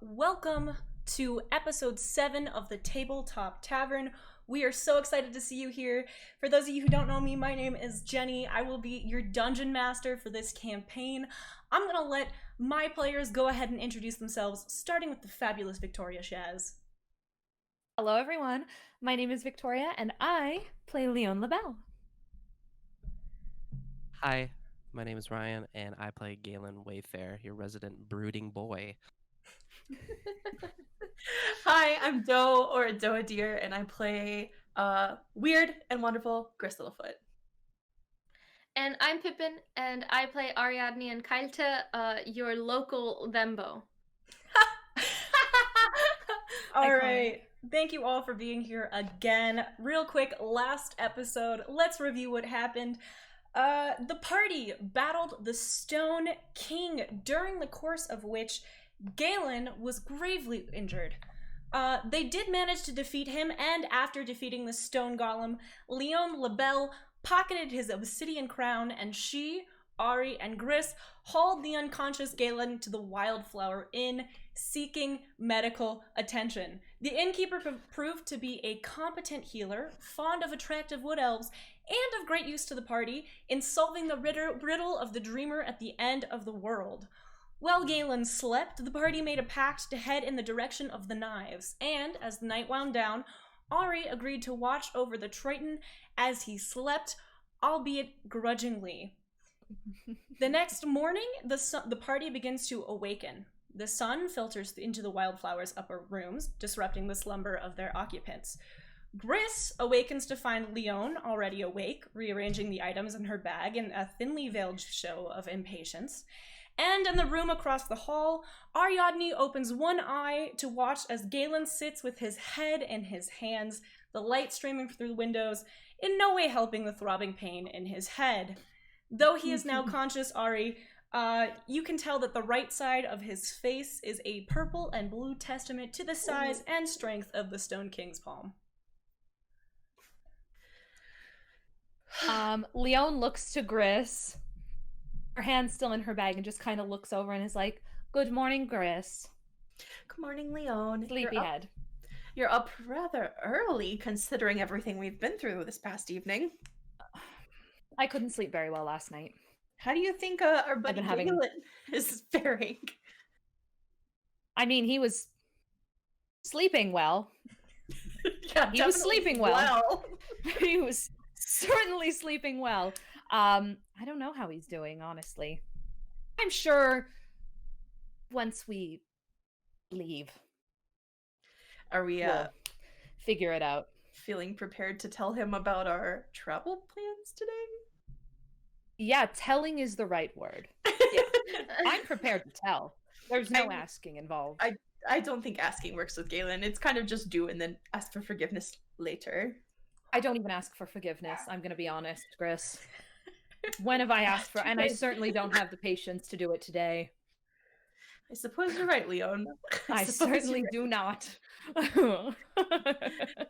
welcome to episode 7 of the Tabletop Tavern. We are so excited to see you here. For those of you who don't know me, my name is Jenny. I will be your dungeon master for this campaign. I'm gonna let my players go ahead and introduce themselves, starting with the fabulous Victoria Shaz. Hello everyone, my name is Victoria and I play Leon LaBelle. Hi, my name is Ryan and I play Galen Wayfair, your resident brooding boy. Hi, I'm Doe or Doa Deer, and I play weird and wonderful Gris Littlefoot. And I'm Pippin, and I play Ariadne and Kailta, your local Thembo. All right. Thank you all for being here again. Real quick, last episode, let's review what happened. The party battled the Stone King, during the course of which Galen was gravely injured. They did manage to defeat him, and after defeating the Stone Golem, Leon LaBelle pocketed his obsidian crown, and she, Ari, and Gris hauled the unconscious Galen to the Wildflower Inn, seeking medical attention. The innkeeper proved to be a competent healer, fond of attractive wood elves, and of great use to the party in solving the riddle of the dreamer at the end of the world. While Galen slept, the party made a pact to head in the direction of the knives, and as the night wound down, Ari agreed to watch over the Triton as he slept, albeit grudgingly. The next morning, the party begins to awaken. The sun filters into the Wildflower's upper rooms, disrupting the slumber of their occupants. Gris awakens to find Leon already awake, rearranging the items in her bag in a thinly veiled show of impatience. And in the room across the hall, Ariadne opens one eye to watch as Galen sits with his head in his hands, the light streaming through the windows, in no way helping the throbbing pain in his head. Though he is now conscious, Ari, you can tell that the right side of his face is a purple and blue testament to the size and strength of the Stone King's palm. Leon looks to Gris, her hand's still in her bag, and just kind of looks over and is like, "Good morning, Gris." Good morning, Leon. Sleepyhead. You're up rather early, considering everything we've been through this past evening. I couldn't sleep very well last night. How do you think our buddy Galen is faring? I mean, he was sleeping well. Yeah, he was sleeping well. He was certainly sleeping well. I don't know how he's doing, honestly. I'm sure once we leave, we'll figure it out. Feeling prepared to tell him about our travel plans today? Yeah, telling is the right word. Yeah. I'm prepared to tell. There's no asking involved. I don't think asking works with Galen. It's kind of just do and then ask for forgiveness later. I don't even ask for forgiveness. I'm going to be honest, Gris. When have I asked for? And I certainly don't have the patience to do it today. I suppose you're right, Leon. I certainly do not. And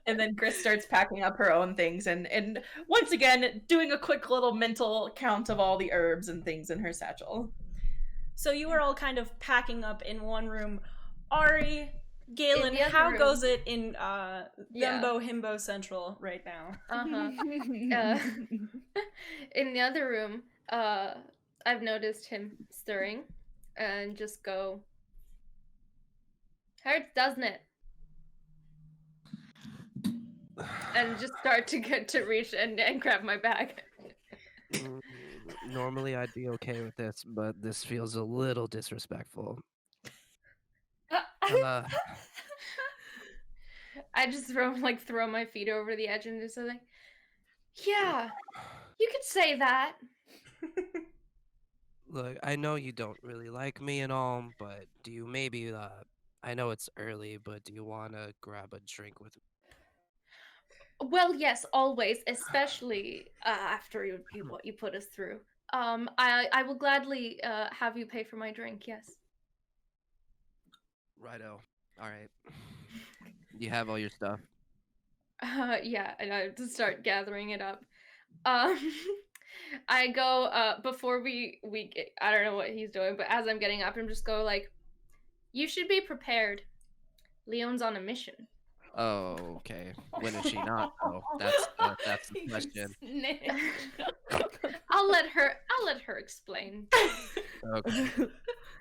then Gris starts packing up her own things and once again doing a quick little mental count of all the herbs and things in her satchel. So you are all kind of packing up in one room. Ari, Galen, how room. goes it in Thembo Himbo Central right now? In the other room, I've noticed him stirring and just go, "Hurts, doesn't it?" And just start to get to reach and grab my bag. Normally I'd be okay with this, but this feels a little disrespectful. I just throw my feet over the edge and just like, "Yeah, you could say that." Look, I know you don't really like me and all, but do you maybe, I know it's early, but do you want to grab a drink with me? Well, yes, always, especially after what you put us through. I will gladly have you pay for my drink, yes. Righto. Alright. You have all your stuff? Yeah, and I just start gathering it up. I go before we I don't know what he's doing, but as I'm getting up, I'm just go like, You should be prepared. Leon's on a mission. Oh, okay. When is she not? Oh, that's the question. I'll let her explain. Okay.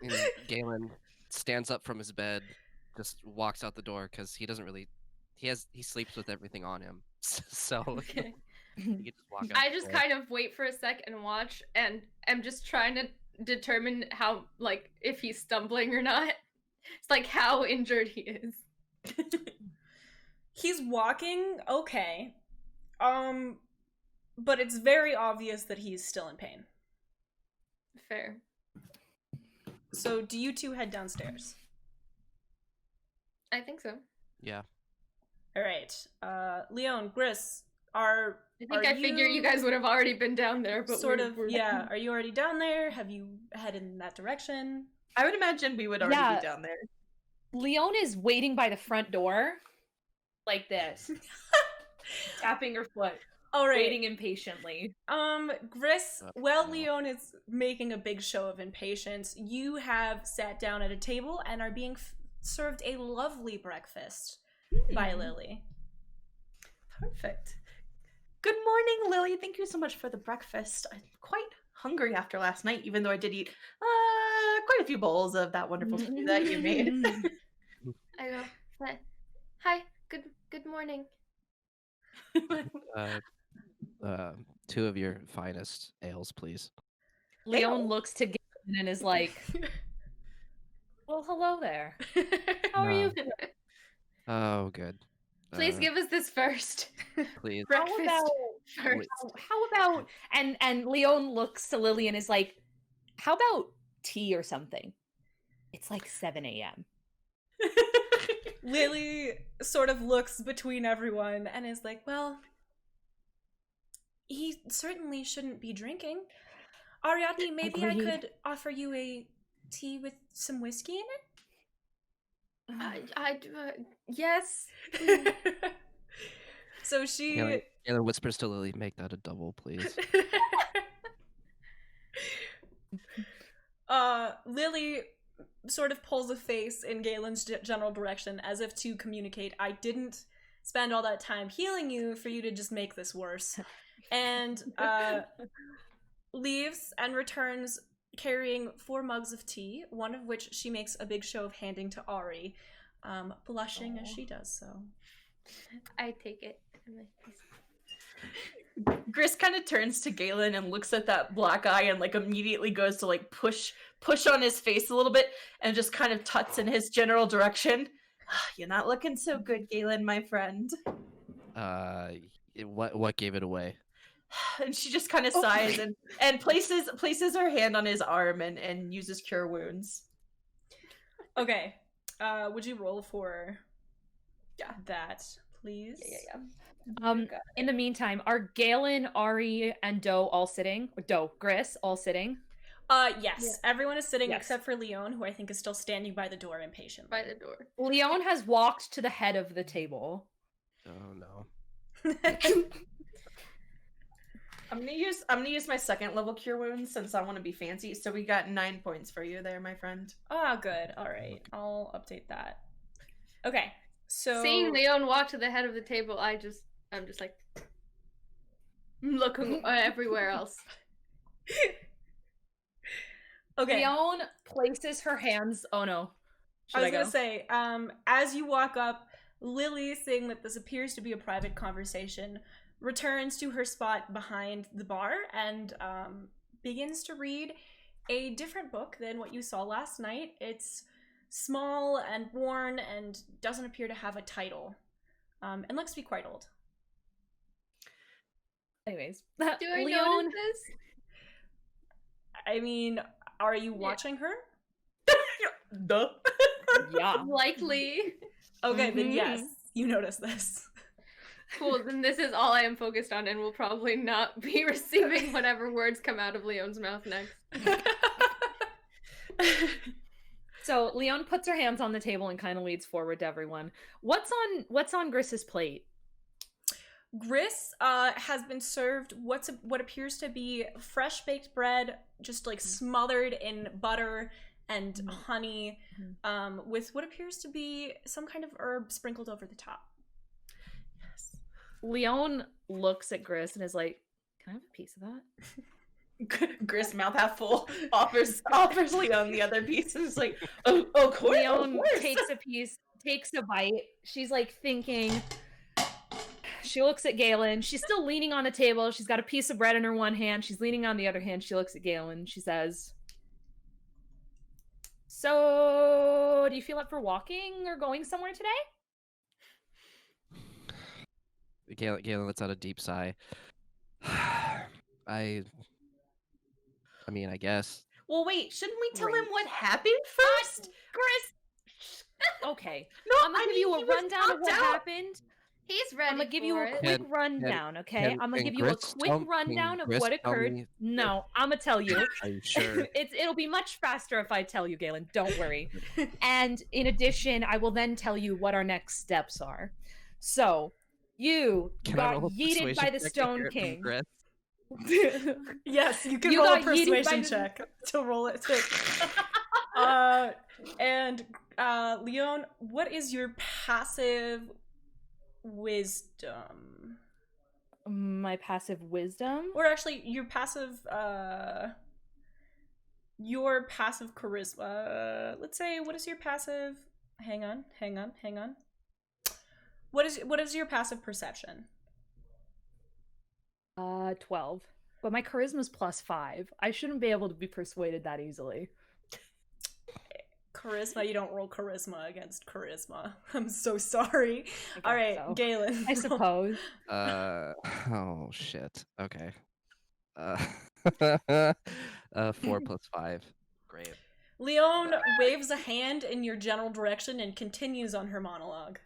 And Galen stands up from his bed, just walks out the door because he doesn't really. He sleeps with everything on him, so Okay. he can just walk out. I just kind of wait for a sec and watch, and I'm just trying to determine how, like, if he's stumbling or not. It's like how injured he is. He's walking okay. But it's very obvious that he's still in pain. Fair. So do you two head downstairs? I think so. Yeah. All right. Leon, Gris, I figure you guys would have already been down there, but yeah. Are you already down there? Have you headed in that direction? I would imagine we would already be down there. Leon is waiting by the front door, like this, tapping her foot, All right. waiting impatiently. Gris, Leon is making a big show of impatience. You have sat down at a table and are being served a lovely breakfast by Lily. Perfect. Good morning, Lily. Thank you so much for the breakfast. I'm quite hungry after last night, even though I did eat quite a few bowls of that wonderful food that you made. I go, what? Hi, good morning. Two of your finest ales, please. Leon looks to Galen and is like, well, hello there. How are you today? Oh, good. Please give us this first. Please. Breakfast first. How about and Leon looks to Lily and is like, how about tea or something? It's like 7 a.m. Lily sort of looks between everyone and is like, well, he certainly shouldn't be drinking. Ariadne, maybe Agreed. I could offer you a tea with some whiskey in Yes. it? So she... Galen whispers to Lily, make that a double, please. Lily sort of pulls a face in Galen's general direction as if to communicate, I didn't spend all that time healing you for you to just make this worse. And leaves and returns carrying 4 mugs of tea, one of which she makes a big show of handing to Ari, blushing as she does so. I take it. Gris kind of turns to Galen and looks at that black eye and like immediately goes to like push on his face a little bit and just kind of tuts in his general direction. You're not looking so good, Galen, my friend. What gave it away? And she just kind of sighs and places her hand on his arm and uses cure wounds. Okay. Would you roll for that, please? Yeah. In the meantime, are Galen, Ari, and Gris all sitting? Yes. Yeah. Everyone is sitting Yes. except for Leon, who I think is still standing by the door impatiently. By the door. Leon has walked to the head of the table. Oh no. I'm gonna use my 2nd level cure wounds since I want to be fancy. So we got 9 points for you there, my friend. Ah, good. All right. I'll update that. Okay. So Seeing Leon walk to the head of the table, I'm just like looking everywhere else. Okay. Leon places her hands. Oh no. I was gonna say, as you walk up, Lily, seeing that this appears to be a private conversation, returns to her spot behind the bar and begins to read a different book than what you saw last night. It's small and worn and doesn't appear to have a title, and looks to be quite old. Anyways, Do I Leon. notice this? I mean, are you watching her? Duh. Yeah. Likely. Okay, then Mhm. yes, you notice this. Cool, then this is all I am focused on and will probably not be receiving whatever words come out of Leon's mouth next. So Leon puts her hands on the table and kind of leads forward to everyone. What's on Gris's plate? Gris has been served what appears to be fresh baked bread, just like smothered in butter and honey, with what appears to be some kind of herb sprinkled over the top. Yes. Leon looks at Gris and is like, "Can I have a piece of that?" Gris, mouth half full, offers Leon the other piece, and is like, "Oh, of course." Leon takes a piece, takes a bite. She's like thinking. She looks at Galen. She's still leaning on the table. She's got a piece of bread in her one hand. She's leaning on the other hand. She looks at Galen. She says, "So, do you feel up for walking or going somewhere today?" Galen lets out a deep sigh. I mean, I guess. Well, wait, shouldn't we tell him Great. what happened first? Gris! Okay. No, I'm gonna give you a rundown of what happened. He's ready. I'm gonna give you a quick rundown, okay? I'm gonna give you a quick rundown of what occurred. No, I'm gonna tell you. Are you sure? It'll be much faster if I tell you, Galen. Don't worry. And in addition, I will then tell you what our next steps are. So, you Can I got roll a yeeted by persuasion the check to Stone hear it from King. Gris? Yes, you can You roll a got yeeted by persuasion the- check to roll it. And Leon, what is your passive wisdom? My passive wisdom? Or actually, your passive charisma. Let's say, what is your passive? Hang on. What is your passive perception? 12. But my charisma's +5. I shouldn't be able to be persuaded that easily. Charisma, you don't roll charisma against charisma. I'm so sorry. All right, so. Galen. I suppose. Oh shit. Okay. 4 plus 5. Great. Leon waves a hand in your general direction and continues on her monologue.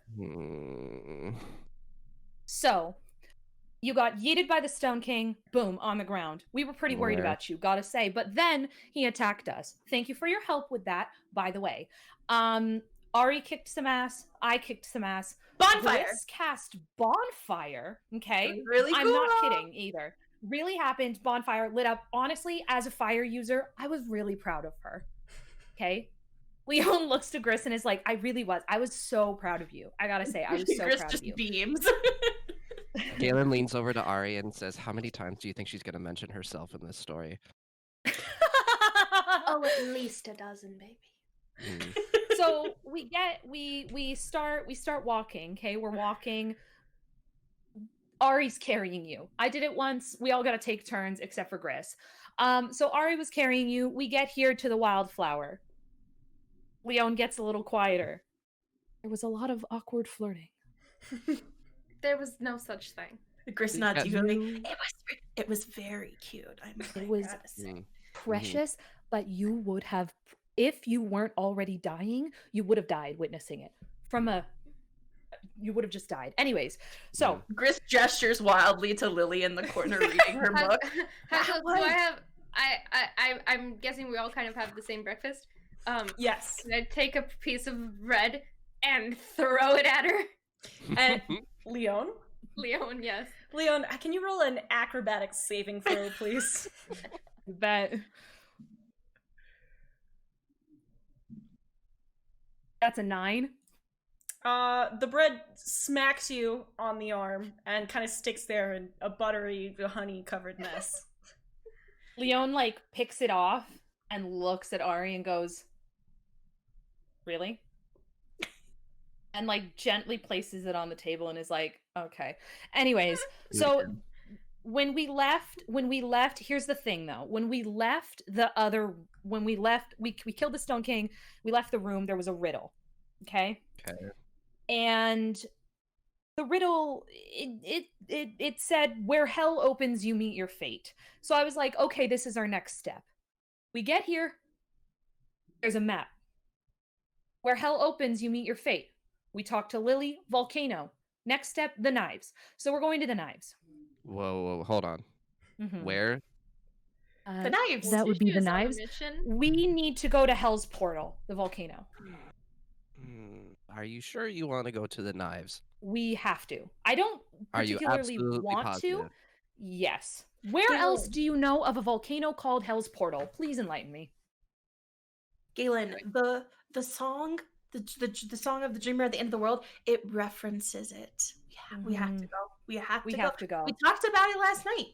So, you got yeeted by the Stone King, boom, on the ground. We were pretty worried about you, gotta say. But then he attacked us. Thank you for your help with that, by the way. Ari kicked some ass. I kicked some ass. Bonfire. Bliss cast Bonfire. Okay? Really cool. I'm not kidding either. Really happened. Bonfire lit up. Honestly, as a fire user, I was really proud of her. Okay? Leon looks to Gris and is like, I was so proud of you. I gotta say, I was so Gris proud just of you. beams. Galen leans over to Ari and says, "How many times do you think she's going to mention herself in this story?" Oh, at least a dozen, baby. So we start walking. Okay, we're walking. Ari's carrying you. I did it once. We all got to take turns except for Gris. So Ari was carrying you. We get here to the wildflower. Leon gets a little quieter. There was a lot of awkward flirting. There was no such thing. Gris nods eagerly. It was very cute. It was precious, but you would have, if you weren't already dying, you would have died witnessing it. You would have just died. Anyways, so Gris gestures wildly to Lily in the corner reading her book. I'm guessing we all kind of have the same breakfast. Yes. Can I take a piece of bread and throw it at her? And Leon, yes. Leon, can you roll an acrobatics saving throw, please? bet. That's a 9. The bread smacks you on the arm and kind of sticks there in a buttery, honey-covered mess. Leon, like, picks it off and looks at Ari and goes, "Really?" And, like, gently places it on the table and is like, "Okay." Anyways, so when we left, here's the thing, though. When we killed the Stone King, we left the room, there was a riddle, okay? Okay. And the riddle, it said, "Where hell opens, you meet your fate." So I was like, okay, this is our next step. We get here, there's a map. Where hell opens, you meet your fate. We talk to Lily, volcano. Next step, the knives. So we're going to the knives. Whoa, hold on. Mhm. Where? The knives. That would be the She was on a knives. mission. We need to go to Hell's Portal, the volcano. Are you sure you want to go to the knives? We have to. I don't Are you particularly absolutely want to. positive? Yes. Where else do you know of a volcano called Hell's Portal? Please enlighten me. Galen, the song, the song of the dreamer at the end of the world, it references it. Yeah, we have to go. We have to go. We talked about it last night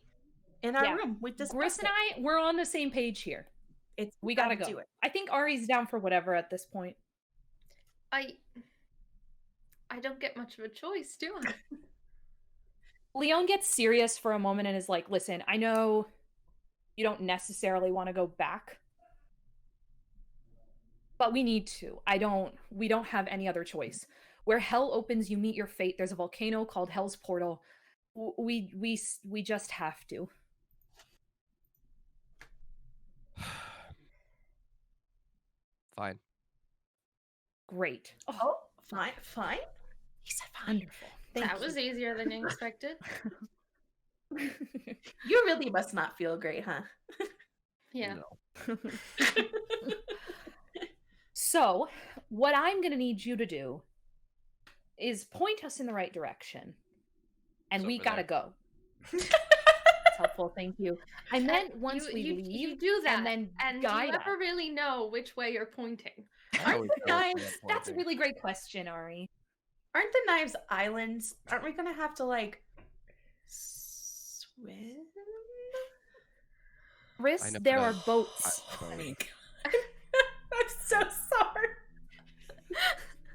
in our room. We discussed Gris and I, we're on the same page here. We gotta go. Do it. I think Ari's down for whatever at this point. I don't get much of a choice, do I? Leon gets serious for a moment and is like, listen, I know you don't necessarily want to go back, but we need to. We don't have any other choice. Where hell opens, you meet your fate. There's a volcano called Hell's Portal. We just have to. Fine. Great. Oh, fine. He said fine. Wonderful. That was easier than you expected. You really must not feel great, huh? Yeah. No. So, what I'm going to need you to do is point us in the right direction. And It's we over got to there. go. That's helpful, thank you. I meant once we leave, you do that, and then and guide you never us. really know which way you're pointing. I always the know which way knives- I'm That's a pointing. really great question, Ari. Aren't the knives islands? Aren't we gonna have to like swim? Riss, I know there that. are boats. I- I'm so sorry.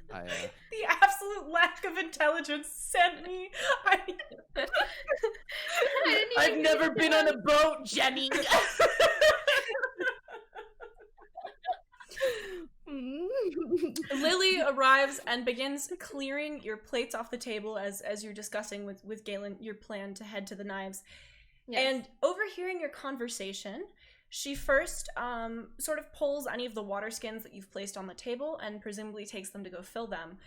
The absolute lack of intelligence sent me. I've never been on a boat, Jenny. Lily arrives and begins clearing your plates off the table as you're discussing with Galen your plan to head to the knives. Yes. And overhearing your conversation, she first sort of pulls any of the water skins that you've placed on the table and presumably takes them to go fill them.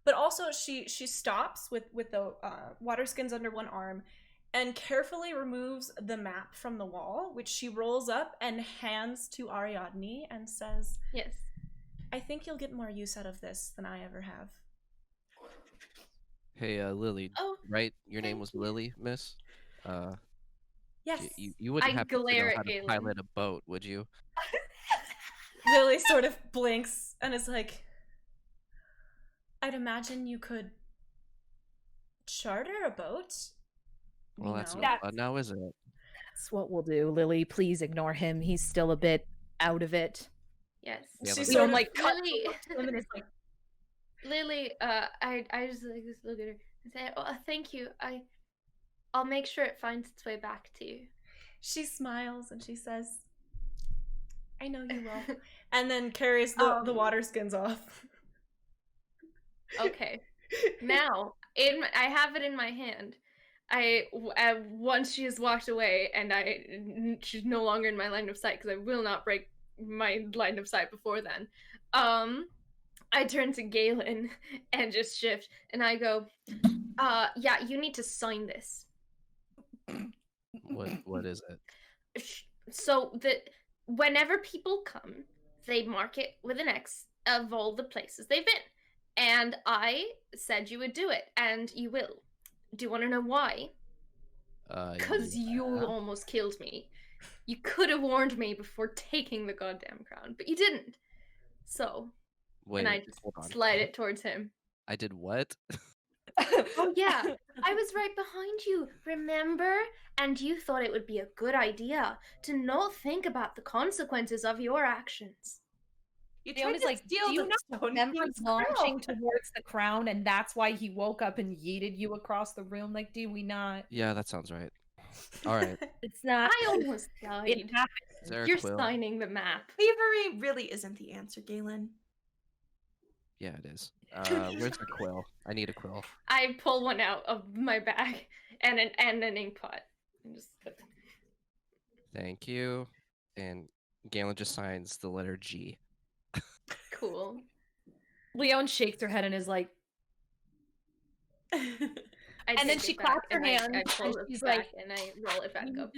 But also she stops with the water skins under one arm and carefully removes the map from the wall, which she rolls up and hands to Ariadne and says, Yes. I think you'll get more use out of this than I ever have. Hey, Lily. Oh, Right? Your name thank was you. Lily, miss? Yes. You wouldn't I happen to know glare how at to Galen. pilot a boat, would you? Lily sort of blinks and is like, I'd imagine you could charter a boat? Well, that's No. not fun now, is it? That's what we'll do, Lily. Please ignore him. He's still a bit out of it. Yes. Yeah, She but- sort Leon of like cuts Lily, him and is like, Lily, I just like this look at her and say, "Oh, thank you. I'll make sure it finds its way back to you." She smiles and she says, I know you will. And then carries the water skins off. Okay. Now, I have it in my hand. Once she has walked away and she's no longer in my line of sight because I will not break my line of sight before then. I turn to Galen and just shift and I go, yeah, you need to sign this. What is it? So that whenever people come, they mark it with an X of all the places they've been. And I said you would do it, and you will. Do you want to know why? Because you almost killed me. You could have warned me before taking the goddamn crown, but you didn't. So, Wait, and I just hold on. slide it towards him. I did what? Oh yeah, I was right behind you, remember? And you thought it would be a good idea to not think about the consequences of your actions. You Leon tried is to like, steal do you the not Stone remember King's launching crown. towards the crown, and that's why he woke up and yeeted you across the room? Like, do we not? Yeah, that sounds right. All right. It's not. I almost It died. Is there a You're quill? signing the map. Thievery really isn't the answer, Galen. Yeah, it is. Where's the quill? I need a quill. I pull one out of my bag and an ink pot. And just Thank you. And Galen just signs the letter G. cool. Leon shakes her head and is like, I And then take she it back claps her and I hands, pull and it she's back like, and I roll it back up.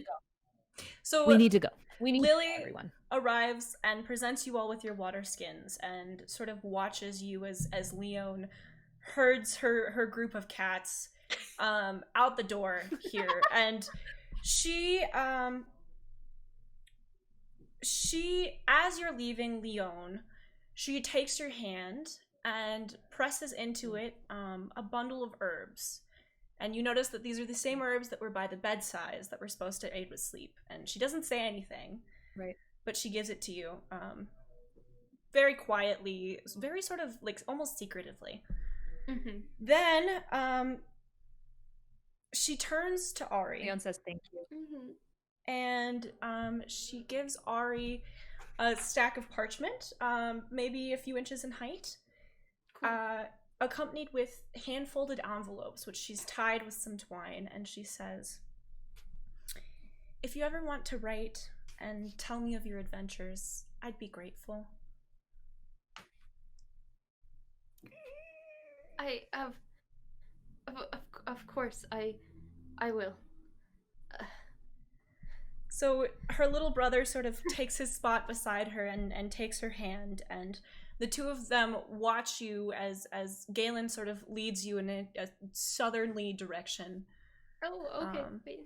So we need to go. We need Lily to go, everyone. arrives and presents you all with your water skins and sort of watches you as Leon herds her group of cats out the door here. And she as you're leaving Lyon, she takes your hand and presses into it a bundle of herbs. And you notice that these are the same herbs that were by the bedsides that were supposed to aid with sleep. And she doesn't say anything. Right. But she gives it to you very quietly, very sort of like almost secretively. Mm-hmm. Then she turns to Ari. Leon says thank you. Mm-hmm. And she gives Ari a stack of parchment, maybe a few inches in height, Cool. accompanied with hand-folded envelopes, which she's tied with some twine, and she says, "If you ever want to write and tell me of your adventures, I'd be grateful." Of course, I will. So her little brother sort of takes his spot beside her and takes her hand, and the two of them watch you as Galen sort of leads you in a southerly direction. Oh, okay. Wait.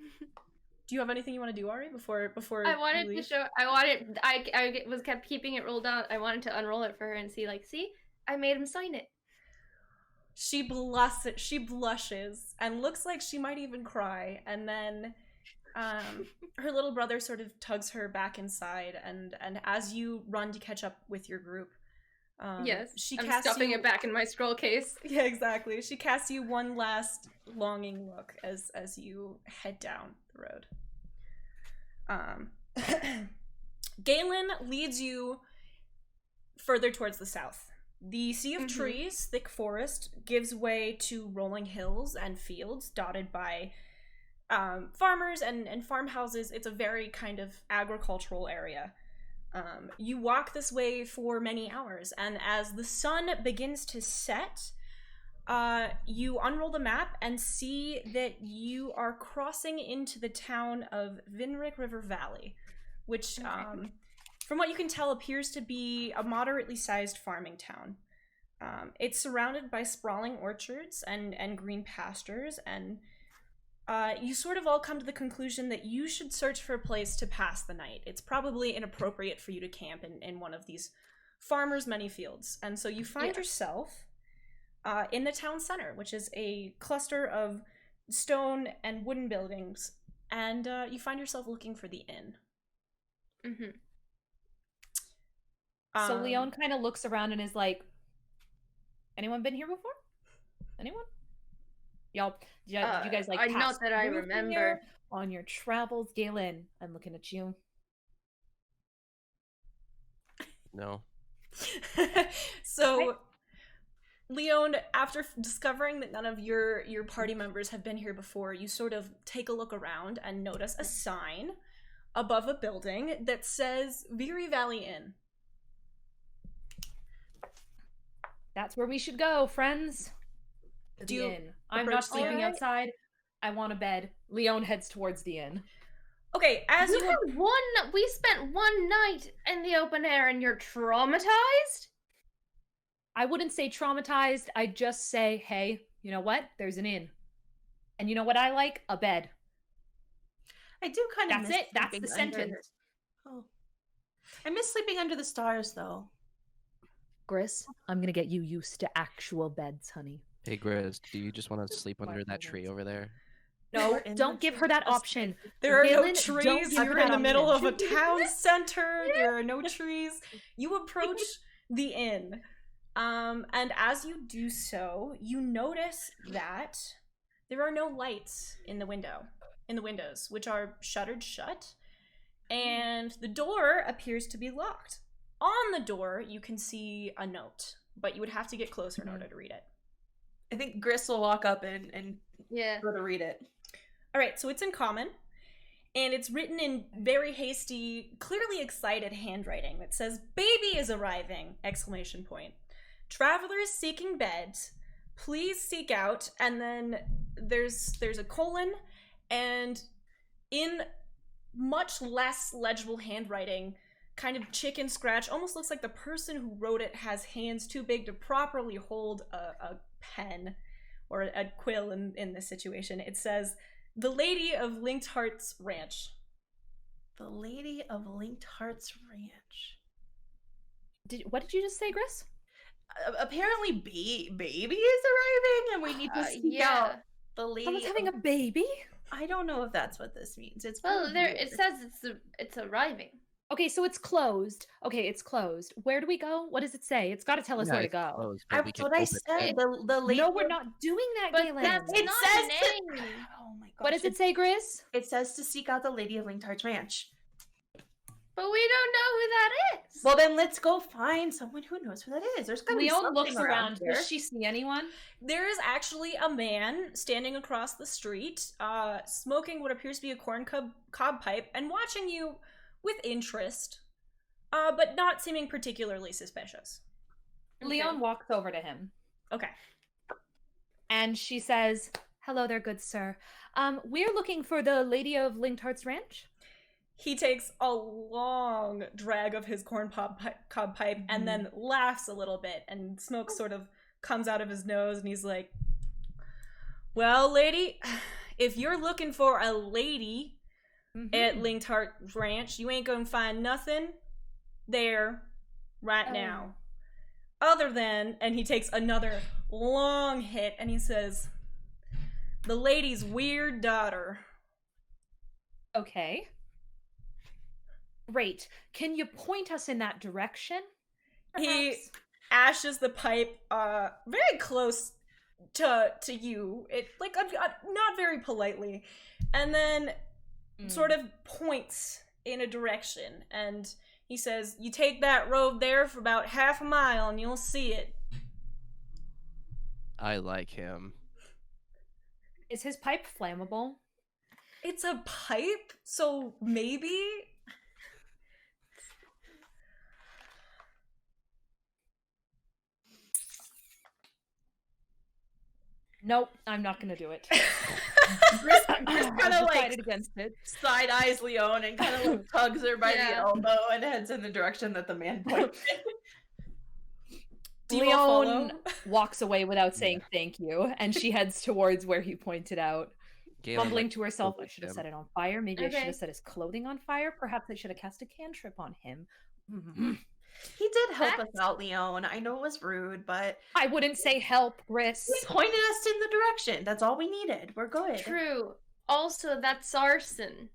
Do you have anything you want to do, Ari, before I you wanted to leave? show. I was kept keeping it rolled out. I wanted to unroll it for her and see, like, see, I made him sign it. She blushes and looks like she might even cry, and then her little brother sort of tugs her back inside, and as you run to catch up with your group, Yes, she I'm casts stuffing you... it back in my scroll case. Yeah, exactly. She casts you one last longing look as you head down the road. Galen leads you further towards the south. The sea of trees, thick forest, gives way to rolling hills and fields dotted by farmers and farmhouses. It's a very kind of agricultural area. You walk this way for many hours, and as the sun begins to set, you unroll the map and see that you are crossing into the town of Vinrick River Valley, which, from what you can tell, appears to be a moderately sized farming town. It's surrounded by sprawling orchards and green pastures, and you sort of all come to the conclusion that you should search for a place to pass the night. It's probably inappropriate for you to camp in one of these farmers' many fields. And so you find yourself in the town center, which is a cluster of stone and wooden buildings, and you find yourself looking for the inn. Mm-hmm. So Leon kind of looks around and is like, anyone been here before? Anyone? Y'all, you guys like not pass that I through remember. here on your travels? Galen, I'm looking at you. No. So, Leon, after discovering that none of your party members have been here before, you sort of take a look around and notice a sign above a building that says Vinrick Valley Inn. That's where we should go, friends. To Do the you inn. I'm approach not the sleeping inn? outside. I want a bed. Leon heads towards the inn. Okay, as you... We spent one night in the open air and you're traumatized? I wouldn't say traumatized. I'd just say, hey, you know what? There's an inn. And you know what I like? A bed. I do kind of That's miss it. That's sleeping the under sentence. Oh. I miss sleeping under the stars, though. Gris, I'm gonna get you used to actual beds, honey. Hey, Grizz, do you just want to sleep under that tree over there? No, Or in don't the give tree. her that option. There are no Galen, don't trees. give You're her in the that middle of option. a town center. There are no trees. You approach the inn. And as you do so, you notice that there are no lights in the windows, which are shuttered shut. And the door appears to be locked. On the door, you can see a note, but you would have to get closer in order to read it. I think Gris will walk up and Yeah. go to read it. All right, so it's in common, and it's written in very hasty, clearly excited handwriting that says, "Baby is arriving!" Exclamation point. "Travelers seeking beds, please seek out," and then there's a colon, and in much less legible handwriting, kind of chicken scratch, almost looks like the person who wrote it has hands too big to properly hold a pen or a quill in this situation. It says, "The Lady of Linked Hearts Ranch." The Lady of Linked Hearts Ranch. What did you just say, Gris? Apparently, baby is arriving, and we need to seek out the lady. Someone's having a baby? I don't know if that's what this means. It's Well, there weird. it says it's arriving. Okay, so it's closed. Okay, it's closed. Where do we go? What does it say? It's got to tell us where to it's go. closed, but we That's can what I open said. it. The lady. No, we're not doing that, But Galen. that's It not says a name. Oh my god. What does it say, Gris? It says to seek out the Lady of Linked Hearts Ranch. But we don't know who that is. Well, then let's go find someone who knows who that is. There's gotta be Leon something looks around. here. Does she see anyone? There is actually a man standing across the street, smoking what appears to be a corn cob pipe and watching you with interest, but not seeming particularly suspicious. Leon walks over to him. Okay. And she says, "Hello there, good sir. We're looking for the Lady of Linked Hearts Ranch." He takes a long drag of his corn cob pipe and then laughs a little bit, and smoke sort of comes out of his nose, and he's like, "Well, lady, if you're looking for a lady at Linked Heart Ranch, you ain't gonna find nothing there right now. Other than," and he takes another long hit, and he says, "the lady's weird daughter." Okay. Great. Can you point us in that direction? He perhaps? ashes the pipe very close to you, it like not very politely, and then sort of points in a direction, and he says, "You take that road there for about half a mile and you'll see it." I like him. Is his pipe flammable? It's a pipe, so maybe. Nope, I'm not gonna do it. Chris kind of like decided against it. side eyes Leon and kind of like tugs her by the Yeah. elbow and heads in the direction that the man pointed. Do you all Leon follow? walks away without saying thank you, and she heads towards where he pointed out, Galen, mumbling like, to herself, "I looked should have him. set it on fire. Maybe I should Okay. have set his clothing on fire. Perhaps I should have cast a cantrip on him." He did help us That's- out, Leon. I know it was rude, but I wouldn't say help, Gris. he pointed us in the direction. That's all we needed. We're good. True. Also, that's arson.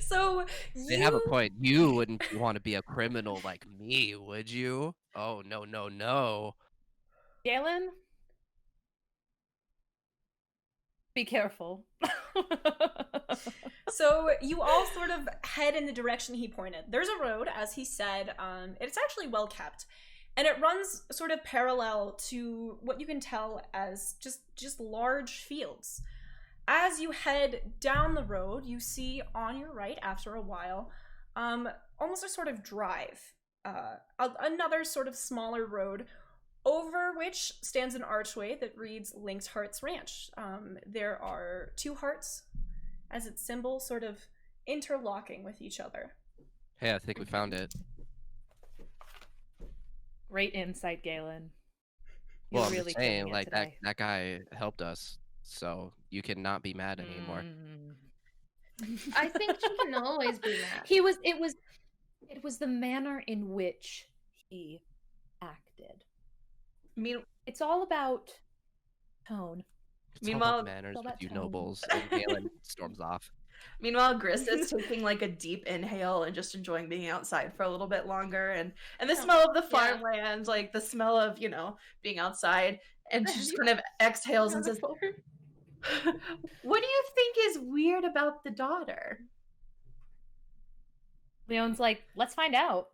So They have a point. You wouldn't want to be a criminal like me, would you? Oh, no, no, no. Galen? Be careful. So you all sort of head in the direction he pointed. There's a road, as he said. It's actually well kept, and it runs sort of parallel to what you can tell as just large fields. As you head down the road, you see on your right, after a while, almost a sort of drive, another sort of smaller road, over which stands an archway that reads Linked Hearts Ranch. There are two hearts as its symbol, sort of interlocking with each other. Hey, I think we found it. Great insight, Galen. You're Well, I'm really just saying, killing it like today. that guy helped us, so you cannot be mad anymore. I think you can always be mad. It was the manner in which he acted. It's all about tone. It's all Meanwhile- about manners all with about you tone. nobles. And Galen storms off. Meanwhile, Gris is taking like a deep inhale and just enjoying being outside for a little bit longer, and the smell of the Yeah. farmland, like the smell of being outside, and she just kind of exhales and says, "What do you think is weird about the daughter?" Leon's like, "Let's find out."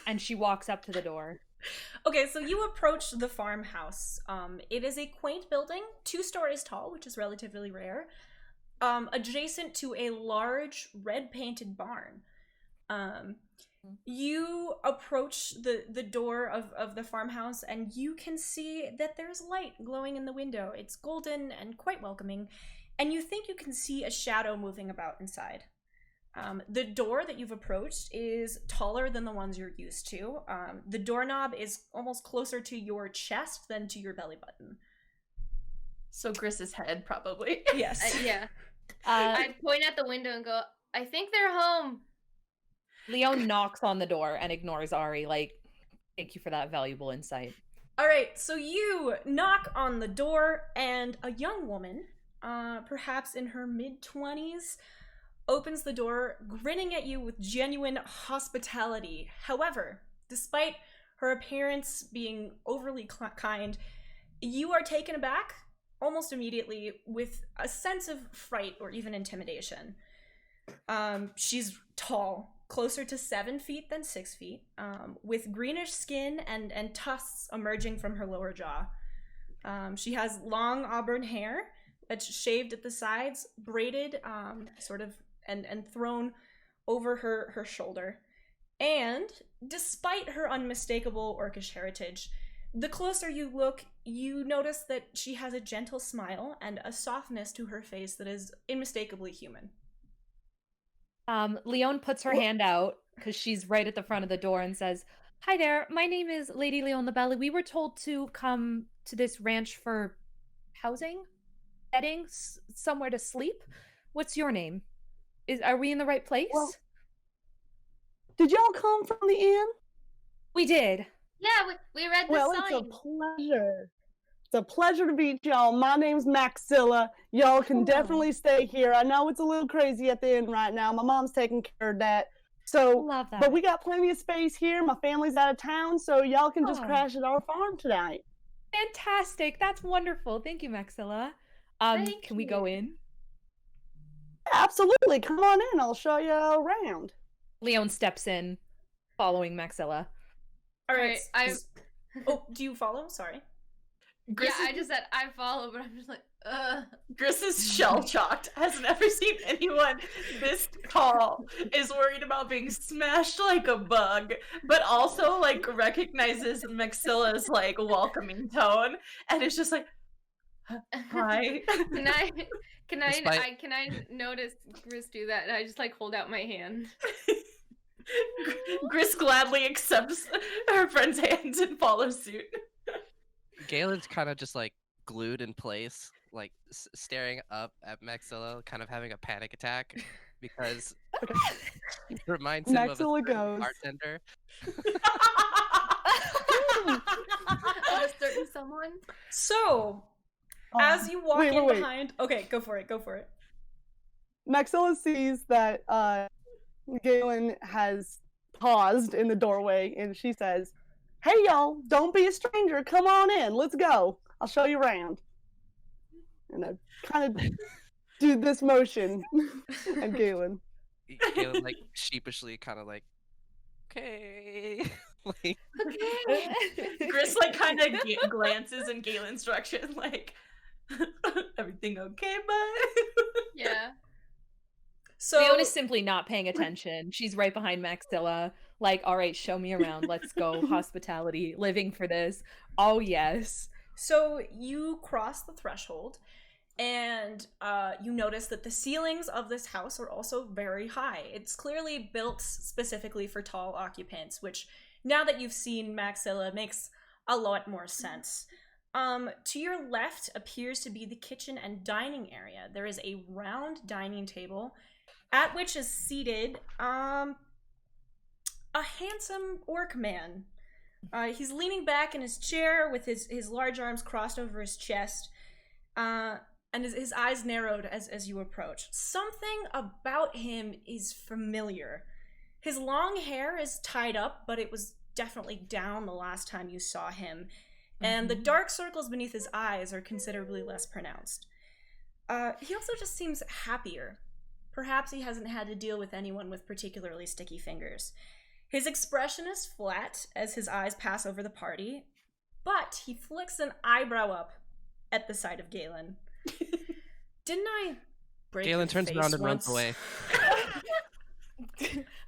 And she walks up to the door. Okay, so you approach the farmhouse. It is a quaint building, 2 stories tall, which is relatively rare, adjacent to a large red-painted barn. You approach the door of the farmhouse, and you can see that there's light glowing in the window. It's golden and quite welcoming, and you think you can see a shadow moving about inside. The door that you've approached is taller than the ones you're used to. The doorknob is almost closer to your chest than to your belly button. So Gris's head, probably. Yes. Yeah. I point at the window and go, I think they're home. Leon knocks on the door and ignores Ari. Like, thank you for that valuable insight. All right, so you knock on the door, and a young woman, perhaps in her mid-20s, opens the door, grinning at you with genuine hospitality. However, despite her appearance being overly kind, you are taken aback almost immediately with a sense of fright or even intimidation. She's tall, closer to 7 feet than 6 feet, with greenish skin and tusks emerging from her lower jaw. She has long auburn hair that's shaved at the sides, braided, sort of, and thrown over her shoulder. And despite her unmistakable Orcish heritage, the closer you look, you notice that she has a gentle smile and a softness to her face that is unmistakably human. Leon puts her hand out because she's right at the front of the door and says, "Hi there, my name is Lady Leon Labelle. We were told to come to this ranch for housing, bedding, somewhere to sleep. What's your name? Are we in the right place?" Well, did y'all come from the inn? We did. Yeah, we read the Well, sign. it's a pleasure. It's a pleasure to meet y'all. My name's Maxilla. Y'all can definitely stay here. I know it's a little crazy at the inn right now. My mom's taking care of that. So, Love that. but we got plenty of space here. My family's out of town, so y'all can just Oh. crash at our farm tonight. Fantastic. That's wonderful. Thank you, Maxilla. Thank Can we go you. in? Absolutely. Come on in. I'll show you around. Leon steps in, following Maxilla. All right. I Oh, do you follow? Sorry. Gris I just said I follow, but I'm just like, Gris is shell-shocked. Has never seen anyone this tall. Is worried about being smashed like a bug, but also like recognizes Maxilla's like welcoming tone, and it's just like, hi. Can I notice Gris do that? And I just like hold out my hand. Gris gladly accepts her friend's hands and follows suit. Galen's kind of just like glued in place, like staring up at Maxilla, kind of having a panic attack because it reminds him of a Maxilla certain goes. bartender. Of a certain someone. So, as you walk in wait. behind... Okay, go for it. Maxilla sees that Galen has paused in the doorway, and she says, "Hey, y'all, don't be a stranger. Come on in. Let's go. I'll show you around." And I kind of do this motion at Galen. Galen like sheepishly kind of like, okay. Like, Gris like kind of glances in Galen's direction, like, everything okay, bud? Yeah. So, Leon is simply not paying attention. She's right behind Maxilla. Like, all right, show me around. Let's go. Hospitality, living for this. Oh, yes. So you cross the threshold, and you notice that the ceilings of this house are also very high. It's clearly built specifically for tall occupants, which, now that you've seen Maxilla, makes a lot more sense. To your left appears to be the kitchen and dining area. There is a round dining table, at which is seated a handsome orc man. He's leaning back in his chair with his large arms crossed over his chest, and his eyes narrowed as you approach. Something about him is familiar. His long hair is tied up, but it was definitely down the last time you saw him, and the dark circles beneath his eyes are considerably less pronounced. He also just seems happier. Perhaps he hasn't had to deal with anyone with particularly sticky fingers. His expression is flat as his eyes pass over the party, but he flicks an eyebrow up at the sight of Galen. Didn't I break Galen your turns face around and once? runs away.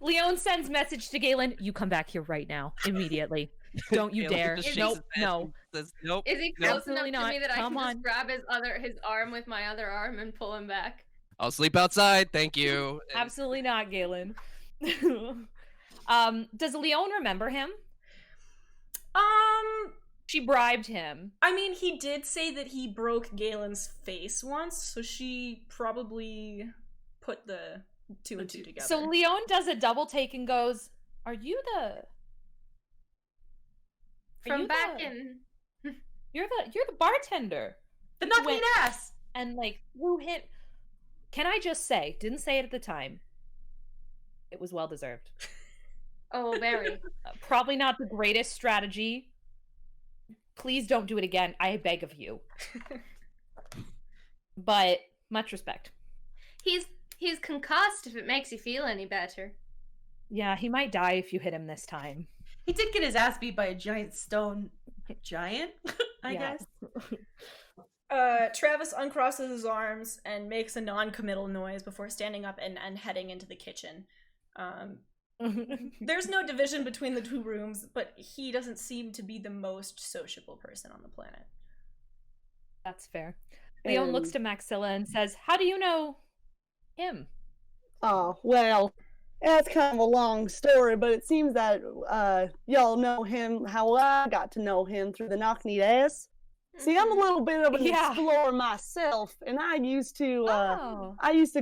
Leon sends message to Galen. You come back here right now, immediately. Don't you Galen dare. just shakes Nope, his head no. and says, nope. Is he nope. close enough Absolutely to me not. that I Come can on. just grab his arm with my other arm and pull him back? I'll sleep outside, thank you. And Absolutely not, Galen. Does Leon remember him? She bribed him. I mean, he did say that he broke Galen's face once, so she probably put the two and two together. So Leon does a double take and goes, "Are you the From back in. You're the bartender." The knock-me ass. And like who hit? Can I just say? Didn't say it at the time. It was well deserved. Oh, very. Probably not the greatest strategy. Please don't do it again. I beg of you. But much respect. He's concussed, if it makes you feel any better. Yeah, he might die if you hit him this time. He did get his ass beat by a giant stone giant, I Yeah. guess. Travis uncrosses his arms and makes a non-committal noise before standing up and heading into the kitchen. There's no division between the two rooms, but he doesn't seem to be the most sociable person on the planet. That's fair. Leon looks to Maxilla and says, "How do you know him?" Oh, well, that's kind of a long story, but it seems that y'all know him how I got to know him through the knock-kneed ass. See, I'm a little bit of an explorer myself, and I used to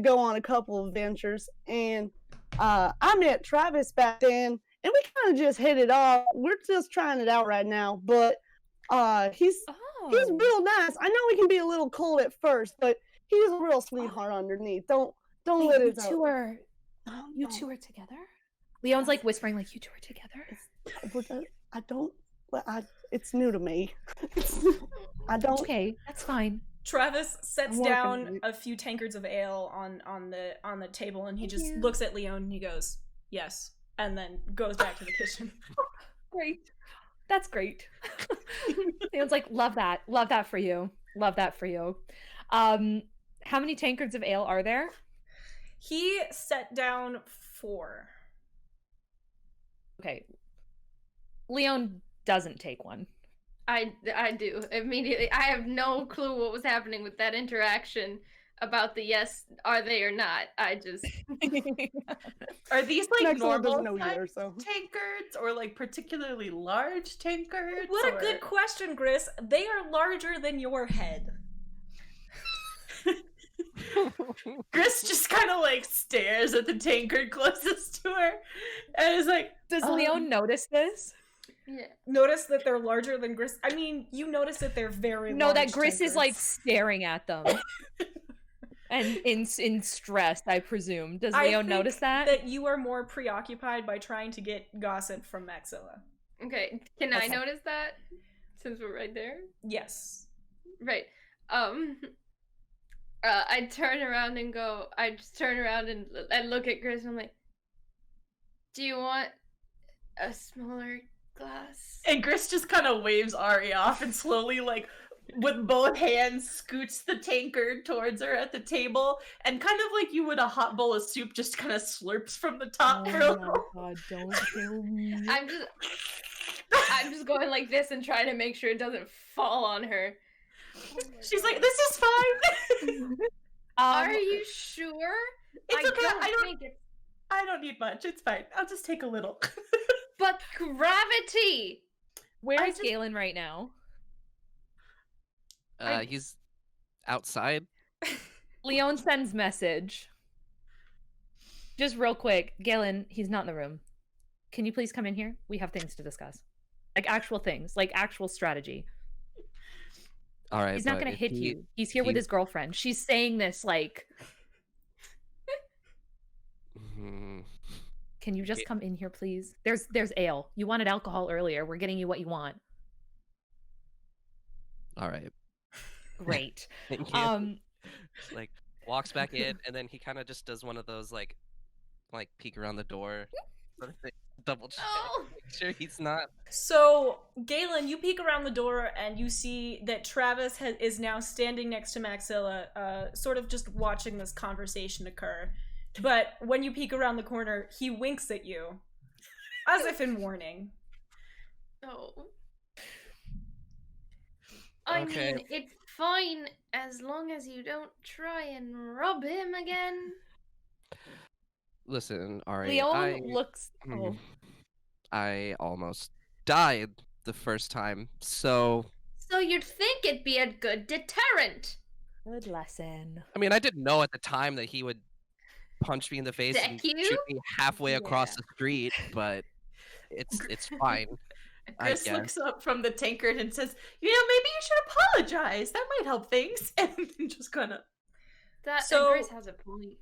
go on a couple of ventures, and I met Travis back then, and we kind of just hit it off. We're just trying it out right now, but he's real nice. I know he can be a little cold at first, but he's a real sweetheart underneath. Don't let it You two are together? Leon's like whispering, like, "You two are together?" It's new to me. I don't. Okay, that's fine. Travis sets down a few tankards of ale on the table, and he just looks at Leon and he goes, "Yes," and then goes back to the kitchen. Great. That's great. Leon's like, love that for you. Love that for you. How many tankards of ale are there? He set down 4. Okay. Leon doesn't take one. I do immediately. I have no clue what was happening with that interaction about the yes, are they or not. I just Are these like normal either, so. tankards or like particularly large tankards? What a good question, Gris. They are larger than your head. Gris just kind of like stares at the tankard closest to her and is like, does Leon notice this? Yeah. Notice that they're larger than Gris. I mean, you notice that they're very large. That Gris tankards. is like staring at them. And in stress, I presume. Does Leon notice that? That you are more preoccupied by trying to get gossip from Maxilla. Okay, can I notice that? Since we're right there? Yes. Right. I turn around and look at Gris and I'm like, "Do you want a smaller glass?" And Gris just kind of waves Ari off and slowly, like, with both hands, scoots the tankard towards her at the table, and kind of like you would a hot bowl of soup, just kind of slurps from the top. Oh my god, don't kill me. I'm just going like this and trying to make sure it doesn't fall on her. She's like, "This is fine." Are you sure? It's okay. I don't need much. It's fine. I'll just take a little. But gravity. Where is Galen right now? He's outside. Leon sends message. Just real quick, Galen, he's not in the room. Can you please come in here? We have things to discuss. Like actual things, like actual strategy. All right. He's not going to hit you. He's here with his girlfriend. She's saying this like... Can you just come in here, please? There's ale. You wanted alcohol earlier. We're getting you what you want. All right. Great. Thank you. Like walks back in, and then he kind of just does one of those like peek around the door, sort of thing, double check, make sure he's not. So Galen, you peek around the door and you see that Travis is now standing next to Maxilla, sort of just watching this conversation occur. But when you peek around the corner, he winks at you, as if in warning. Oh. I mean, it's fine as long as you don't try and rob him again. Listen, Ari, Leon looks... I almost died the first time. So So you'd think it'd be a good deterrent. Good lesson. I mean, I didn't know at the time that he would punch me in the face Deck and you? shoot me halfway across Yeah. the street, but it's fine. I Chris guess. looks up from the tankard and says, maybe you should apologize. That might help things. And then just kind of... That So- and Grace has a point.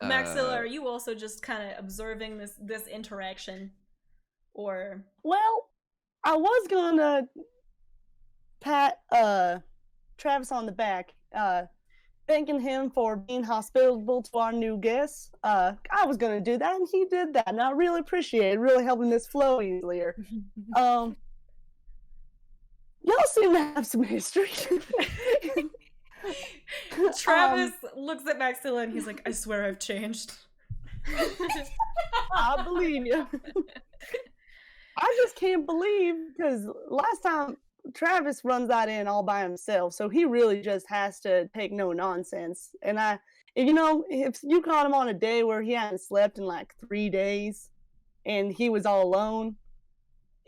Maxilla, are you also just kind of observing this interaction, or? Well, I was gonna pat Travis on the back, thanking him for being hospitable to our new guests. I was gonna do that, and he did that, and I really appreciate it. Really helping this flow easier. Y'all seem to have some history. Travis looks at Maxilla and he's like, I swear I've changed. I believe you. I just can't believe, because last time Travis runs that in all by himself, so he really just has to take no nonsense. And if you caught him on a day where he hadn't slept in like 3 days and he was all alone,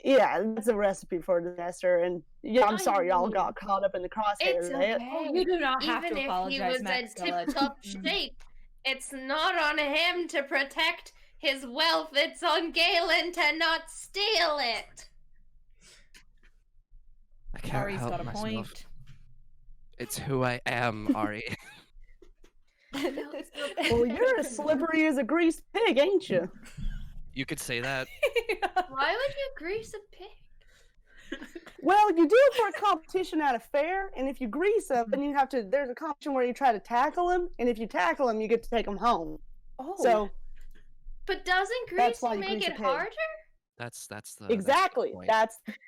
yeah, that's a recipe for disaster. And yeah, I'm I sorry y'all mean, got caught up in the crosshairs. It's of it. Oh, you do not have Even to if he apologize, was in Maxilla. tip-top shape, it's not on him to protect his wealth. It's on Galen to not steal it. I can't Ari's help got a myself. point. It's who I am, Ari. Well, you're as slippery as a greased pig, ain't you? You could say that. Why would you grease a pig? Well, you do it for a competition at a fair, and if you grease them, then you have to. There's a competition where you try to tackle him, and if you tackle him, you get to take him home. Oh, So But doesn't That's why greasing you make grease a it pig. harder? That's the exactly, point.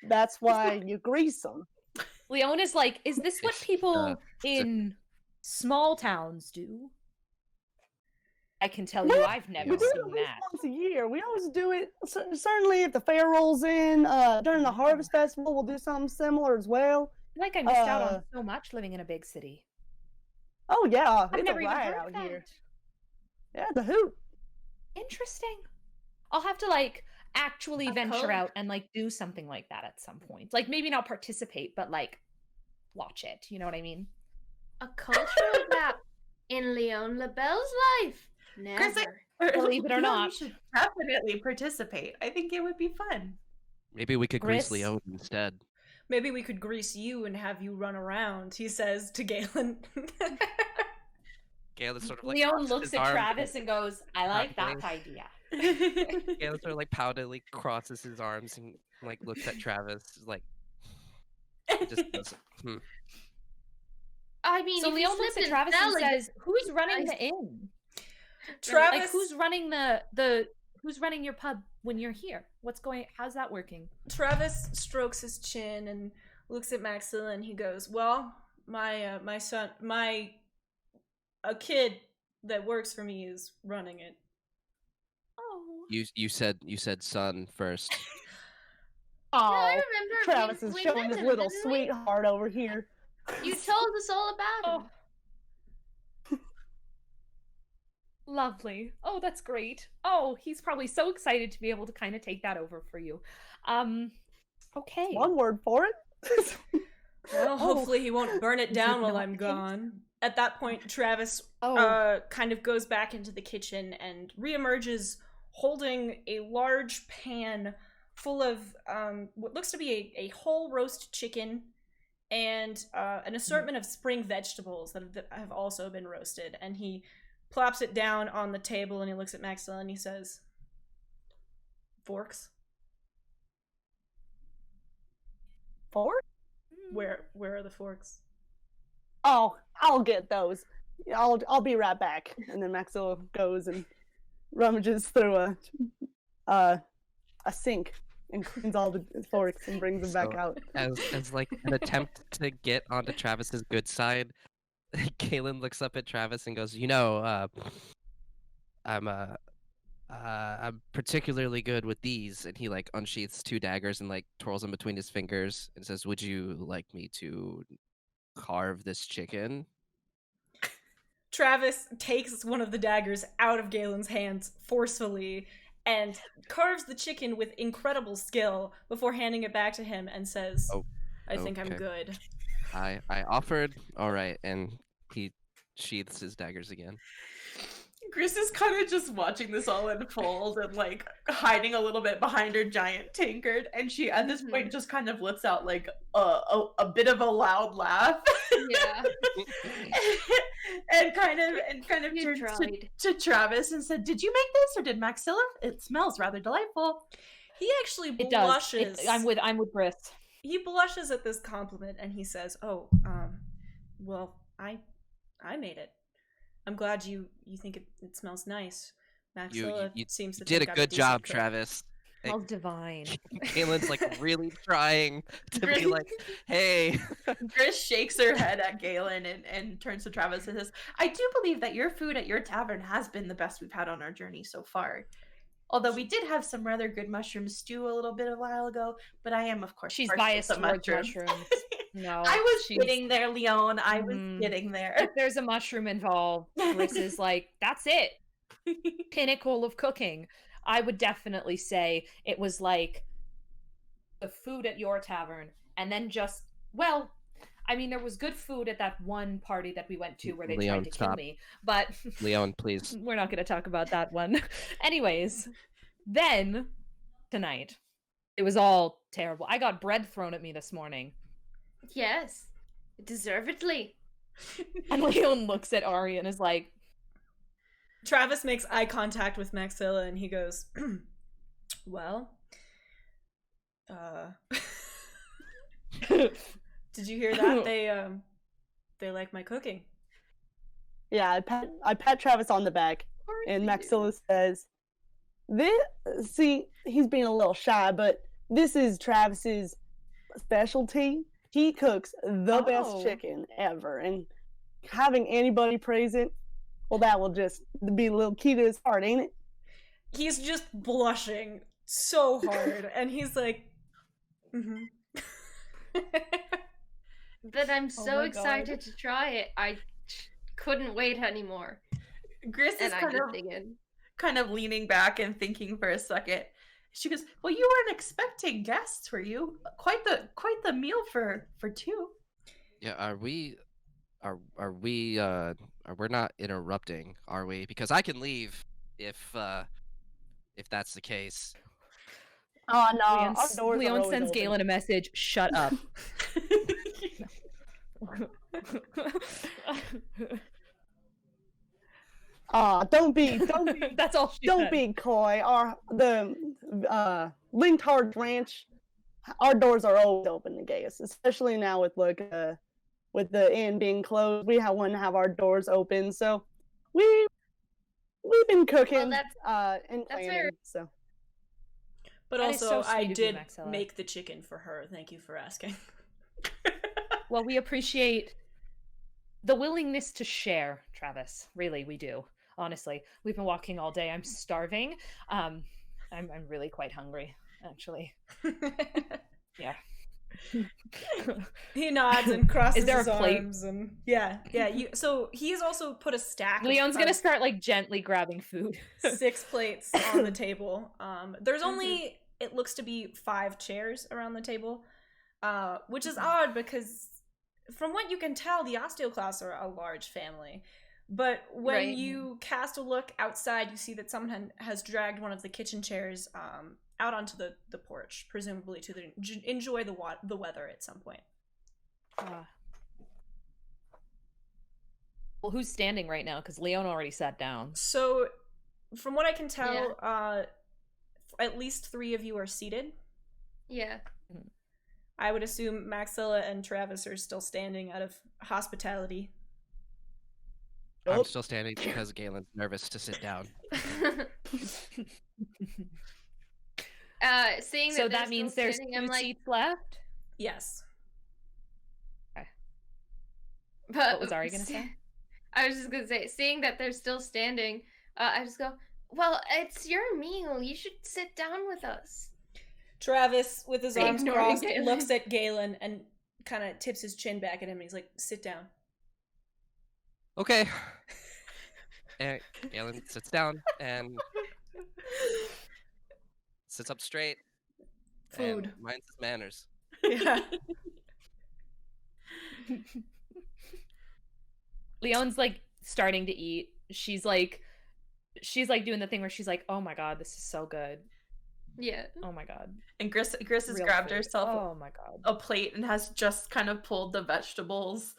that's why you grease them. Leon is like, is this what It's, people in small towns do? I can tell you, I've never We do it seen at least that. once a year. We always do it. Certainly, if the fair rolls in during the harvest festival, we'll do something similar as well. I feel like I missed out Uh, on so much living in a big city. Oh yeah, I've it's a never even riot heard out of that. here. Yeah, it's a hoot. Interesting. I'll have to actually A venture cult? out and do something like that at some point. Maybe not participate, but watch it. You know what I mean? A cultural gap in Leon LaBelle's life? Chris, Never. Believe it or not. You should definitely participate. I think it would be fun. Maybe we could grease Chris? Leon instead. Maybe we could grease you and have you run around, he says to Galen. Galen sort of Leon crosses looks his at arms Travis and goes, I like that Proudly. idea. Galen sort of proudly crosses his arms and looks at Travis just goes, I mean, So if you Leon looks slipped at Travis and fell into- says, who's running the inn? Travis, Who's running who's running your pub when you're here? How's that working? Travis strokes his chin and looks at Maxilla and he goes, "Well, my son, a kid that works for me is running it." Oh. you said son first. Yeah, Oh, I remember Travis is we showing met his him, little didn't we? sweetheart over here. You told us all about him. Lovely. Oh, that's great. Oh, he's probably so excited to be able to kind of take that over for you. Okay. One word for it. Well, Oh. hopefully he won't burn it Is down it while not I'm the case? gone. At that point, Travis Oh. kind of goes back into the kitchen and reemerges holding a large pan full of what looks to be a whole roast chicken and an assortment of spring vegetables that have also been roasted. And he plops it down on the table and he looks at Maxilla and he says, "Forks? Four? Where are the forks?" Oh, I'll get those. I'll be right back. And then Maxilla goes and rummages through a sink and cleans all the forks and brings them back So, out. As an attempt to get onto Travis's good side, Galen looks up at Travis and goes, I'm particularly good with these, and he unsheaths 2 daggers and twirls them between his fingers and says, "Would you like me to carve this chicken?" Travis takes one of the daggers out of Galen's hands forcefully and carves the chicken with incredible skill before handing it back to him and says, Oh, I think I'm okay. good. I offered. All right, and he sheaths his daggers again. Chris is kind of just watching this all unfold and like hiding a little bit behind her giant tankard, and she at this point just kind of lets out like a bit of a loud laugh. Yeah. and kind of You turned tried. to Travis and said, "Did you make this or did Maxilla? It smells rather delightful." He actually It does. blushes. I'm with Chris. He blushes at this compliment and he says, "Oh, well, I made it. I'm glad you think it smells nice. Maxilla You seems to did a think I'm good decent job, cook." Travis. Smells divine. Galen's like really trying to be like, hey. Chris shakes her head at Galen and turns to Travis and says, "I do believe that your food at your tavern has been the best we've had on our journey so far. Although we did have some rather good mushroom stew a little bit a while ago, but I am, of course, She's partial biased to towards mushrooms." mushrooms. No, I was she's- getting there, Leon. I was Mhm. getting there. If there's a mushroom involved, Chris is like, that's it. Pinnacle of cooking. I would definitely say it was like the food at your tavern, and then just, well, I mean, there was good food at that one party that we went to where they Leon, tried to kill stop. me, but Leon, please. we're not going to talk about that one. Anyways, then tonight, it was all terrible. I got bread thrown at me this morning. Yes. Deservedly. And Leon looks at Ari and is like, Travis makes eye contact with Maxilla and he goes, well, did you hear that? They like my cooking. Yeah, I pat Travis on the back, and Maxilla says, see, he's being a little shy, but this is Travis's specialty. He cooks the best chicken ever, and having anybody praise it, well, that will just be a little key to his heart, ain't it? He's just blushing so hard, and he's like, mm-hmm. But I'm Oh so my excited to try it. I couldn't wait anymore. Chris is And I just dig in. kind of leaning back and thinking for a second. She goes, "Well, you weren't expecting guests, were you? Quite the meal for two." Yeah, we're not interrupting, are we? Because I can leave if that's the case. Oh no, Leon, our doors are Leon always sends open. Galen a message, shut up. Don't be That's all she don't said. be coy. The Linked Heart Ranch, our doors are always open to guests, especially now with with the inn being closed. We want to have our doors open, so we've been cooking and that's planning. fair. So, But That is also, so I sweet of you, did Maxilla. make the chicken for her. Thank you for asking. Well, we appreciate the willingness to share, Travis. Really, we do. Honestly, we've been walking all day. I'm starving. I'm really quite hungry, actually. Yeah. He nods and crosses Is there his a plate? arms, and yeah. So he's also put a stack. Leon's of gonna start like gently grabbing food. 6 plates on the table. There's only, it looks to be 5 chairs around the table, which is odd because from what you can tell, the Osteoclasts are a large family. But when Right. you cast a look outside, you see that someone has dragged one of the kitchen chairs out onto the porch, presumably to enjoy the weather at some point. Well, who's standing right now? Because Leon already sat down. So, from what I can tell, at least 3 of you are seated. Yeah. I would assume Maxilla and Travis are still standing out of hospitality. I'm still standing because Galen's nervous to sit down. Seeing So that that means they're there's still 2 standing, I'm like, seats left? Yes. but What was Ari gonna say? I was just gonna say, seeing that they're still standing, I just go, well, it's your meal. You should sit down with us. Travis, with his arms Ignoring crossed, Galen. looks at Galen and kind of tips his chin back at him and he's like, sit down. Okay. And Galen sits down, and sits up straight. Food. And minds his manners. Yeah. Leon's like starting to eat. She's like doing the thing where she's like, "Oh my god, this is so good. Yeah. Oh my god." And Gris has Real grabbed food. herself Oh my god. a plate and has just kind of pulled the vegetables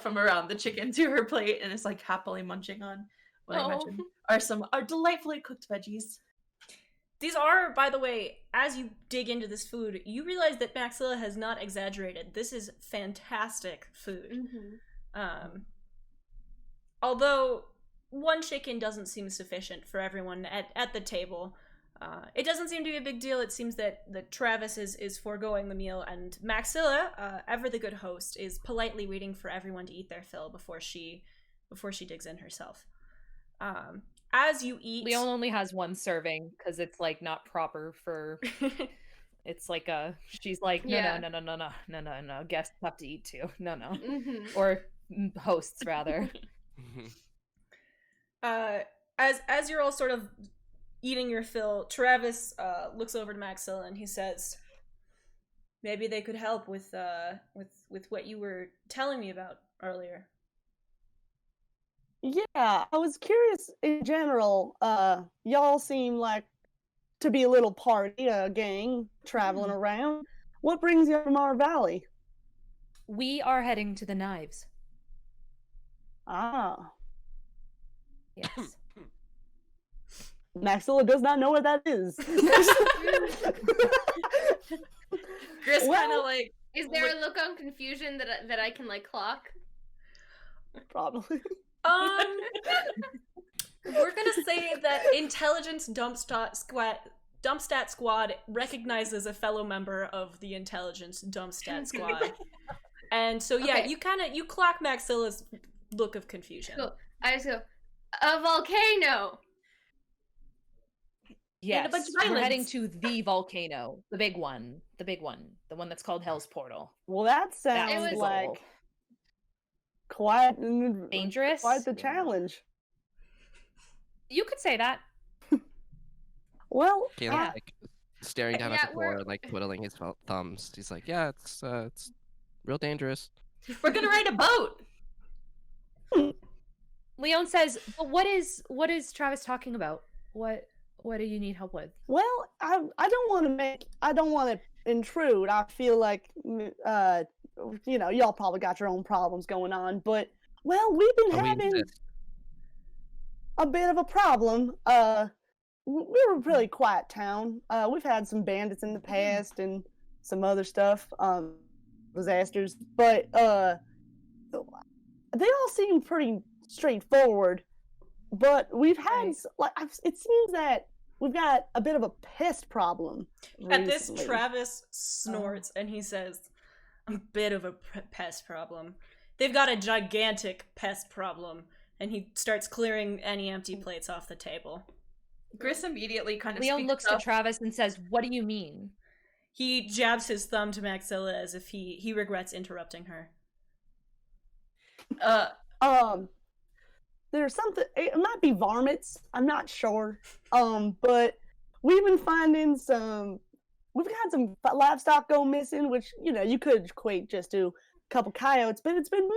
from around the chicken to her plate and is like happily munching on what I imagine are delightfully cooked veggies. These are, by the way, as you dig into this food, you realize that Maxilla has not exaggerated. This is fantastic food. Although one chicken doesn't seem sufficient for everyone at the table. It doesn't seem to be a big deal. It seems that Travis is foregoing the meal, and Maxilla, ever the good host, is politely waiting for everyone to eat their fill before she digs in herself. As you eat, Leon only has one serving because it's like not proper for. It's like she's like no. Guests have to eat too. No. Or hosts rather. As you're all sort of eating your fill, Travis looks over to Maxilla and he says, "Maybe they could help with what you were telling me about earlier." Yeah, I was curious in general. Y'all seem like to be a little party, a gang traveling around. What brings you from our valley? We are heading to the Knives. Ah, Yes. Maxilla does not know what that is. Gris Well- kind of like Is there a look on confusion that I can like clock? Probably. We're gonna say that Intelligence Dumpstat Squad recognizes a fellow member of the Intelligence Dumpstat Squad, and so yeah, Okay. you clock Maxilla's look of confusion. Cool. I just go, a volcano. Yes. bunch of We're heading islands. to the volcano, the big one, the one that's called Hell's Portal. Well, that sounds was- like quite Dangerous. quite the challenge. You could say that. Well, Caleb, Yeah. like, staring down Yeah, at the floor, and, like, twiddling his thumbs. He's like, "Yeah, it's real dangerous." we're gonna ride a boat. Leon says, "But what is Travis talking about? What do you need help with?" well, I don't want to intrude. I feel like y'all probably got your own problems going on, but well, we've been Oh, we having insist. a bit of a problem. We're a really quiet town. We've had some bandits in the past and some other stuff, disasters, but they all seem pretty straightforward. But we've had it seems that we've got a bit of a pest problem. At this, recently. Travis snorts and he says, "A bit of a pest problem. They've got a gigantic pest problem." And he starts clearing any empty plates off the table. Gris immediately kind of Leon speaks looks up. at Travis and says, "What do you mean?" He jabs his thumb to Maxilla as if he regrets interrupting her. There's something. It might be varmints. I'm not sure. But we've been finding some. We've had some livestock go missing, which you could equate just to a couple coyotes, but it's been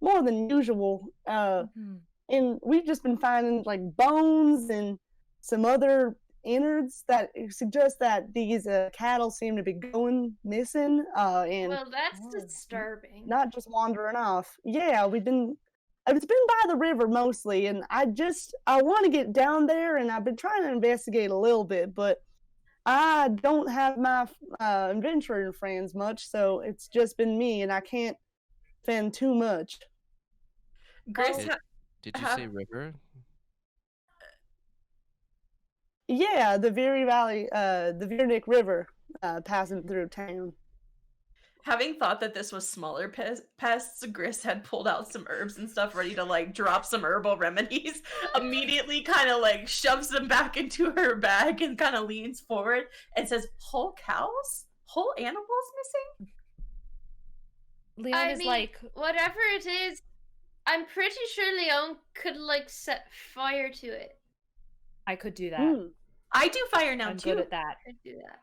more than usual. And we've just been finding like bones and some other innards that suggest that these cattle seem to be going missing. And Well, that's disturbing. not just wandering off. Yeah, it's been by the river mostly, and I want to get down there, and I've been trying to investigate a little bit, but I don't have my adventuring friends much, so it's just been me, and I can't fend too much. Gris, Did you say river? Yeah, the the Vinrick River passing through town. having thought that this was smaller pests, Gris had pulled out some herbs and stuff ready to like drop some herbal remedies, immediately kind of like shoves them back into her bag and kind of leans forward and says, "Whole cows? Whole animals missing?" Leon is like, whatever it is, I'm pretty sure Leon could like set fire to it. I could do that. I do fire now I'm too. good at that. I do that.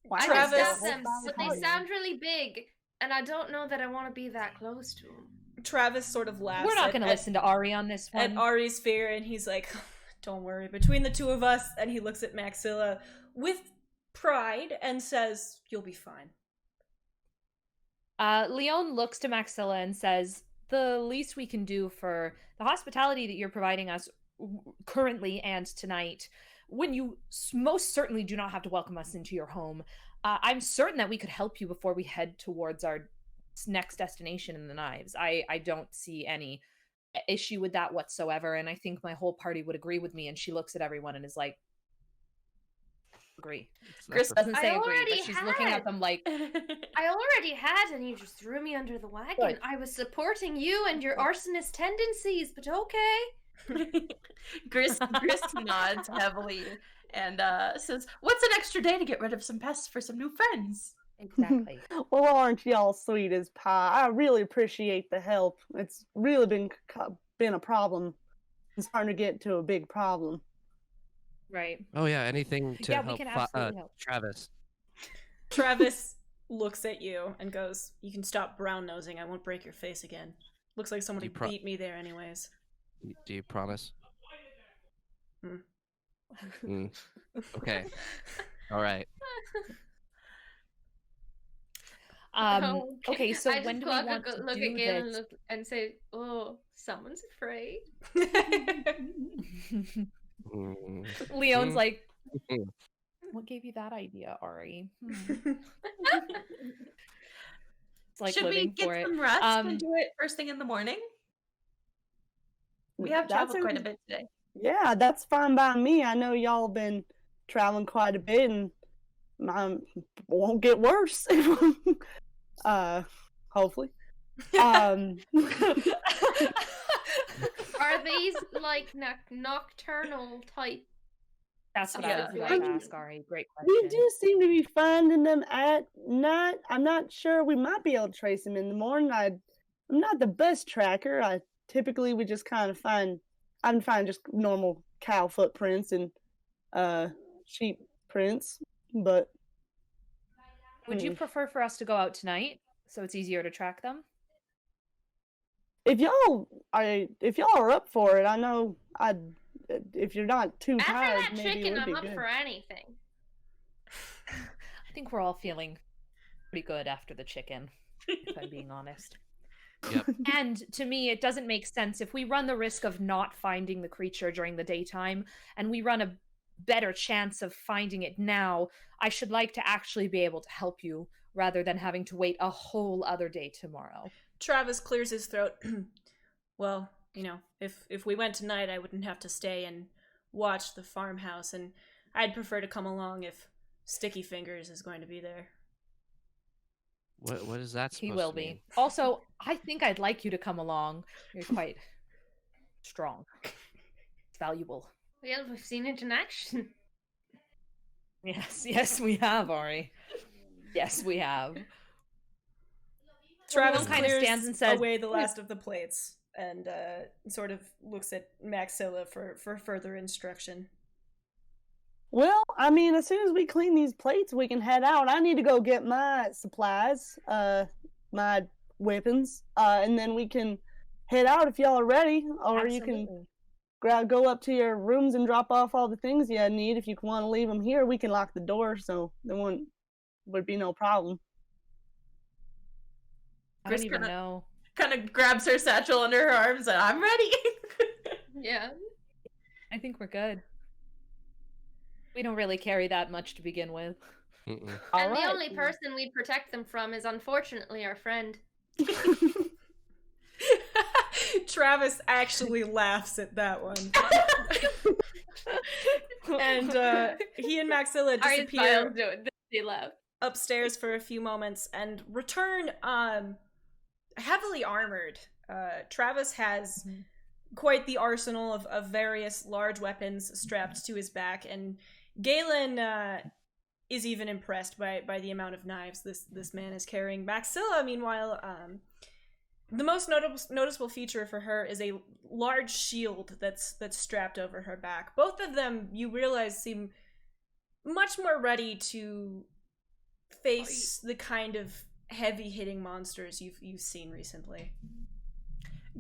Wow, I Travis- stab them, but they sound really big, and I don't know that I want to be that close to them. Travis sort of laughs. We're not going to listen to Ari on this one. at Ari's fear, and he's like, "Don't worry. Between the two of us," and he looks at Maxilla with pride and says, "You'll be fine." Leon looks to Maxilla and says, the least we can do for the hospitality that you're providing us currently and tonight, when you most certainly do not have to welcome us into your home, I'm certain that we could help you before we head towards our next destination in the Knives. I don't see any issue with that whatsoever, and I think my whole party would agree with me. And she looks at everyone and is like, agree. Chris Doesn't say I agree, already but she's looking at them like, I already had, and you just threw me under the wagon. Good. I was supporting you and your arsonist tendencies, but okay. Gris nods heavily and says, "What's an extra day to get rid of some pests for some new friends?" exactly. Well, aren't y'all sweet as pie? I really appreciate the help. It's really been a problem. It's starting to get to a big problem. Right. Oh yeah, anything to Yeah, we help, can absolutely help. Travis. Travis looks at you and goes, "You can stop brown nosing. I won't break your face again. Looks like somebody beat me there anyways." Do you promise? Hmm. Mm. Okay. All right. Okay, so I when just do we look want to look do again and this? look and say, "Oh, someone's afraid." Mm. Leon's Mm. like, what gave you that idea, Ari? It's like Should we living get for it. some rest and do it first thing in the morning? We have traveled quite a bit today. Yeah, that's fine by me. I know y'all been traveling quite a bit, and won't get worse. Hopefully. Are these like nocturnal type? That's what Yeah. I was going to ask, Ari. Great We question. do seem to be finding them at night. I'm not sure. We might be able to trace them in the morning. I'm not the best tracker. Typically we just kind of find just normal cow footprints and sheep prints. But Would you prefer for us to go out tonight so it's easier to track them? if y'all are up for it, I know if you're not too After tired, that maybe it chicken, would I'm be up good. for anything. I think we're all feeling pretty good after the chicken, if I'm being honest. Yep. And to me, it doesn't make sense if we run the risk of not finding the creature during the daytime, and we run a better chance of finding it now. I should like to actually be able to help you rather than having to wait a whole other day tomorrow. Travis clears his throat. Well, if we went tonight, I wouldn't have to stay and watch the farmhouse, and I'd prefer to come along if Sticky Fingers is going to be there. What is that supposed He will to be. mean? Also, I think I'd like you to come along. You're quite strong. It's valuable. Well, we've seen it in action. Yes, we have, Ari. Yes, we have. Travis Leon kind of clears stands and says, away the last of the plates and sort of looks at Maxilla for further instruction. Well, I mean, as soon as we clean these plates, we can head out. I need to go get my supplies, my weapons, and then we can head out if y'all are ready. Or you can go up to your rooms and drop off all the things you need. If you want to leave them here, we can lock the door, so there would be no problem. I don't Chris even know. Kind of grabs her satchel under her arms and I'm ready. Yeah. I think we're good. We don't really carry that much to begin with. Mm-mm. And the only person we'd protect them from is unfortunately our friend. Travis actually laughs at that one. And he and Maxilla disappear They left. upstairs for a few moments and return heavily armored. Travis has quite the arsenal of various large weapons strapped to his back, and Galen is even impressed by the amount of knives this man is carrying. Maxilla, meanwhile, The most noticeable feature for her is a large shield that's strapped over her back. Both of them, you realize, seem much more ready to face the kind of heavy-hitting monsters you've seen recently.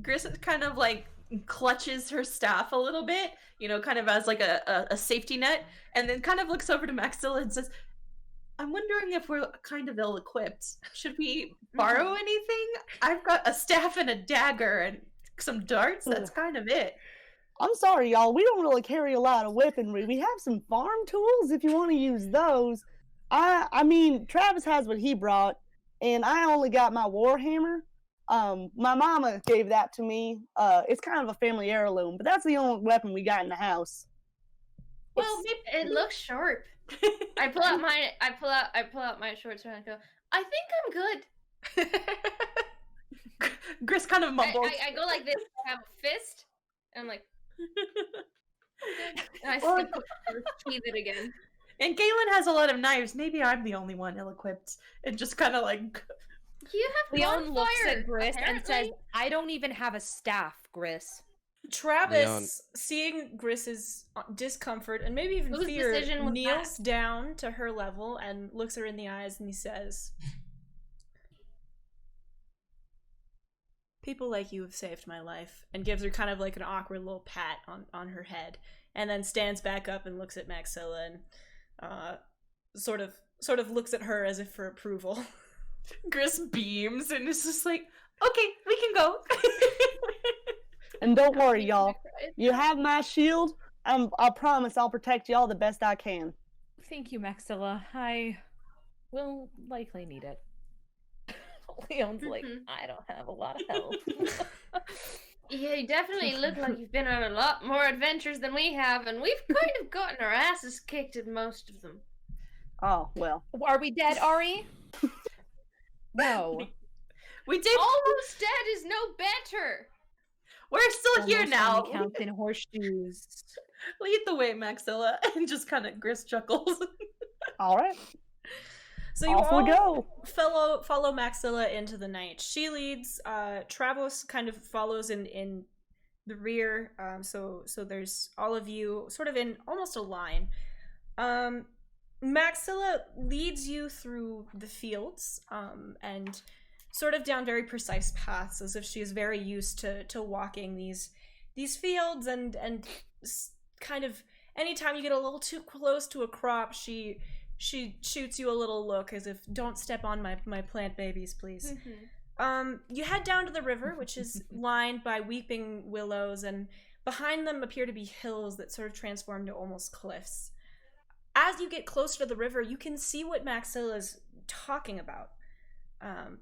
Gris kind of like clutches her staff a little bit, kind of as like a safety net, and then kind of looks over to Maxilla and says, I'm wondering if we're kind of ill-equipped. Should we borrow anything? I've got a staff and a dagger and some darts. That's kind of it. I'm sorry, y'all. We don't really carry a lot of weaponry. We have some farm tools if you want to use those. I mean, Travis has what he brought, and I only got my warhammer. My mama gave that to me. It's kind of a family heirloom, but that's the only weapon we got in the house. Well, it looks sharp. I pull out my short sword and I go, I think I'm good. Gris kind of mumbles. I go like this, I have a fist, and I'm like, and I sheath it again. And Galen has a lot of knives. Maybe I'm the only one ill-equipped. And just kind of like... You have Leon looks fire, at Gris and apparently. says, I don't even have a staff, Gris. Travis, Leon. seeing Gris's discomfort and maybe even Whose fear, decision was kneels down to her level and looks her in the eyes and he says, people like you have saved my life, and gives her kind of like an awkward little pat on her head, and then stands back up and looks at Maxilla and sort of looks at her as if for approval. Gris beams and is just like, okay, we can go. And don't worry, y'all. You have my shield. I promise I'll protect y'all the best I can. Thank you, Maxilla. I will likely need it. Leon's like, I don't have a lot of health. Yeah, you definitely look like you've been on a lot more adventures than we have, and we've kind of gotten our asses kicked in most of them. Oh, well. Are we dead, Ari? No. We did. Almost dead is no better. We're still here Almost now. only counts in horseshoes. Lead the way, Maxilla. And just kind of Gris chuckles. All right. So you Off all we go. follow Maxilla into the night. She leads. Travos kind of follows in the rear. So there's all of you sort of in almost a line. Maxilla leads you through the fields and sort of down very precise paths, as if she is very used to walking these fields and kind of anytime you get a little too close to a crop, she shoots you a little look as if, don't step on my plant babies, please. You head down to the river, which is lined by weeping willows, and behind them appear to be hills that sort of transform to almost cliffs. As you get closer to the river, you can see what Maxilla is talking about.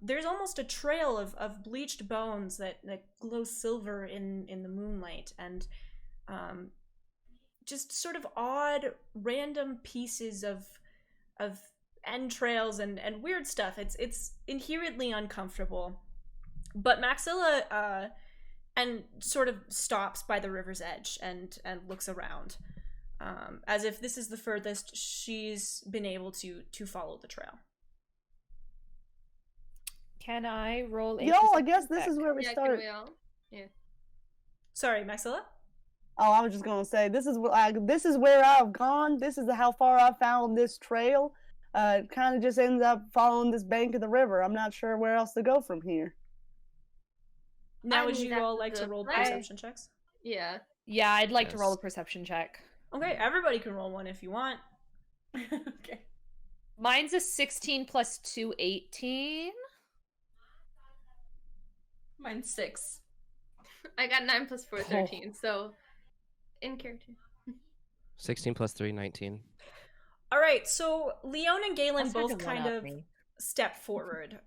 There's almost a trail of bleached bones that glow silver in the moonlight, and just sort of odd, random pieces of entrails and weird stuff. It's inherently uncomfortable. But Maxilla and sort of stops by the river's edge and looks around, as if this is the furthest she's been able to follow the trail. Can I roll a Y'all, I guess perception this check? is where we Yeah, start. can we all? Sorry, Maxilla? Oh, I was just gonna say this is where I've gone. This is how far I found this trail. It kind of just ends up following this bank of the river. I'm not sure where else to go from here. Now, I would mean, you that's all a like to good roll plan. perception checks? Yeah. Yeah, I'd like to roll a Yes. perception check. Okay, everybody can roll one if you want. Okay. Mine's a 16 plus 2, 18. Mine's 6. I got 9 plus 4, 13, so in character. 16 plus 3, 19. All right, so Leon and Galen That's hard both to kind one-up of me. step forward.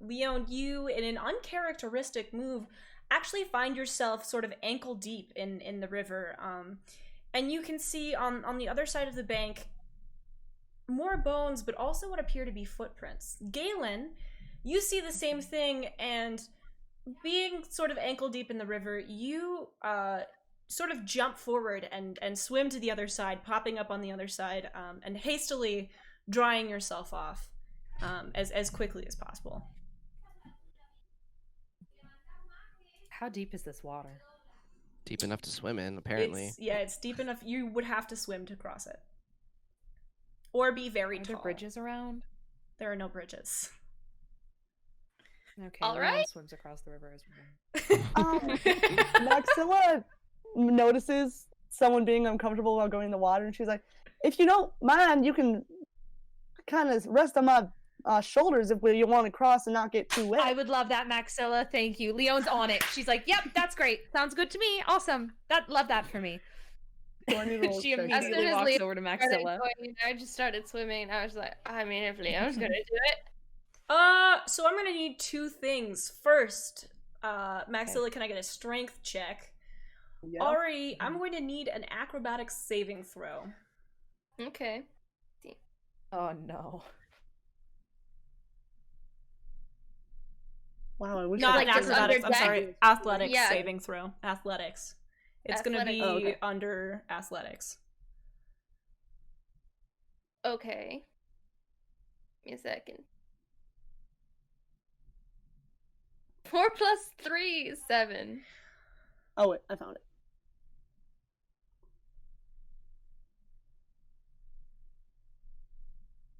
Leon, you, in an uncharacteristic move, actually find yourself sort of ankle deep in the river. And you can see on the other side of the bank more bones, but also what appear to be footprints. Galen, you see the same thing, and being sort of ankle deep in the river, you sort of jump forward and swim to the other side, popping up on the other side, and hastily drying yourself off as quickly as possible. How deep is this water? Deep enough to swim in, apparently. It's deep enough. You would have to swim to cross it. Or be very Are tall. there bridges around? There are no bridges. Okay, All Leon right. swims across the river as well. Maxilla notices someone being uncomfortable while going in the water, and she's like, "If you don't mind, you can kind of rest on my shoulders if you want to cross and not get too wet." I would love that, Maxilla. Thank you. Leon's on it. She's like, "Yep, that's great. Sounds good to me. Awesome. Love that for me." Do I need to roll She check? immediately as walks Leon over to started Maxilla. going, I just started swimming. I was like, I mean, if Leon's gonna do it. So I'm gonna need two things. First, Maxilla, can I get a strength check? Yeah. Ari, I'm going to need an acrobatics saving throw. Okay. Oh no. Wow, I wish Not I an like could- just acrobatics, I'm under sorry. deck? Athletics Yeah. saving throw. Athletics. It's gonna Athletics. be Oh, okay. under athletics. Okay. Give me a second. 4 + 3 is 7. Oh wait, I found it.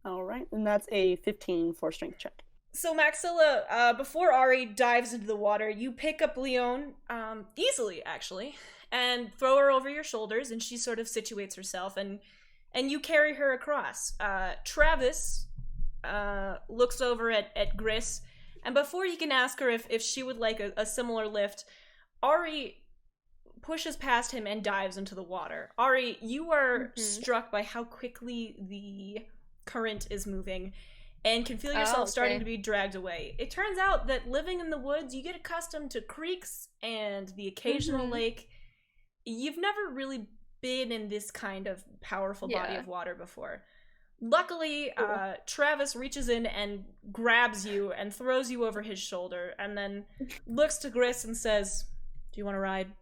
All right, and that's a 15 for strength check. So Maxilla, before Ari dives into the water, you pick up Leon, easily actually, and throw her over your shoulders, and she sort of situates herself, and you carry her across. Travis looks over at Gris, and before he can ask her if she would like a similar lift, Ari pushes past him and dives into the water. Ari, you are struck by how quickly the current is moving and can feel yourself starting to be dragged away. It turns out that living in the woods, you get accustomed to creeks and the occasional lake. You've never really been in this kind of powerful body of water before. Luckily, Travis reaches in and grabs you and throws you over his shoulder, and then looks to Gris and says, "Do you want to ride?"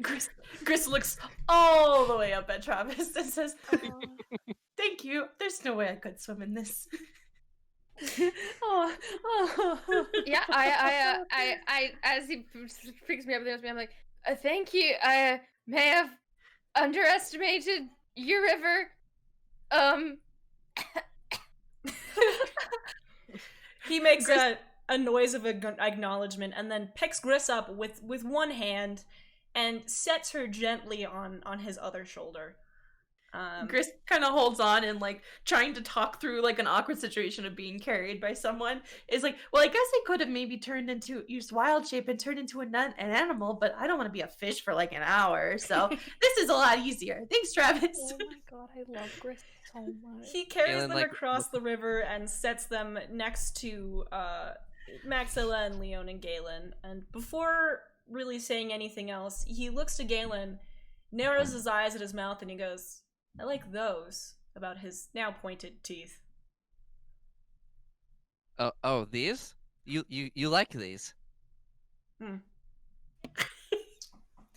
Gris looks all the way up at Travis and says, "Thank you. There's no way I could swim in this." Yeah, I as he picks me up, I'm like, thank you. I may have underestimated your river. He makes a noise of acknowledgement and then picks Gris up with one hand and sets her gently on his other shoulder. Gris kind of holds on and like trying to talk through like an awkward situation of being carried by someone is like, well, I guess I could have maybe used wild shape and turned into an animal, but I don't want to be a fish for like an hour, so this is a lot easier. Thanks, Travis. Oh my god, I love Gris so much. He carries Galen, them like, across the river and sets them next to Maxilla and Leon and Galen. And before really saying anything else, he looks to Galen, narrows his eyes at his mouth, and he goes, "I like those," about his now pointed teeth. Oh, these? You like these?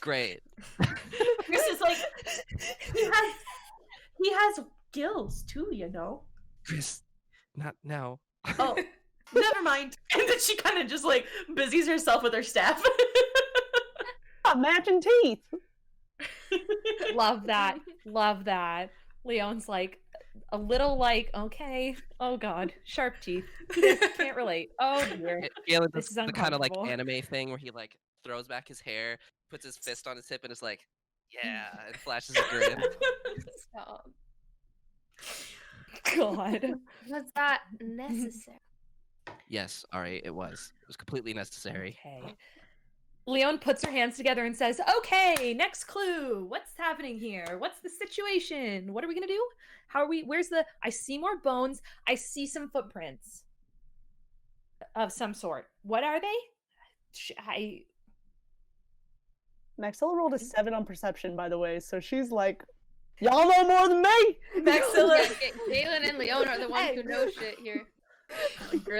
Great. Gris is like, he has gills too, you know. Chris, not now. Oh, never mind. And then she kind of just like busies herself with her staff. Matching teeth. Love that. Love that. Leon's like a little like, okay. Oh god. Sharp teeth. Can't relate. Oh dear. Galen This does is the kind of like uncomfortable. anime thing where he like throws back his hair, puts his fist on his hip, and is like, "Yeah," and flashes a grin. Stop. God. Was that necessary? Yes, Ari, it was. It was completely necessary. Okay. Leon puts her hands together and says, "Okay, next clue. What's happening here? What's the situation? What are we gonna do? How are we? Where's the? I see more bones. I see some footprints of some sort. What are they? Maxilla rolled a 7 on perception, by the way, so she's like, "Y'all know more than me." Maxilla, Galen and Leon are the ones who know shit here.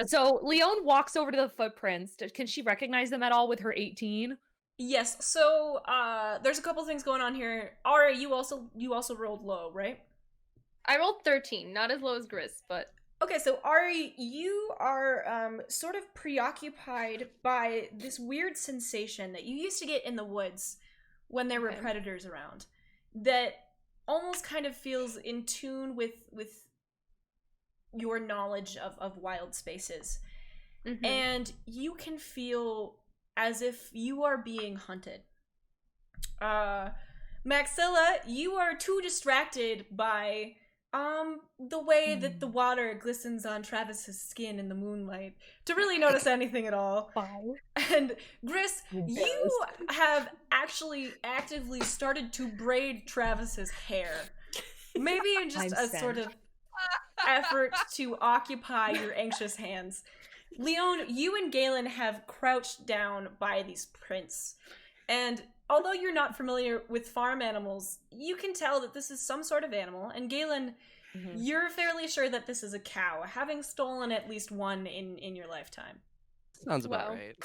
So Leon walks over to the footprints. Can she recognize them at all with her 18? yes. So there's a couple things going on here. Ari, you also rolled low, right? I rolled 13, not as low as Gris, but Okay, so Ari, you are sort of preoccupied by this weird sensation that you used to get in the woods when there were Okay. predators around, that almost kind of feels in tune with your knowledge of wild spaces. Mhm. And you can feel as if you are being hunted. Maxilla, you are too distracted by the way that the water glistens on Travis's skin in the moonlight to really notice anything at all. And Gris, you have actually actively started to braid Travis's hair. Maybe in just I'm a sent. sort of effort to occupy your anxious hands. Leon, you and Galen have crouched down by these prints. And although you're not familiar with farm animals, you can tell that this is some sort of animal. And Galen, you're fairly sure that this is a cow, having stolen at least one in your lifetime. Sounds about Wow. right.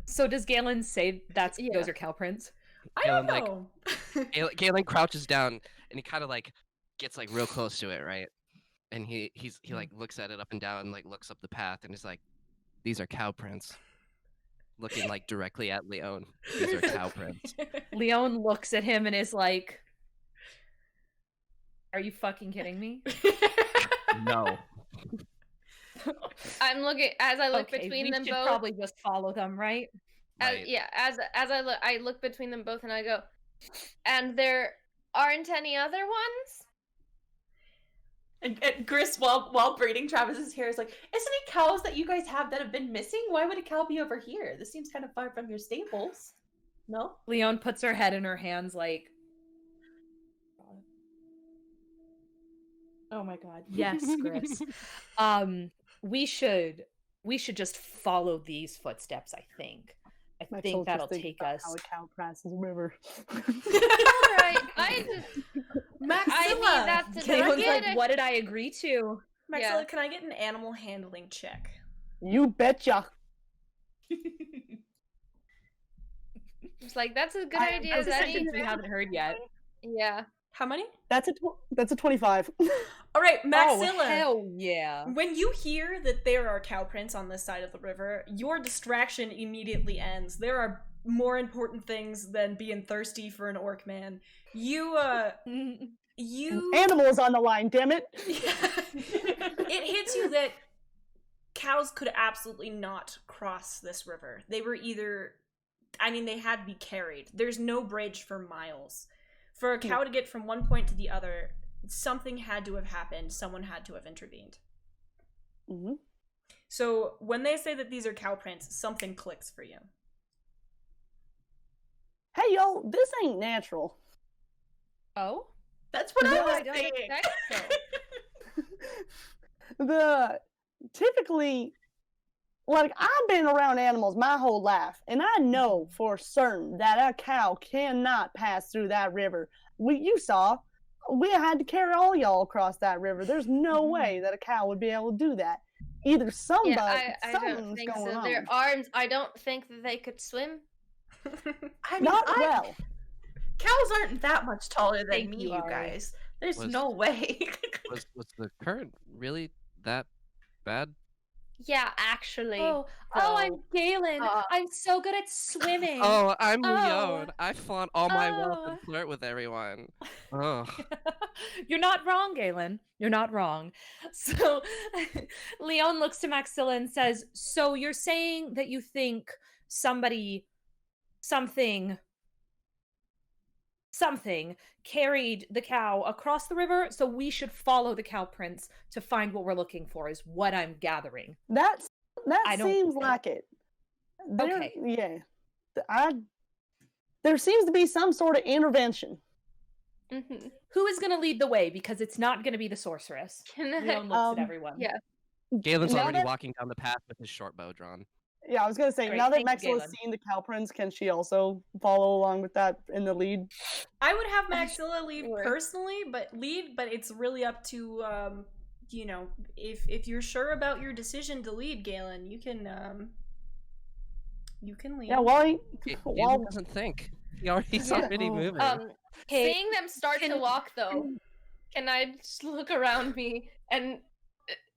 So does Galen say those Yeah. are cow prints? I don't Galen, know. Galen crouches down and he kind of like gets like real close to it, right? And he like looks at it up and down and like looks up the path and is like, "These are cow prints." Looking like directly at Leon. These are cow prints. Leon looks at him and is like, "Are you fucking kidding me?" No. I'm looking as I look Okay, between we them should both. probably just follow them, right? Right. As I look between them both and I go, and there aren't any other ones? And Gris, while braiding Travis's hair, is like, "Isn't it cows that you guys have that have been missing? Why would a cow be over here? This seems kind of far from your stables." No? Leon puts her head in her hands like, Oh my god. "Yes, Chris. We should just follow these footsteps, I think. I My think soul just that'll thinks take about us." How a cow crosses a river. Alright, I need Maxilla, that to Galen's get like, "What did I agree to?" Maxilla, Yeah. can I get an animal handling check? You betcha. It's like, that's a good I- idea. That's a That sentence needs- we haven't heard yet. yeah. How many? That's a 25. All right, Oh, Maxilla. hell yeah. When you hear that there are cow prints on this side of the river, your distraction immediately ends. There are more important things than being thirsty for an orc man. You Animals on the line, damn it. it hits you that cows could absolutely not cross this river. They were either, they had to be carried. There's no bridge for miles. For a cow to get from one point to the other, something had to have happened. Someone had to have intervened. Mhm. So when they say that these are cow prints, something clicks for you. Hey, yo, this ain't natural. Oh? That's what I No, was I don't saying. expect so. Typically, like, I've been around animals my whole life, and I know for certain that a cow cannot pass through that river. You saw, we had to carry all y'all across that river. There's no way that a cow would be able to do that. Either somebody, Yeah, I don't something's think going so. on. Their arms, I don't think that they could swim. I mean, Not well. cows aren't that much taller than Thank me, you, you Ari. guys. There's Was- no way. Was the current really that bad? Yeah, actually. Oh, I'm Galen. I'm so good at swimming. Oh, I'm Oh. Leon. I flaunt all my wealth Oh. and flirt with everyone. Oh. You're not wrong, Galen. You're not wrong. So Leon looks to Maxilla and says, "So you're saying that you think something carried the cow across the river, so we should follow the cow prints to find what we're looking for," is what I'm gathering. That I don't- seems like it. Okay. Yeah. There seems to be some sort of intervention. Mm-hmm. Who is going to lead the way? Because it's not going to be the sorceress. Leon looks at everyone. yeah. Galen's Now already that- walking down the path with his short bow drawn. Yeah, I was gonna say, Alright, now that thank you, Maxilla's Galen. seen the cow prints, can she also follow along with that in the lead? I would have Maxilla lead Sure. personally, but it's really up to if you're sure about your decision to lead, Galen, you can lead. Yeah, well, Galen doesn't think. He's already Yeah. moving. Hey, Seeing them start to can- walk though, can I just look around me and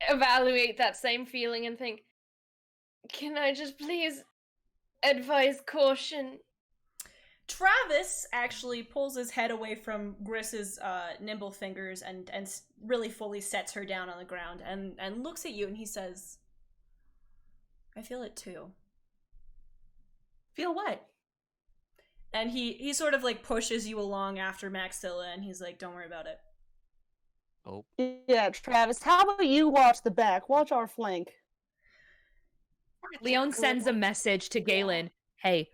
evaluate that same feeling and think, can I just please advise caution? Travis actually pulls his head away from Griss's nimble fingers and really fully sets her down on the ground and looks at you and he says, I feel it too. Feel what? And he sort of like pushes you along after Maxilla and he's like, don't worry about it. Oh, Yeah, Travis, how about you watch the back? Watch our flank. Leon sends a message to Galen. Hey,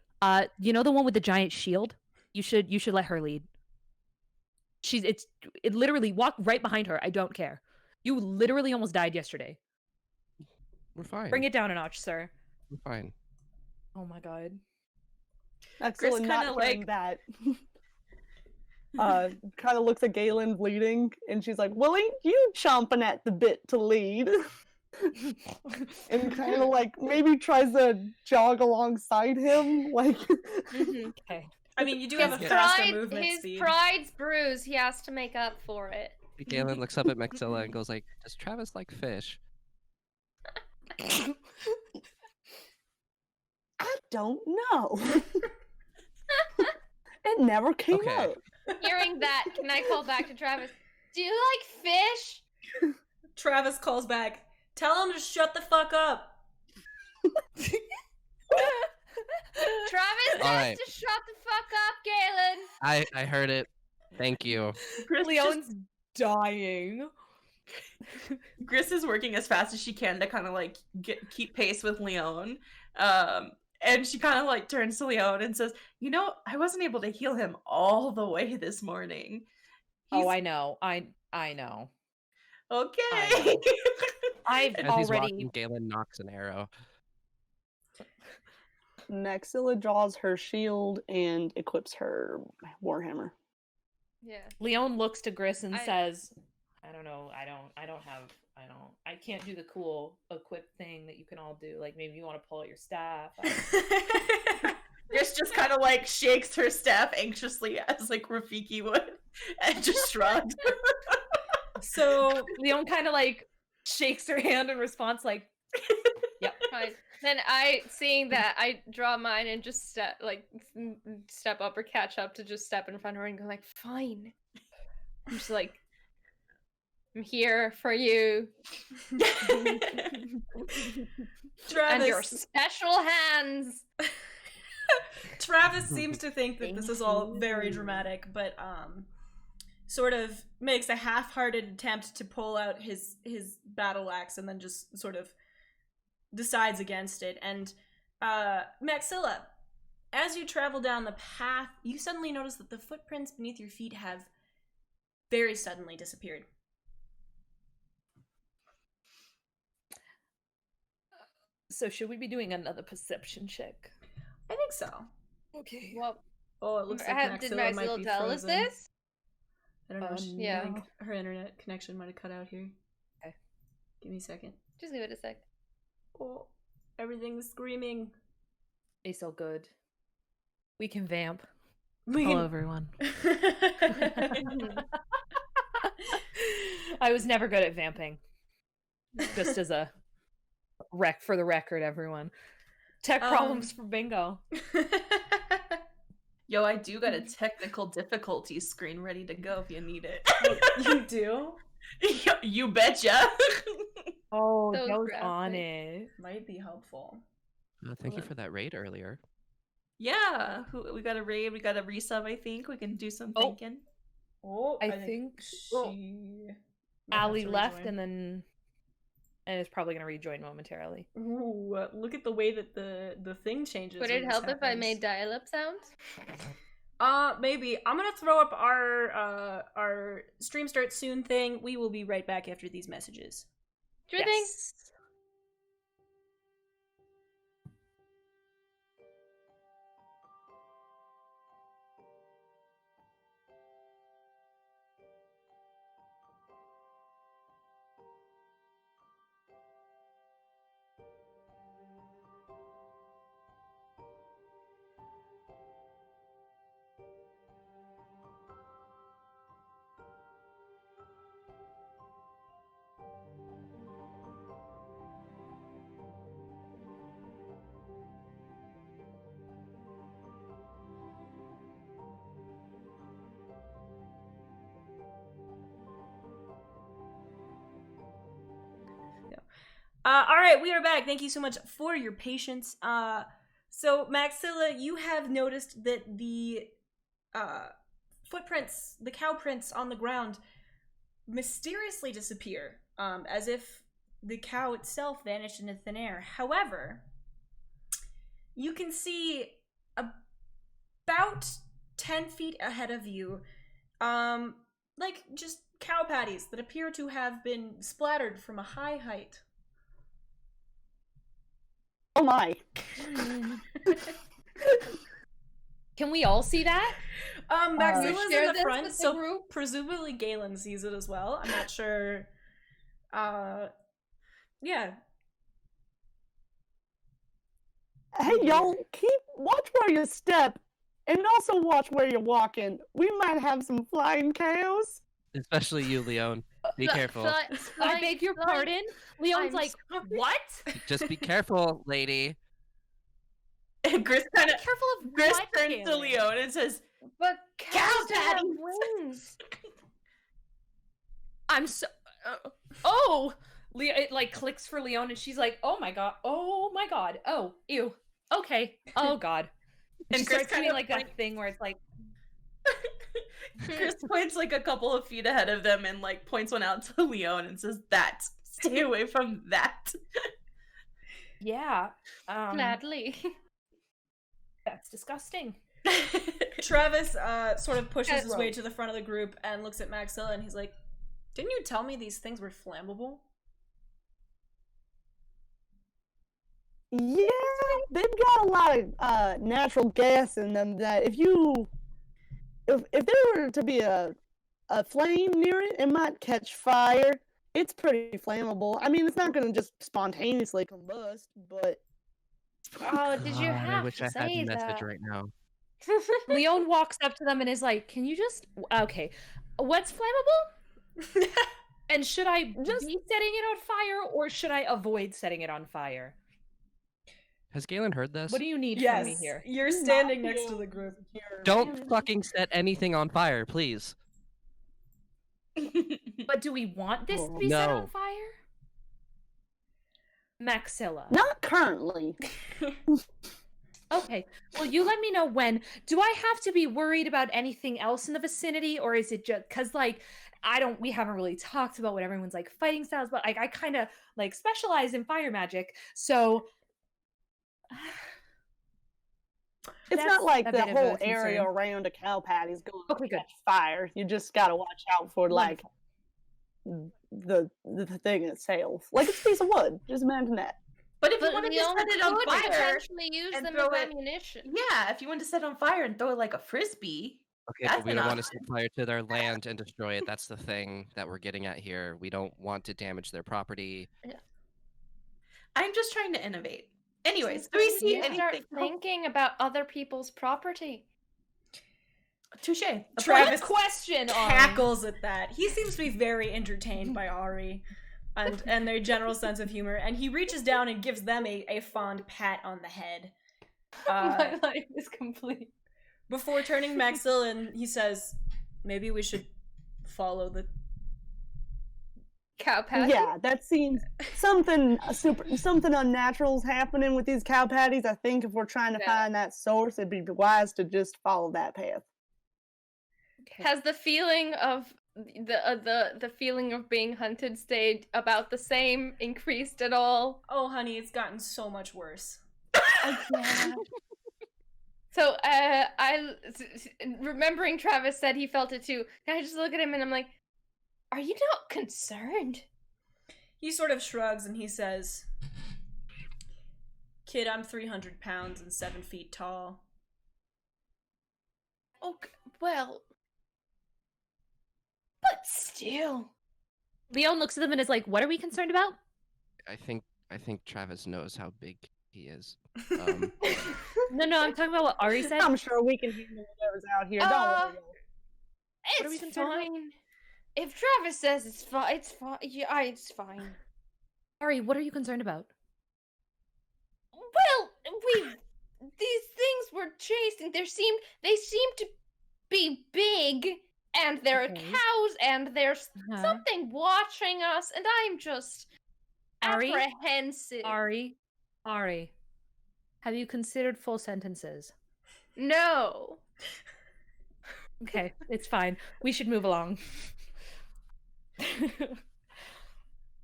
you know the one with the giant shield? You should let her lead. It literally walk right behind her. I don't care. You literally almost died yesterday. we're fine. Bring it down a notch, sir. We're fine. Oh my god. Excellent, Chris not kinda, hearing that. Kind of looks at Galen bleeding, and she's like, "Well, ain't you chomping at the bit to lead?" And kind of like maybe tries to jog alongside him, like. Okay. I mean, you do His have a faster pride, movement his speed. pride's bruised. He has to make up for it. Galen looks up at Maxilla and goes like, "Does Travis like fish?" I don't know. It never came Okay. up. Hearing that, can I call back to Travis? Do you like fish? Travis calls back, tell him to shut the fuck up. Travis All has right. to shut the fuck up, Galen. I heard it. Thank you. Chris, Leon's dying. Gris is working as fast as she can to kind of like keep pace with Leon. And she kind of like turns to Leon and says, "You know, I wasn't able to heal him all the way this morning." Oh, I know. I know. Okay. I know. I've As he's already walking, Galen knocks an arrow. Maxilla draws her shield and equips her warhammer. Yeah. Leon looks to Gris and I- says, I don't know, I can't do the cool equip thing that you can all do. Like maybe you want to pull out your staff. Gris just kind of like shakes her staff anxiously as like Rafiki would and just shrugs. So Leon kind of like shakes her hand in response, like, yep. Fine. Then seeing that, I draw mine and just step up or catch up to just step in front of her and go like, fine. I'm just like, I'm here for you. And your Travis special hands. Travis seems to think that this is all very dramatic, but sort of makes a half-hearted attempt to pull out his battle axe and then just sort of decides against it. And Maxilla, as you travel down the path, you suddenly notice that the footprints beneath your feet have very suddenly disappeared. So should we be doing another perception check? I think so. Okay. Well, Oh, it looks like did Maxilla might Maxilla be tell us frozen. this? I don't know. Yeah. I think her internet connection might have cut out here. Okay. Give me a second. Just give it a sec. Oh, everything's screaming. It's all good. We can vamp. We Hello, can- everyone. I was never good at vamping. Just as a for the record, everyone. Tech problems for bingo. Yo, I do got a technical difficulties screen ready to go if you need it. You do? You betcha. Oh, Those goes on graphics. it. Might be helpful. Thank you for that raid earlier. Yeah, we got a raid, we got a resub, I think. We can do some Oh. thinking. Oh, I think she might have Allie to left rejoin. and is probably going to rejoin momentarily. Ooh, look at the way that the thing changes. Would when it this help if I happens. made dial-up sounds? Maybe. I'm gonna throw up our stream start soon thing. We will be right back after these messages. Sure thing. Yes. All right, we are back. Thank you so much for your patience. So Maxilla, you have noticed that the footprints, the cow prints on the ground, mysteriously disappear, as if the cow itself vanished into thin air. However, you can see about 10 feet ahead of you, like just cow patties that appear to have been splattered from a high height. Oh my. Can we all see that? Maxilla's share in the this front, with the so group? presumably Galen sees it as well. I'm not sure. Yeah. Hey, y'all, watch where you step, and also watch where you're walking. We might have some flying cows. Especially you, Leon. Be careful. I beg your pardon? Leon's I'm like, sorry. what? Just be careful, lady. And Gris kind of Careful of Gris what, turns to Galen? Leon and says, But cows don't have patties. wings. I'm so. Oh! It like clicks for Leon, and she's like, "Oh my god! Oh my god! Oh, ew! Okay! Oh god!" And she Chris starts kind doing of like that thing where it's like, Chris points like a couple of feet ahead of them and like points one out to Leon and says, "That. Stay away from that." "Yeah, Gladly. that's disgusting." Travis sort of pushes his way Right. to the front of the group and looks at Maxilla and he's like, "Didn't you tell me these things were flammable?" Yeah, they've got a lot of natural gas in them that if there were to be a flame near it, it might catch fire. It's pretty flammable. I mean, it's not going to just spontaneously combust, but Oh, did you God, I have wish to I had say the message that? right now. Leon walks up to them and is like, "Can you just okay? What's flammable? And should I be setting it on fire, or should I avoid setting it on fire? Has Galen heard this? What do you need Yes, from me here?" you're standing next to the group. Don't fucking set anything on fire, please. But do we want this to be set on No. fire? Maxilla. not currently. Okay. Well, you let me know when. Do I have to be worried about anything else in the vicinity, or is it just because, like, we haven't really talked about what everyone's like fighting styles, but I kind of like specialize in fire magic, so It's that's not like a the bit of a whole area concern. around a cow patty's going Okay, to good. catch fire. You just got to watch out for like Wonderful. the thing itself. Like it's a piece of wood. Just imagine that. But if you But wanted to Leon set it on could fire, potentially use and them throw as it- ammunition. yeah, if you wanted to set it on fire and throw it like a frisbee, Okay, That's but we an don't want to option. set fire to their land and destroy it. That's the thing that we're getting at here. We don't want to damage their property. I'm just trying to innovate. Anyways, do We we see need to start anything? thinking about other people's property. Touche. Travis Question on cackles at that. He seems to be very entertained by Ari and their general sense of humor, and he reaches down and gives them a fond pat on the head. my life is complete. Before turning Maxilla in, he says, "Maybe we should follow the..." Cow patty? Yeah, that seems something unnatural's happening with these cow patties. I think if we're trying to Yeah. find that source, it'd be wise to just follow that path. Has the feeling of the feeling of being hunted stayed about the same, increased at all? Oh, honey, it's gotten so much worse. Yeah. So, remembering Travis said he felt it too, and I just look at him and I'm like, "Are you not concerned?" He sort of shrugs and he says, "Kid, I'm 300 pounds and 7 feet tall." Okay, well, but still. Leon looks at them and is like, "What are we concerned about?" I think Travis knows how big he is. No, I'm talking about what Ari said. I'm sure we can handle whatever's out here. Don't worry. What are we It's concerned about? fine. If Travis says it's fine, it's fine. Yeah, it's fine. Ari, what are you concerned about? Well, these things were chasing. They seem to be big, and there are Okay. cows, and there's Uh-huh. something watching us, and I'm just Ari? apprehensive. Ari, have you considered full sentences? No. Okay, it's fine. We should move along.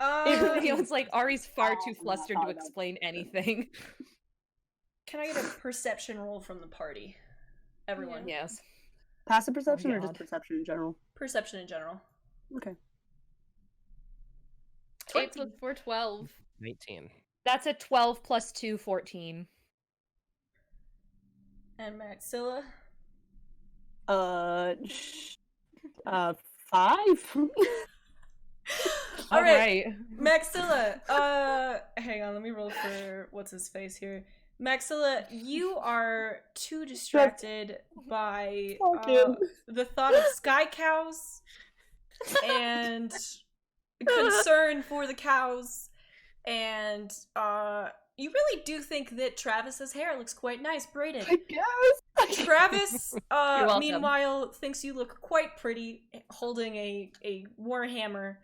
Leon's like, Ari's far too flustered to explain anything. Can I get a perception roll from the party? Everyone. Yes. Passive perception or just God. perception in general? Perception in general. Okay. 8 plus 4, 12. 19. That's a 12 plus 2, 14. And Maxilla? 5? All right. right. Maxilla, hang on, let me roll for what's his face here. Maxilla, you are too distracted by the thought of sky cows and concern for the cows, and you really do think that Travis's hair looks quite nice braided. I guess. Travis, welcome. meanwhile, thinks you look quite pretty holding a warhammer,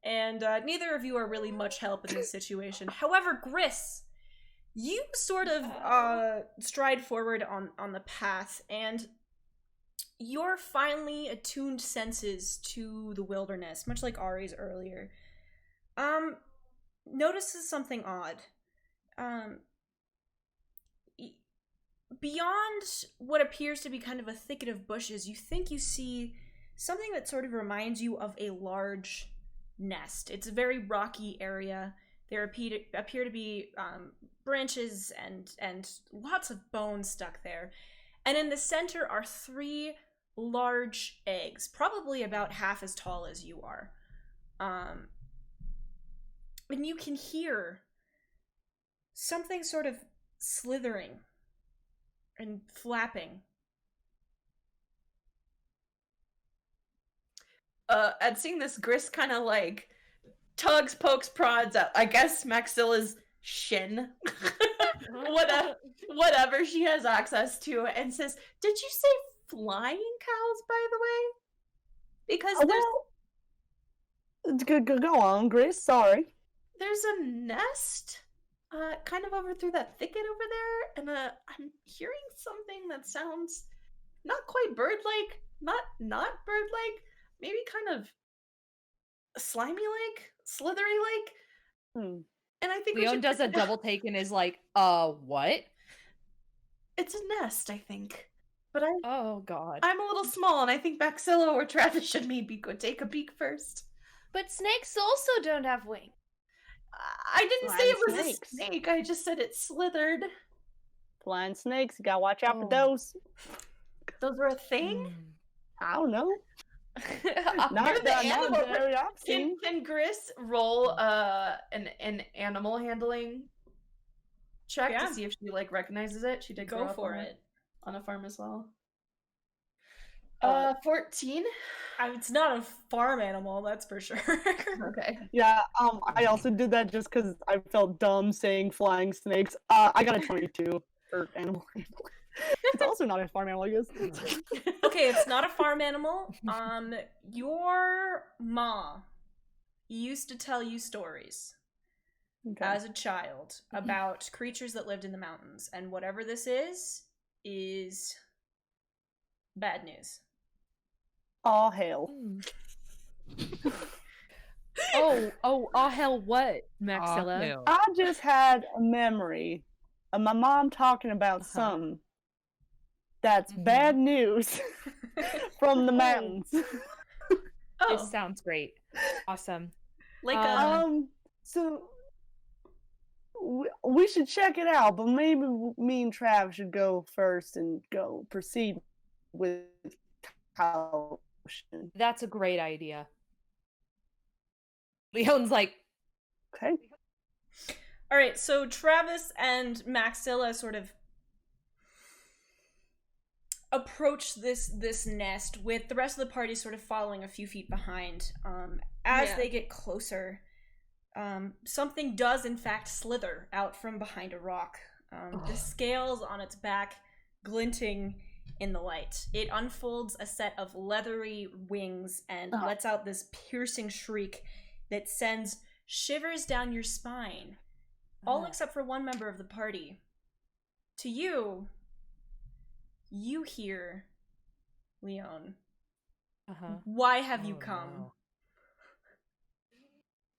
and neither of you are really much help in this situation. However, Gris, you sort of stride forward on the path, and your finely attuned senses to the wilderness, much like Ari's earlier, notices something odd. Beyond what appears to be kind of a thicket of bushes, you think you see something that sort of reminds you of a large nest. It's a very rocky area. There appear to be branches and lots of bones stuck there. And in the center are 3 large eggs, probably about half as tall as you are. And you can hear something sort of slithering and flapping. At seeing this, Gris kind of like tugs, pokes, prods at, I guess, Maxilla's shin. Whatever she has access to, and says, "Did you say flying cows, by the way? Because Go on, Grace. Sorry. there's a nest kind of over through that thicket over there, and I'm hearing something that sounds not quite bird-like, not bird-like, maybe kind of slimy-like, slithery-like. And I think we Leon should does a pick it up. double take and is like, what? It's a nest, I think. But Oh, God. I'm a little small, and I think Maxilla or Travis and me go take a peek first. But snakes also don't have wings. I didn't say it was Flying a snake. I just said it slithered. Flying snakes. You gotta watch out for Oh. those. Those were a thing? I don't know. You're Not the animal. very I've seen. Can Gris roll an animal handling check Yeah. to see if she like recognizes it? She did grow Go up for on it. on a farm as well. Uh, 14. It's not a farm animal, that's for sure. Okay. Yeah, I also did that just because I felt dumb saying flying snakes. I got a 22 for animal handling. It's also not a farm animal, I guess. Okay, it's not a farm animal. Your ma used to tell you stories Okay. as a child about creatures that lived in the mountains, and whatever this is bad news. All hail. Oh, hell, what, Maxilla? Hell. I just had a memory of my mom talking about Uh-huh. something that's Mhm. bad news from the mountains. Oh, This sounds great. Awesome. like So we should check it out, but maybe me and Trav should go first and proceed with caution. That's a great idea. Leon's like, Okay. All right, so Travis and Maxilla sort of approach this nest, with the rest of the party sort of following a few feet behind. As Yeah. they get closer, something does in fact slither out from behind a rock. The scales on its back glinting in the light. It unfolds a set of leathery wings and Oh. lets out this piercing shriek that sends shivers down your spine. All except for one member of the party. To you, you hear, Leon. Why have you come? No.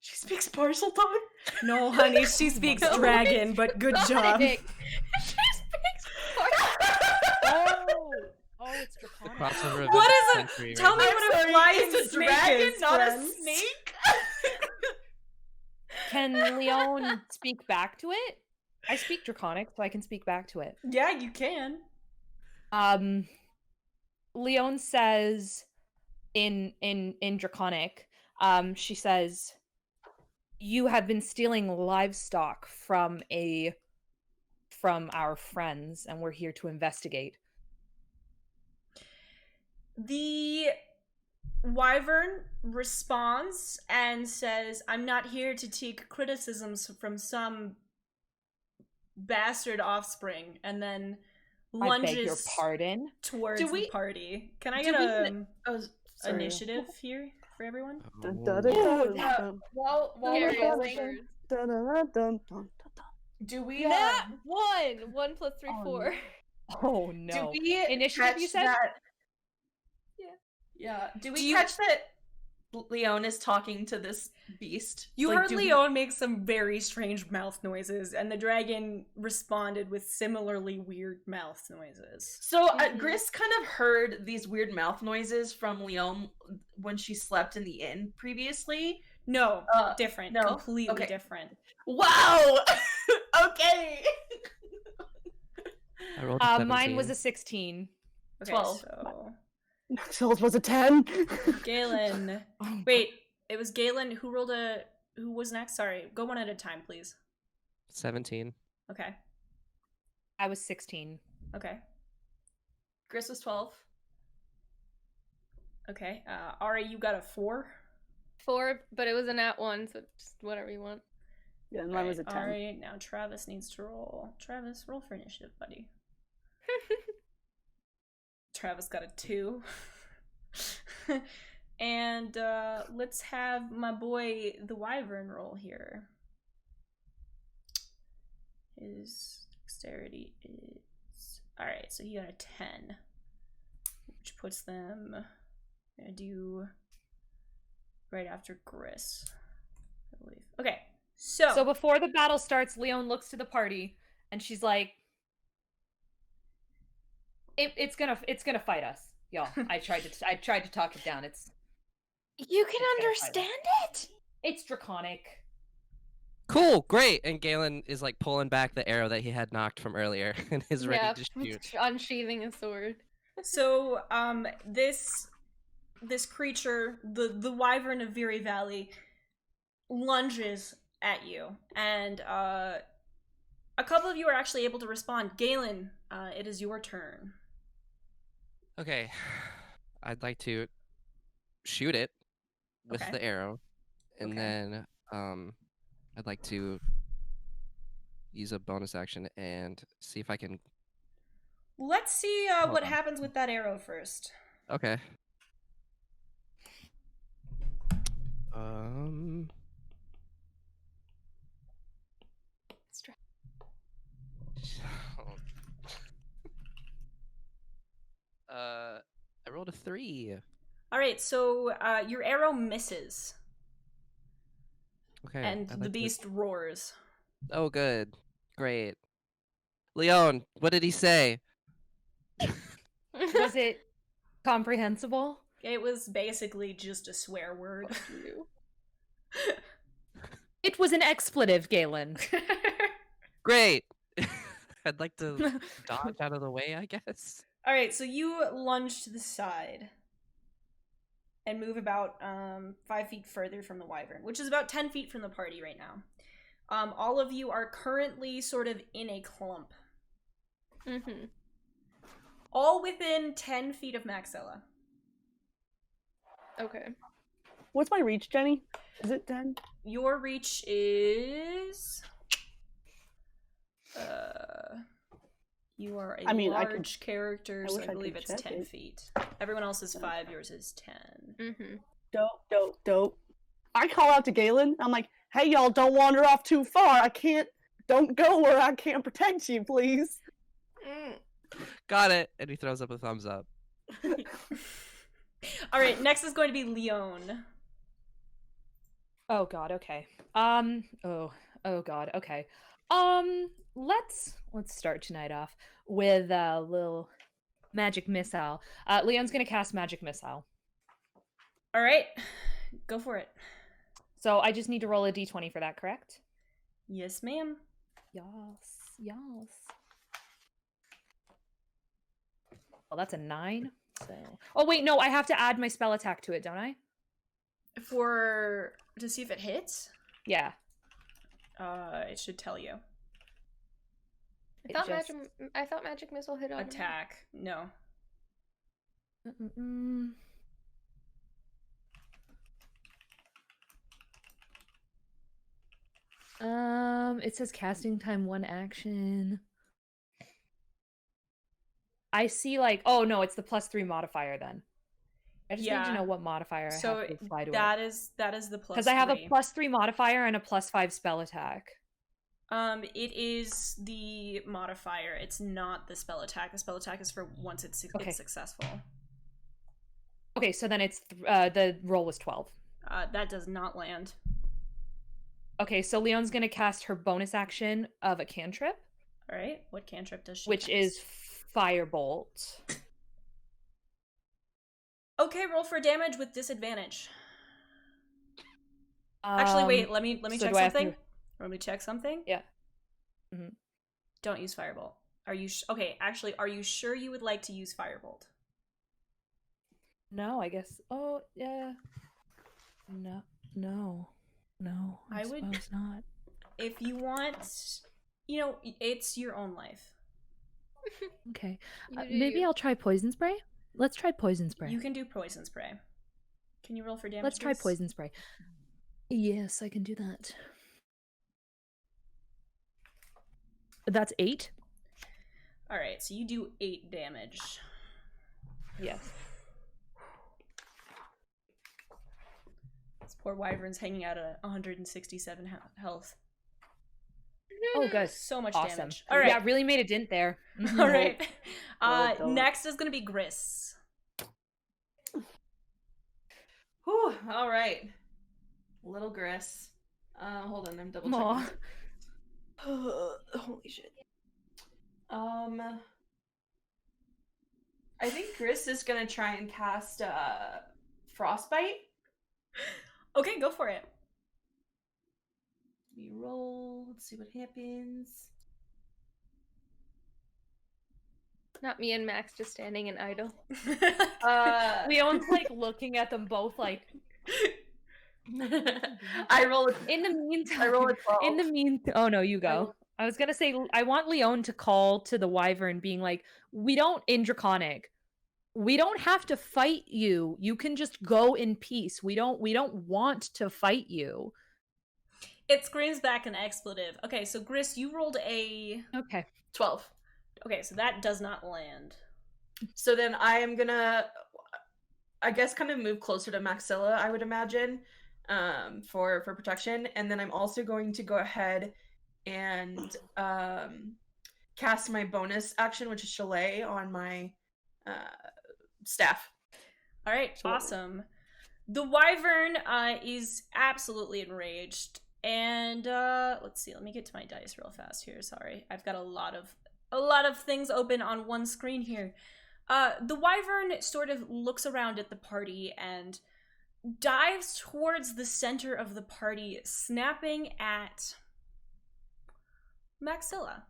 She speaks parcel tongue. No, honey, she speaks No, dragon, but good job. She speaks Oh, it's draconic. Crossover of What the is it? century Tell right me now. what a flying it's a snake dragon, is, not friends. a snake. Can Leon speak back to it? I speak draconic, so I can speak back to it. Yeah, you can. Leon says in draconic, she says, "You have been stealing livestock from our friends, and we're here to investigate." The wyvern responds and says, I'm not here to take criticisms from some bastard offspring, and then I beg your lunges pardon. towards Do we- the party. Can I do get we- a Oh, sorry. initiative here for everyone? Dun, Oh. dun, dun, dun, Yeah. dun, While Scary we're as going, words. dun, dun, dun, dun, dun, dun. do we Nat 1. 1 plus 3, Oh, 4. Oh no. do we Initiative, catch you said? that? Yeah. Yeah. Do we Do you- catch that Leon is talking to this beast? You Like, heard do we- Leon make some very strange mouth noises, and the dragon responded with similarly weird mouth noises. So Mhm. Gris kind of heard these weird mouth noises from Leon when she slept in the inn previously. No, Uh, different. no? Completely Okay. different. Wow. Okay. I rolled a Mine was 17. a 16. Okay, 12. so Maxwell's was a 10. Galen. Oh, Wait, it was Galen who rolled a. Who was next? Sorry, go one at a time, please. 17. Okay. I was 16. Okay. Gris was 12. Okay. Ari, you got a 4. 4, but it was a nat 1, so just whatever you want. Yeah, and mine was a 10. Alright, now Travis needs to roll. Travis, roll for initiative, buddy. Travis got a 2. And let's have my boy the wyvern roll here. His dexterity is alright, so he got a 10. Which puts them gonna do right after Gris, I believe. Okay. So before the battle starts, Leon looks to the party and she's like, "It's gonna fight us, y'all. I tried to talk it down. You can It's gonna understand it? It's draconic." Cool, great. And Galen is like pulling back the arrow that he had knocked from earlier and is ready to shoot. Unsheathing a sword. So, this creature, the wyvern of Vinrick Valley, lunges at you, and a couple of you are actually able to respond. Galen, it is your turn. Okay, I'd like to shoot it with Okay. the arrow, and Okay. then I'd like to use a bonus action and see if I can. Let's see Hold what on. happens with that arrow first. Okay. I rolled a 3. All right, so your arrow misses, Okay. and I'd the like to- beast roars. Oh, good. Great. Leon, what did he say? Was it comprehensible? It was basically just a swear word. It was an expletive, Galen. Great. I'd like to dodge out of the way, I guess. All right, so you lunge to the side and move about 5 feet further from the wyvern, which is about 10 feet from the party right now. All of you are currently sort of in a clump, Mm-hmm. all within 10 feet of Maxella. Okay. What's my reach, Jenny? Is it 10? Your reach is you are a I mean, I large could- character, I so wish I I believe could it's check 10 it. feet. Everyone else is 5, yours is 10. Mm-hmm. Dope. I call out to Galen. I'm like, hey, y'all, don't wander off too far. Don't go where I can't protect you, please. Got it. And he throws up a thumbs up. All right, next is going to be Leon. Oh god, okay. Oh god, okay. Let's start tonight off with a little magic missile. Leon's gonna cast magic missile. All right, go for it. So I just need to roll a d20 for that, correct? Yes, ma'am. Yes. Well, that's a 9. So, oh wait, no, I have to add my spell attack to it, don't I? To see if it hits? Yeah. It should tell you. I thought magic missile hit on Attack. No. It says casting time 1 action. I see oh no, it's the +3 modifier then. I just need to know what modifier I have to apply to it. That is the plus. Because I have a +3 modifier and a +5 spell attack. It is the modifier. It's not the spell attack. The spell attack is for once it's successful. Okay, so then it's the roll was 12. That does not land. Okay, so Leon's gonna cast her bonus action of a cantrip. All right, what cantrip does she? Which is Firebolt. Okay, roll for damage with disadvantage. Actually, wait. Let me check something. Let me check something. Yeah. Mm-hmm. Don't use Firebolt. Are you okay? Actually, are you sure you would like to use Firebolt? No, I guess. Oh yeah. No. I would suppose not. If you want, it's your own life. Okay. Maybe I'll try poison spray. Let's try poison spray. You can do poison spray. Can you roll for damage? Let's try poison spray. Yes, I can do that. That's 8. All right, so you do 8 damage. Yes. This poor wyvern's hanging out at 167 health. Oh, good. So much awesome. Damage. All right. Yeah, really made a dent there. All right. Next is going to be Gris. Whew, all right. Little Gris. Hold on, I'm double checking. Holy shit. I think Gris is gonna try and cast Frostbite. Okay, go for it. We roll. Let's see what happens. Not me and Max just standing and idle. Leon's looking at them both I roll it. In the meantime, I roll a 12. Oh no, you go. I was gonna say I want Leon to call to the wyvern, being like, in Draconic, we don't have to fight you. You can just go in peace. We don't want to fight you. It screams back an expletive. Okay, so Gris, you rolled a 12. Okay, so that does not land. So then I am gonna, I guess, kind of move closer to Maxilla, I would imagine, for protection, and then I'm also going to go ahead and cast my bonus action, which is Chalet, on my staff. All right, awesome. The wyvern is absolutely enraged, and let's see. Let me get to my dice real fast here. Sorry, I've got a lot of things open on one screen here. The wyvern sort of looks around at the party and dives towards the center of the party, snapping at Maxilla.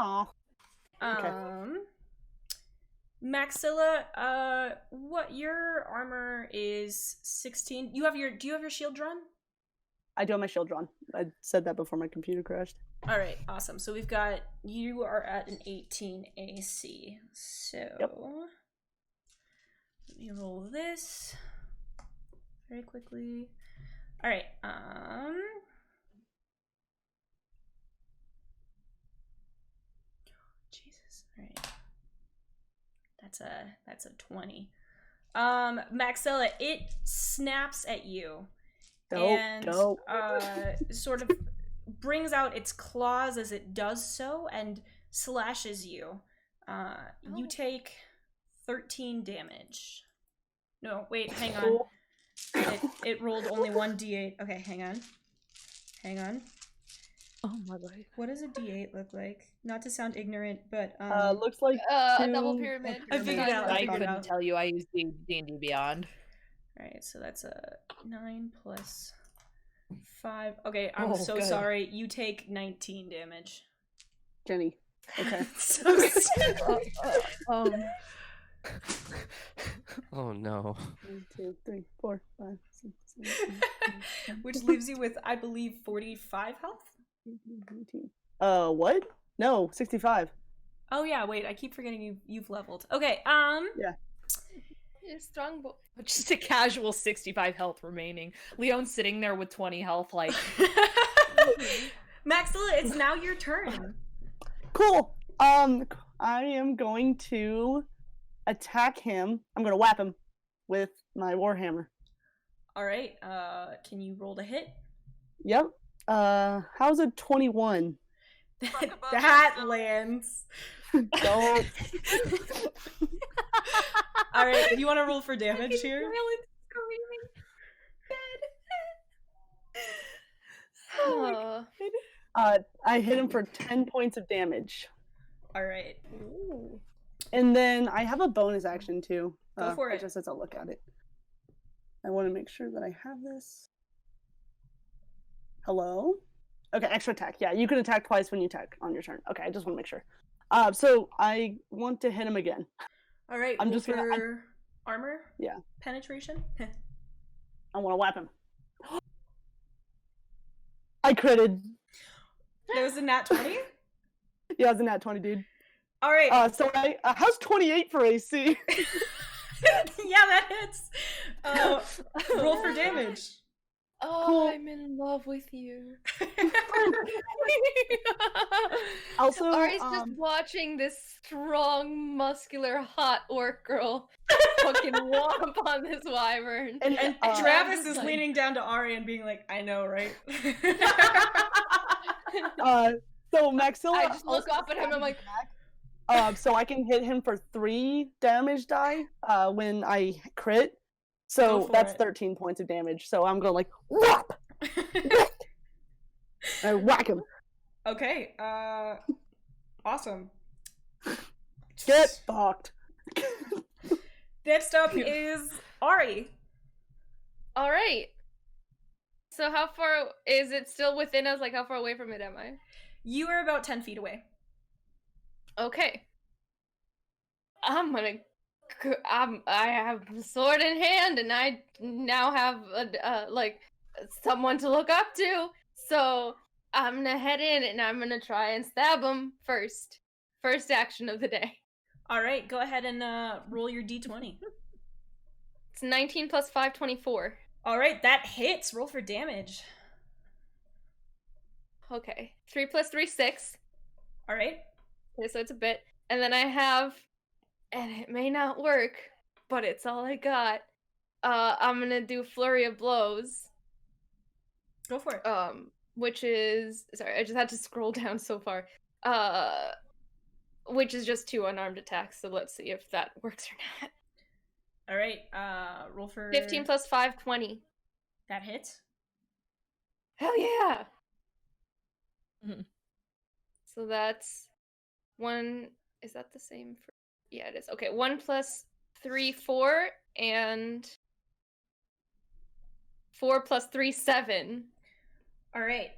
Aw. Okay. Maxilla, what your armor is 16. Do you have your shield drawn? I do have my shield drawn. I said that before my computer crashed. All right, awesome. So you are at an 18 AC. So let me roll this very quickly. All right. Jesus. All right. That's a 20. Maxilla, it snaps at you, and dope. sort of brings out its claws as it does so and slashes you. You take 13 damage. No, wait, hang on. It rolled only 1d8. Okay, hang on. Oh my god. What does a d8 look like? Not to sound ignorant, but Looks like A two- double pyramid. I figured it out. I figured it couldn't out. tell you. I use D&D Beyond. Alright, so that's a 9 plus 5. Okay, I'm Oh, so good. sorry. You take 19 damage. Jenny. Okay. So sad. Oh no. 1, 2, 3, 4, 5, 6, 7, 8, 9, Which leaves you with, I believe, 45 health? 19. What? No, 65. Oh yeah, wait, I keep forgetting you've leveled. Okay, You're a strong boy. Just a casual 65 health remaining. Leon's sitting there with 20 health, like. Maxilla, it's now your turn. Cool. I am going to attack him. I'm going to whap him with my warhammer. Alright, can you roll to hit? Yep. How's a 21? That lands. Don't. Alright, you want to roll for damage here? Oh. I hit him for 10 points of damage. Alright. And then I have a bonus action too. Go for it. Just as I look at it. I want to make sure that I have this. Hello? Okay, extra attack. Yeah, you can attack twice when you attack on your turn. Okay, I just want to make sure. So I want to hit him again. Alright, I'm roll just gonna- for armor? Yeah. Penetration? I want to whap him. I critted. That was a nat 20? Yeah, I was in that 20, dude. Alright. So how's 28 for AC? Yeah, that hits. Roll for damage. Oh, Cool. I'm in love with you. Also, Ari's just watching this strong, muscular, hot orc girl fucking womp on this wyvern. and Travis just is like- leaning down to Ari and being like, I know, right? so Maxilla. I just look also up at him and I'm like, so I can hit him for 3 damage die when I crit. Go So for that's it. 13 points of damage. So I'm going like whap, and whack him. Okay, awesome. Get fucked. Next up is Ari. all right. So how far is it still within us? Like, how far away from it am I? You are about 10 feet away. Okay. I'm gonna. I have a sword in hand, and I now have like someone to look up to. So I'm gonna head in, and I'm gonna try and stab him first. First action of the day. All right, go ahead and roll your d20. It's 19 plus 5, 24. All right, that hits. Roll for damage. Okay. 3 plus 3, 6. All right. Okay, so it's a bit. And then I have, and it may not work, but it's all I got. I'm gonna do Flurry of Blows. Go for it. Which is, sorry, I just had to scroll down so far. Which is just 2 unarmed attacks, so let's see if that works or not. All right, roll for 15 plus 5, 20. that hits. Hell yeah! Mhm. So that's 1, is that the same for, yeah it is. Okay, 1 plus 3, 4, and 4 plus 3, 7. All right.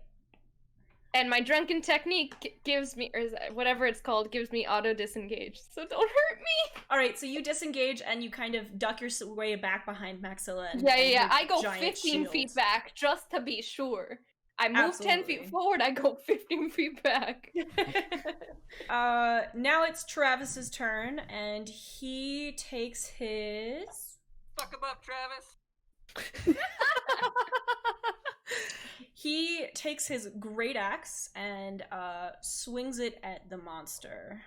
And my drunken technique gives me, or is that, whatever it's called, gives me auto disengage. So don't hurt me. All right, so you disengage and you kind of duck your way back behind Maxilla. And, Yeah. your I go giant 15 feet shield. back just to be sure. I move 10 Absolutely. feet forward. I go 15 feet back. Now it's Travis's turn, and he takes his. Fuck him up, Travis. He takes his great axe and swings it at the monster.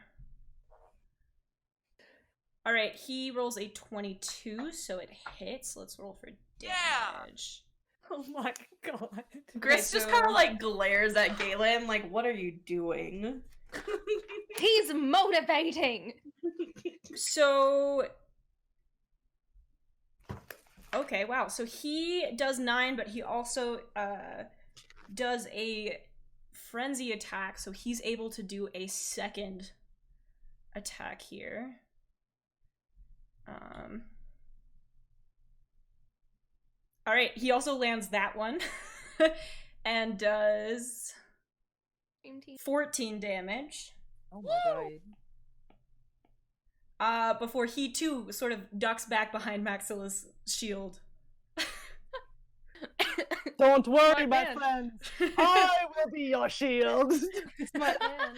All right, he rolls a 22, so it hits. Let's roll for damage. Oh my god. Gris Okay, just so- kind of like glares at Galen, like, what are you doing? He's motivating. So okay, wow. So he does 9, but he also does a frenzy attack, so he's able to do a second attack here. All right, he also lands that one and does 14 damage. Oh my god. Before he too sort of ducks back behind Maxilla's shield. Don't worry, my man. friends. I will be your shield. Smart man.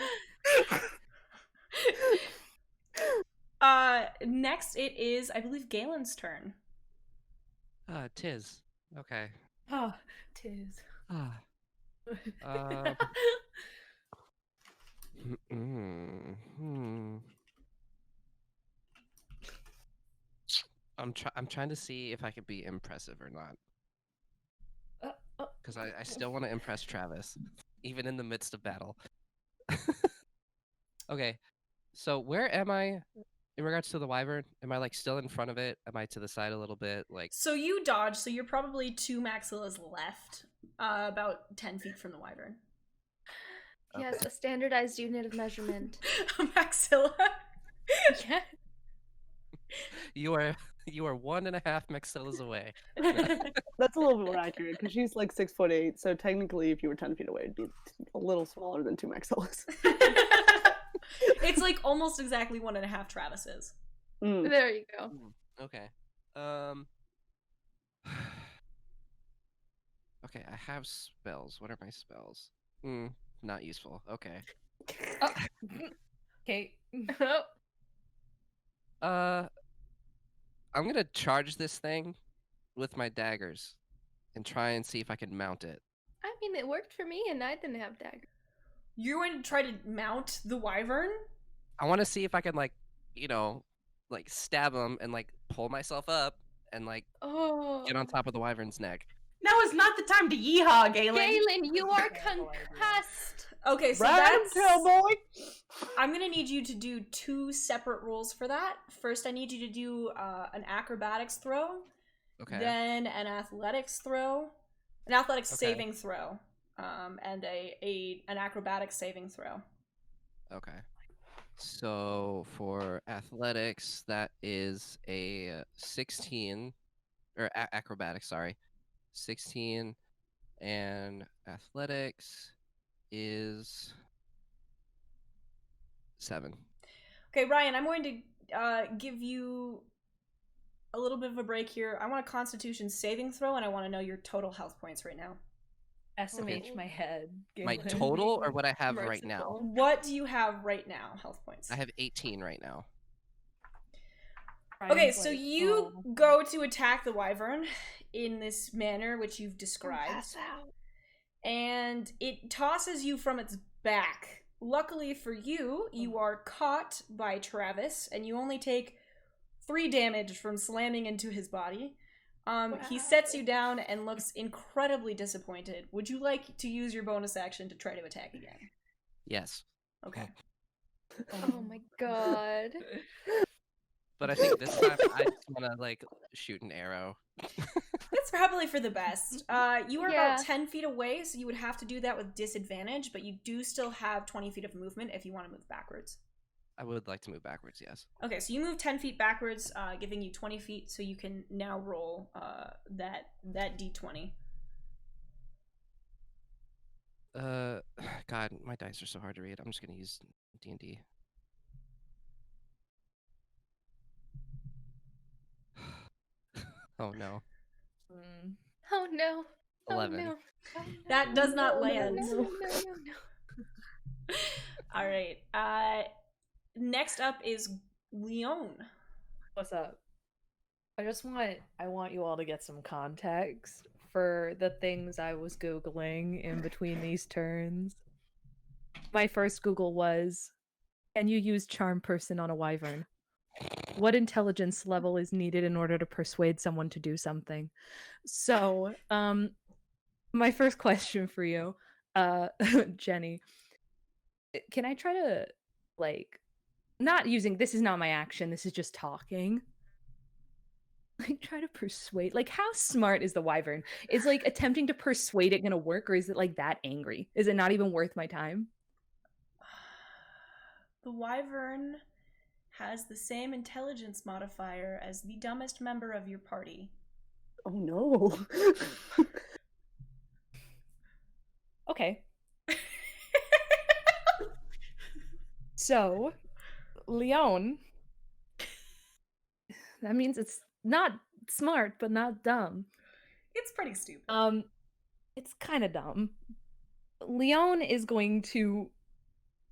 Next it is, I believe, Galen's turn. Tis. Okay. Oh, tis. Ah. I'm trying to see if I could be impressive or not. Because I still want to impress Travis, even in the midst of battle. Okay, so where am I in regards to the wyvern? Am I like still in front of it? Am I to the side a little bit? Like, So you dodge, so you're probably 2 Maxillas left, about 10 feet from the wyvern. Yes, a standardized unit of measurement. Maxilla. Yeah. you are 1.5 maxillas away. That's a little bit more accurate because she's like 6'8", so technically, if you were 10 feet away, it'd be a little smaller than 2 Maxillas. It's like almost exactly 1.5 Travis's. Mm. There you go. Okay. Okay, I have spells. What are my spells? Not useful. Okay. Okay. I'm gonna charge this thing with my daggers and try and see if I can mount it. I mean, it worked for me, and I didn't have daggers. You're going to try to mount the wyvern? I want to see if I can like stab him and like pull myself up and like Oh. get on top of the wyvern's neck. Now is not the time to yeehaw, Galen. Galen, you are Terrible idea. concussed. Okay, so Random that's... cowboy. I'm gonna need you to do 2 separate rolls for that. First, I need you to do an acrobatics throw, Okay. then an athletics throw, an athletics Okay. saving throw, and an acrobatics saving throw. Okay. So for athletics, that is a 16, or acrobatics, sorry, 16, and athletics is 7. Okay, Ryan, I'm going to give you a little bit of a break here. I want a Constitution saving throw, and I want to know your total health points right now. SMH my head. My Galen. total or what I have right now? Merciful. What do you have right now, health points? I have 18 right now. Okay, Ryan's so like, you "Oh." go to attack the wyvern in this manner which you've described, Pass out. and it tosses you from its back. Luckily for you, you are caught by Travis, and you only take 3 damage from slamming into his body. He sets you down and looks incredibly disappointed. Would you like to use your bonus action to try to attack again? Yes. Okay. Oh my god. But I think this time I just want to like shoot an arrow. That's probably for the best. You are Yeah. about 10 feet away, so you would have to do that with disadvantage, but you do still have 20 feet of movement if you want to move backwards. I would like to move backwards, yes. Okay, so you move 10 feet backwards, giving you 20 feet, so you can now roll that d20. God, my dice are so hard to read. I'm just gonna use D&D. Oh no. Mm. Oh no. 11. Oh, no. That does not No, land. no, no. All right. Next up is Leon. What's up? I want you all to get some context for the things I was Googling in between these turns. My first Google was, can you use charm person on a wyvern? What intelligence level is needed in order to persuade someone to do something? So, my first question for you, Jenny, can I try to, like, not using, this is not my action, this is just talking. Like, try to persuade, like, how smart is the wyvern? Is, like, attempting to persuade it gonna work, or is it, like, that angry? Is it not even worth my time? The wyvern has the same intelligence modifier as the dumbest member of your party. Oh no. Okay. So, Leon, that means it's not smart, but not dumb. It's pretty stupid. It's kind of dumb. Leon is going to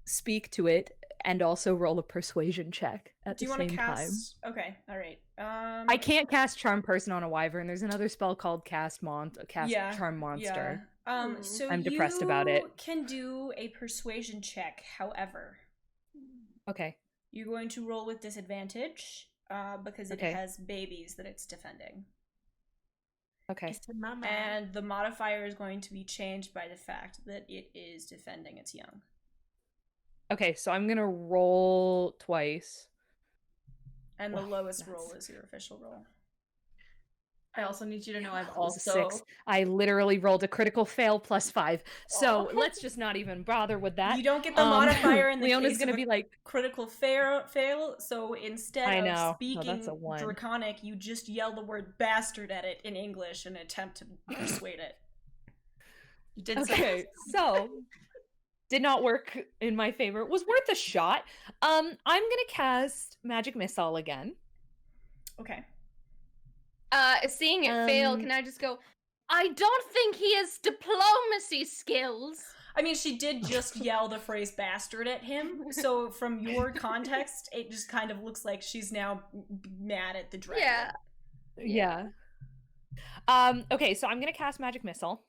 speak to it and also roll a persuasion check at the same time. Okay, all right. I can't cast Charm Person on a wyvern. There's another spell called Charm Monster. Yeah. So I'm depressed about it. You can do a persuasion check, however. Okay. You're going to roll with disadvantage because it has babies that it's defending. Okay. And the modifier is going to be changed by the fact that it is defending its young. Okay, so I'm gonna roll twice. And the lowest roll is your official roll. I also need you to know I've That was a also 6. I literally rolled a critical fail plus 5. So let's just not even bother with that. You don't get the modifier in the Leona's case gonna of be like critical fail. So instead of speaking that's a 1. Draconic, you just yell the word bastard at it in English and attempt to persuade it. You did okay, so did not work in my favor. It was worth a shot. I'm gonna cast Magic Missile again. Okay. Seeing it fail, can I just go, I don't think he has diplomacy skills. I mean, she did just yell the phrase bastard at him, so from your context, it just kind of looks like she's now mad at the dragon. Yeah. Okay, so I'm gonna cast Magic Missile.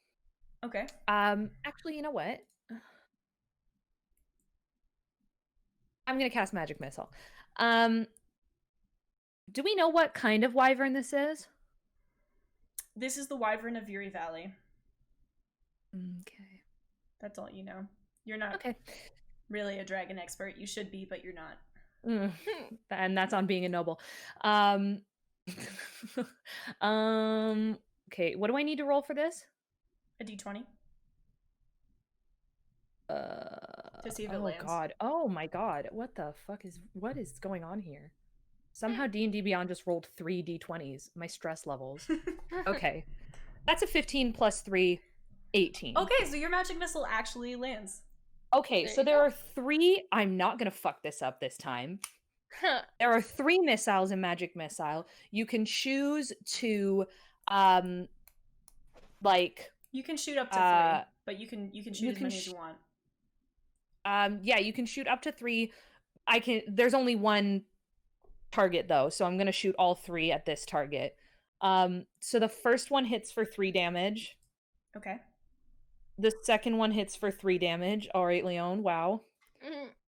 Okay. Actually, you know what? I'm gonna cast Magic Missile. Do we know what kind of wyvern this is? This is the wyvern of Vinrick Valley. Okay. That's all you know. You're not really a dragon expert. You should be, but you're not. And that's on being a noble. Okay, what do I need to roll for this? A d20. To see if it lands. God. Oh my god. What is going on here? Somehow D&D Beyond just rolled 3 d20s. My stress levels. Okay. That's a 15 plus 3, 18. Okay, so your magic missile actually lands. Okay, so there are 3. I'm not going to fuck this up this time. There are 3 missiles in Magic Missile. You can choose to you can shoot up to 3, but you can shoot as many as you want. Yeah, you can shoot up to 3. There's only one target though, so I'm going to shoot all 3 at this target. So the first one hits for 3 damage. Okay. The second one hits for 3 damage. All right, Leon, wow.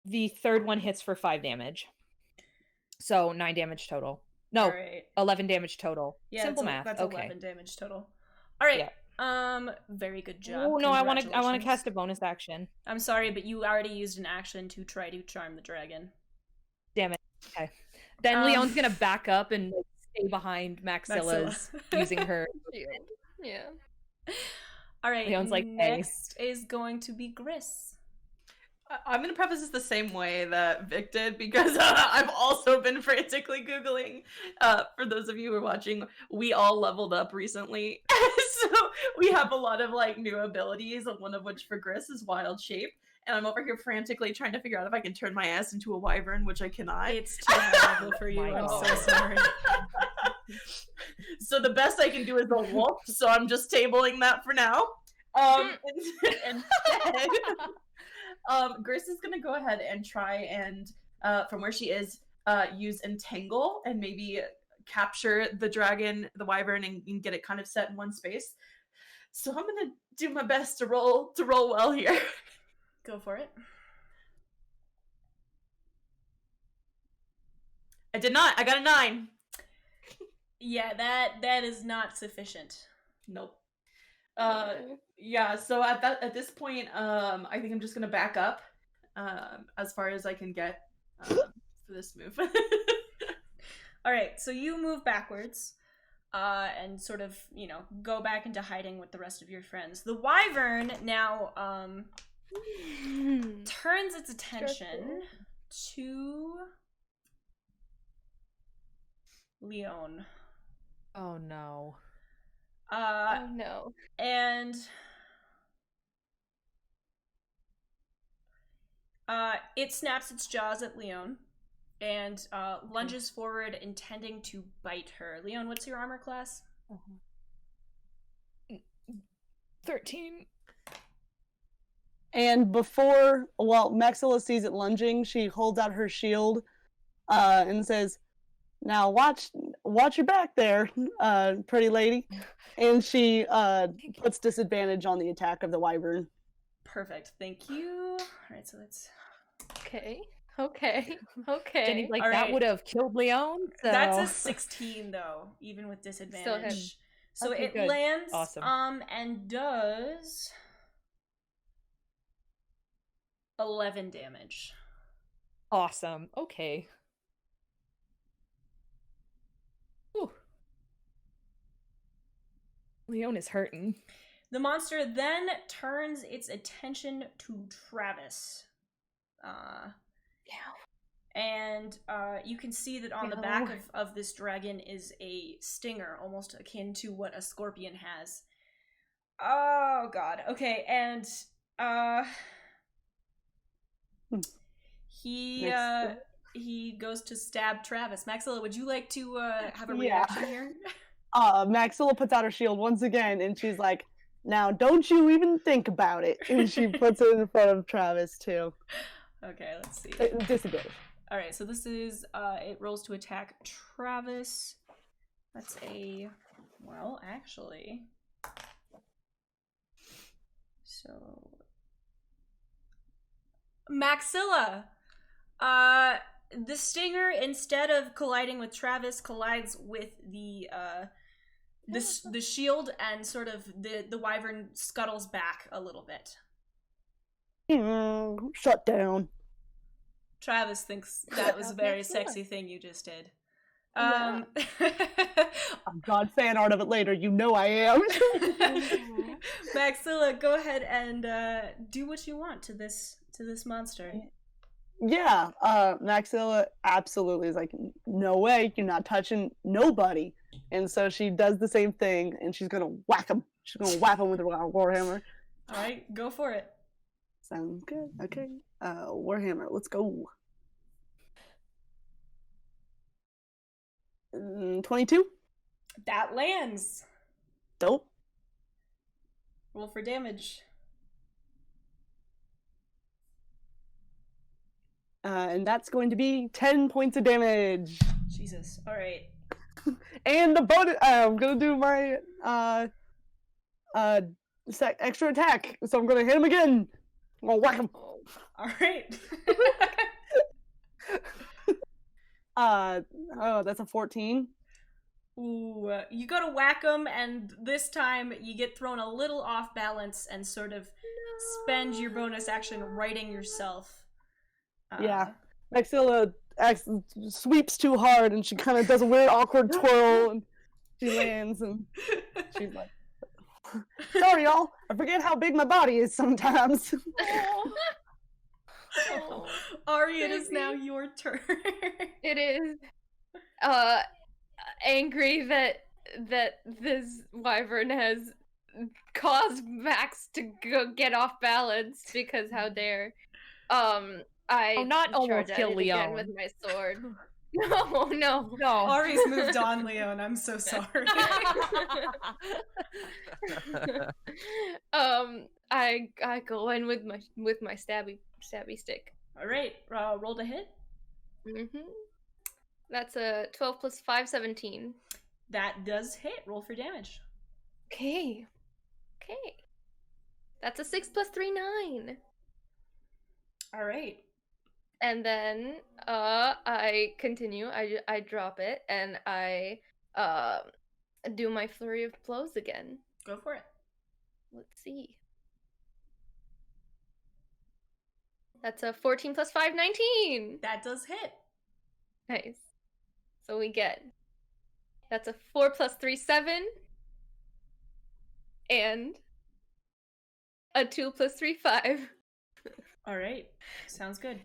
The third one hits for 5 damage. So 9 damage total. No, 11 damage total. Yeah, simple math. That's okay. 11 damage total. All right. Yeah. Very good job. Oh no, I want to cast a bonus action. I'm sorry, but you already used an action to try to charm the dragon. Damn it. Okay. Then Leon's gonna back up and stay behind Maxilla's using her. Yeah. All right. Leon's like, next is going to be Gris. I'm going to preface this the same way that Vic did because I've also been frantically Googling. For those of you who are watching, we all leveled up recently. So we have a lot of like new abilities, one of which for Gris is Wild Shape. And I'm over here frantically trying to figure out if I can turn my ass into a wyvern, which I cannot. It's too high level for you. I'm so sorry. So the best I can do is a wolf. So I'm just tabling that for now. Instead, Gris is gonna go ahead and try and, from where she is, use Entangle and maybe capture the dragon, the wyvern, and get it kind of set in one space. So I'm gonna do my best to roll well here. Go for it. I did not. I got a 9. Yeah, that is not sufficient. Nope. Yeah, so at this point, I think I'm just gonna back up as far as I can get for this move. All right, so you move backwards and sort of, go back into hiding with the rest of your friends. The wyvern now turns its attention to Leon. Oh no. Oh no. And it snaps its jaws at Leon and lunges forward, intending to bite her. Leon, what's your armor class? 13. And before, Maxilla sees it lunging, she holds out her shield and says, "Now watch your back there, pretty lady." And she puts disadvantage on the attack of the wyvern. Perfect, thank you. All right, so let's... Okay. Jenny's like, All that right. would have killed Leon. So. That's a 16, though, even with disadvantage. So Okay, it good. lands Awesome. and does 11 damage. Awesome. Okay. Whew. Leon is hurting. The monster then turns its attention to Travis. And you can see that on the back of this dragon is a stinger, almost akin to what a scorpion has. Oh god. Okay, and he goes to stab Travis. Maxilla, would you like to have a reaction here? Maxilla puts out her shield once again, and she's like, "Now don't you even think about it." And she puts it in front of Travis too. Okay, let's see. Disadvantage. All right, so this is it rolls to attack Travis. That's actually. So Maxilla, the stinger, instead of colliding with Travis, collides with the shield, and sort of the wyvern scuttles back a little bit. Shut down. Travis thinks that was a very sexy thing you just did. I've got fan art of it later. You know I am. Maxilla, go ahead and do what you want to this monster. Yeah, Maxilla absolutely is like, "No way, you're not touching nobody." And so she does the same thing, and she's gonna whack him. She's gonna whack him with a warhammer. All right, go for it. Sounds good. Okay, warhammer. Let's go. 22. That lands. Dope. Roll for damage. And that's going to be 10 points of damage. Jesus. All right. And the bonus. I'm gonna do my extra attack. So I'm gonna hit him again. I'm gonna whack him. All right. That's a 14. Ooh, you go to whack him, and this time you get thrown a little off balance and sort of spend your bonus action righting yourself. Yeah, Maxilla sweeps too hard, and she kind of does a weird, awkward twirl, and she lands, and she's like, "Sorry, y'all. I forget how big my body is sometimes." Ari, it is now your turn. It is. Angry that this wyvern has caused Max to get off balance, because how dare. I not almost charge kill at it again Leon with my sword. No. Ari's moved on, Leon. I'm so sorry. I go in with my stabby stick. All right, roll to hit. That's a 12 plus 5, 17. That does hit. Roll for damage. Okay. That's a 6 plus 3, 9. All right. And then I continue. I drop it and I do my flurry of blows again. Go for it. Let's see. That's a 14 plus 5, 19. That does hit. Nice. So we get, that's a 4 plus 3, 7. And a 2 plus 3, 5. All right. Sounds good.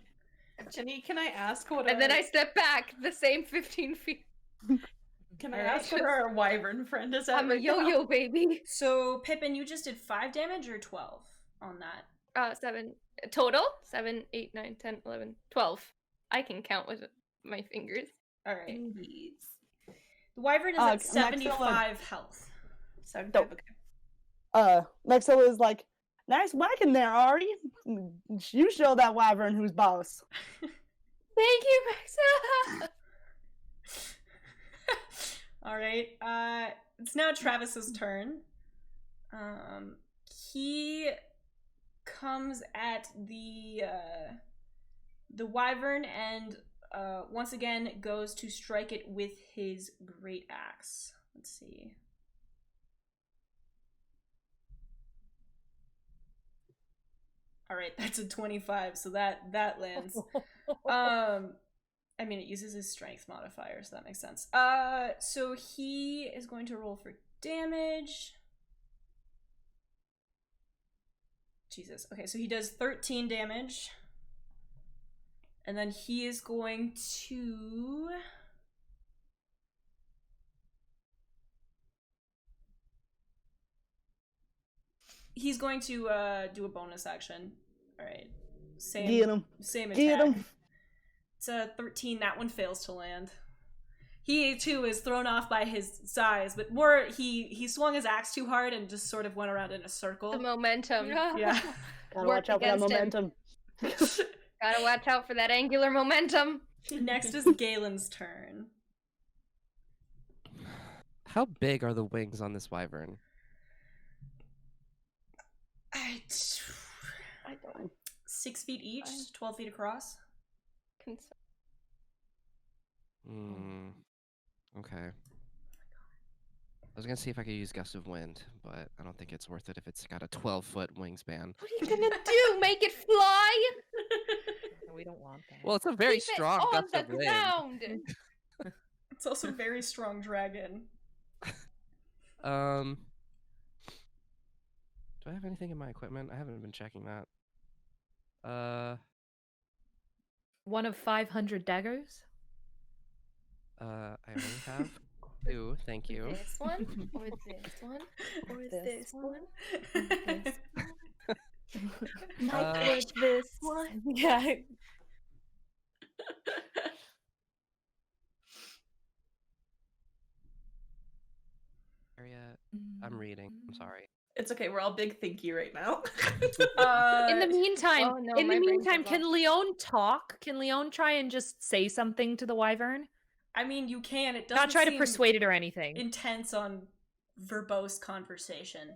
Jenny, can I ask what? And then I step back the same 15 feet. Can I Alright. ask what our wyvern friend is at? I'm a right now? yo-yo baby. So, Pippin, you just did 5 damage or 12 on that? 7 total. 7, 8, 9, 10, 11, 12. I can count with my fingers. All right. Indeed. The wyvern is at 75 health. So Dope. okay. Maxilla is like, nice whacking there, Ari. You show that wyvern who's boss. Thank you, Maxa. All right. It's now Travis's turn. He comes at the wyvern and once again goes to strike it with his great axe. Let's see. All right, that's a 25, so that lands. I mean, it uses his strength modifier, so that makes sense. So he is going to roll for damage. Jesus. Okay, so he does 13 damage. And then he is going to... He's going to do a bonus action. All right. Get him. Same attack. Get him. It's a 13. That one fails to land. He too is thrown off by his size, but more he swung his axe too hard and just sort of went around in a circle. The momentum. Yeah. Gotta Work watch out for that against him. momentum. Gotta watch out for that angular momentum. Next is Galen's turn. How big are the wings on this wyvern? I don't 6 feet each, 12 feet across. concern. Okay. I was gonna see if I could use gust of wind, but I don't think it's worth it if it's got a 12-foot wingspan. What are you gonna do? Make it fly? No, we don't want that. Well, it's a very Keep strong it on gust the of wind. ground. It's also a very strong dragon. Do I have anything in my equipment? I haven't been checking that. One of 500 daggers. I only have 2. Thank you. This one, or this one, or this one. This Or this one. Yeah. Area. I'm reading. I'm sorry. It's okay. We're all big thinky right now. In the meantime, oh no, in my the brain meantime, fell can Leon talk? Can Leon try and just say something to the wyvern? I mean, you can. It doesn't Not try to seem persuade it or anything. intense on verbose conversation.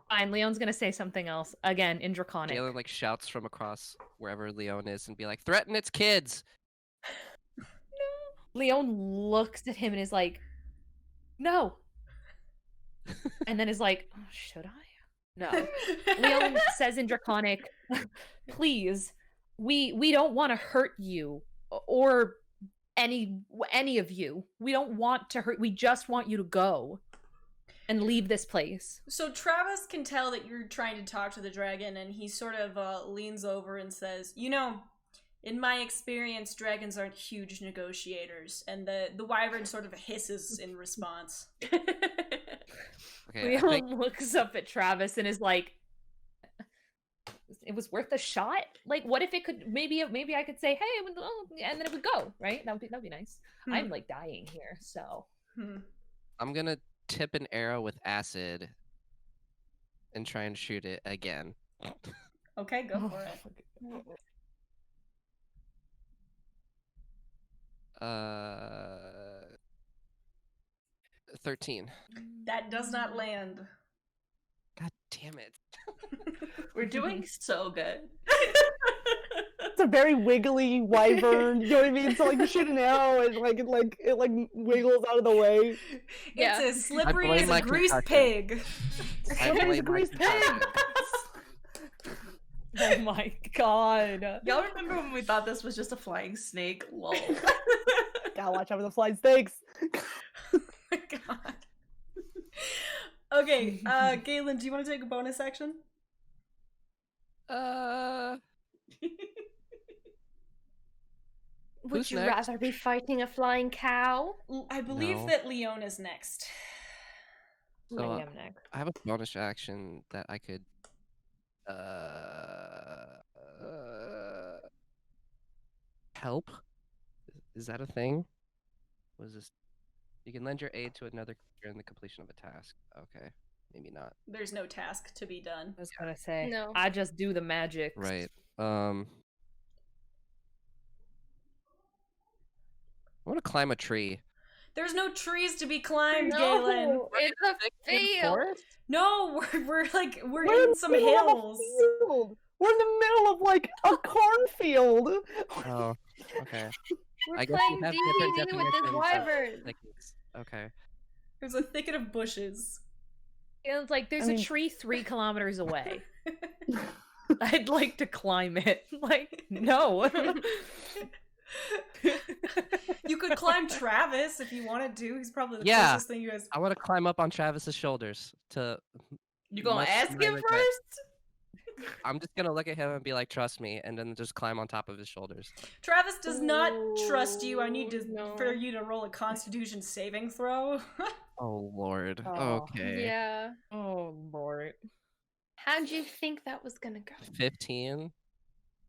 Fine, Leon's gonna say something else again in Draconic. Galen like shouts from across wherever Leon is and be like, "Threaten its kids!" Leon looks at him and is like, "No," and then is like, oh, "Should I?" No. Leon says in Draconic, "Please, we don't want to hurt you or any of you. We don't want to hurt. We just want you to go and leave this place." So Travis can tell that you're trying to talk to the dragon, and he sort of leans over and says, "You know, in my experience, dragons aren't huge negotiators." And the wyvern sort of hisses in response. Okay, I Leon think looks up at Travis and is like, "It was worth a shot. Like, what if it could? Maybe I could say, hey," and then it would go, right? That'd be nice. I'm like dying here, so. I'm gonna tip an arrow with acid and try and shoot it again. Okay, go for it. 13. That does not land. God damn it. We're doing so good. It's a very wiggly wyvern. You know what I mean? So like you shoot an arrow and it wiggles out of the way. Yeah. It's as slippery blame as my a greased concussion. pig. I blame my Grease pig. concussion. Oh my god. Y'all remember when we thought this was just a flying snake? Lol. Gotta watch out for the flying snakes. Oh my god. Okay, Galen, do you want to take a bonus action? Would Who's you next? rather be fighting a flying cow? I believe No. that Leon is next. So, I am next. I have a bonus action that I could help. Is that a thing? Was this? You can lend your aid to another creature in the completion of a task. Okay, maybe not. There's no task to be done. I was gonna say. No. I just do the magic. Right. I want to climb a tree. There's no trees to be climbed, No, Galen. it's a field. No, we're We're in some the middle of a hills. field. We're in the middle of like a cornfield. Oh, okay. We're I guess playing we have different D&D with this definitions of wyvern. thickets. Okay. There's a thicket of bushes. It's like there's I mean- a tree 3 kilometers away. I'd like to climb it. Like, no. You could climb Travis if you wanted to. He's probably the Yeah. closest thing you guys. I want to climb up on Travis's shoulders to. You gonna much ask to my him regret. first? I'm just gonna look at him and be like, "Trust me," and then just climb on top of his shoulders. Travis does not trust you. I need No. for you to roll a Constitution saving throw. Oh Lord. Oh. Okay. Yeah. Oh lord. How'd you think that was gonna go? 15.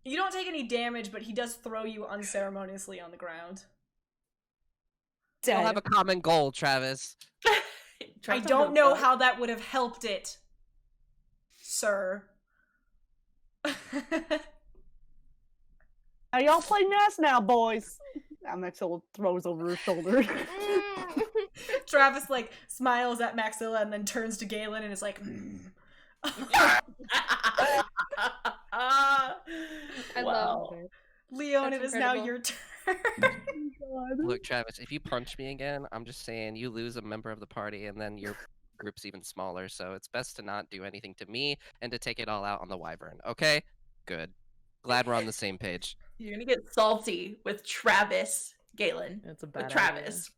You don't take any damage, but he does throw you unceremoniously on the ground. We'll Dead. have a common goal, Travis. I don't know how that would have helped it, sir. Are y'all playing nice now, boys? Maxilla throws over her shoulder. Travis like smiles at Maxilla and then turns to Galen and is like, I love it. Leon, That's it is now incredible. your turn. Look, Travis, if you punch me again, I'm just saying you lose a member of the party, and then your group's even smaller. So it's best to not do anything to me and to take it all out on the wyvern. Okay? Good. Glad we're on the same page. You're gonna get salty with Travis, Galen. That's a bad With idea. Travis.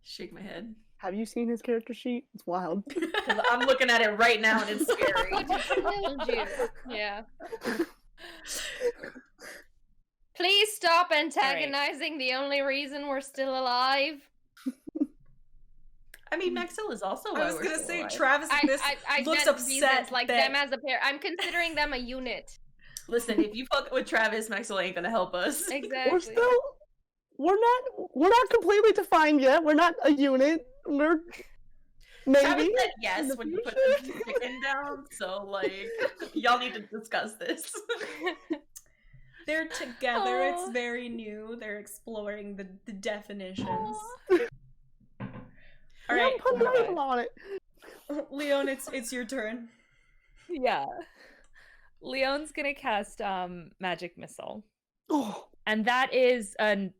Shake my head. Have you seen his character sheet? It's wild. 'Cause I'm looking at it right now and it's scary. I told you. Yeah. Please stop antagonizing the only reason we're still alive. I mean, Maxilla is also. I why was we're gonna still say alive. Travis I, this I looks meant upset reasons, like that them as a pair. I'm considering them a unit. Listen, if you fuck with Travis, Maxilla ain't gonna help us. Exactly. We're not completely defined yet. We're not a unit. We're Travis maybe. said in yes the when you put future. the chicken down, so like y'all need to discuss this. they're together. It's Aw. very new. They're exploring the definitions. Aw. All right, Put a label on it. Leon, it's your turn. Yeah. Leon's gonna cast magic missile. Oh, And that is an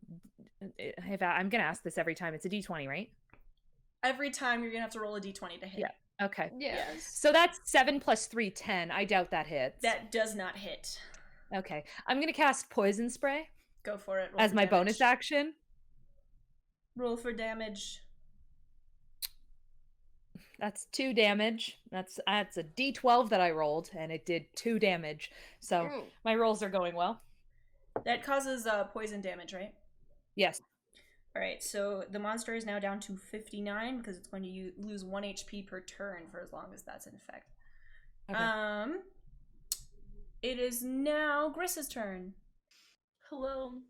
I'm gonna ask this every time. It's a D20, right? Every time you're gonna have to roll a d20 to hit. Yeah. Okay. Yeah. So that's 7 plus 3, 10. I doubt that hits. That does not hit. Okay. I'm gonna cast poison spray Go for it. Roll as for my damage. bonus action. Roll for damage. That's 2 damage. That's a D12 that I rolled, and it did 2 damage. So Mm. my rolls are going well. That causes poison damage, right? Yes. All right. So the monster is now down to 59 because it's going to lose 1 HP per turn for as long as that's in effect. Okay. It is now Griss's turn. Hello.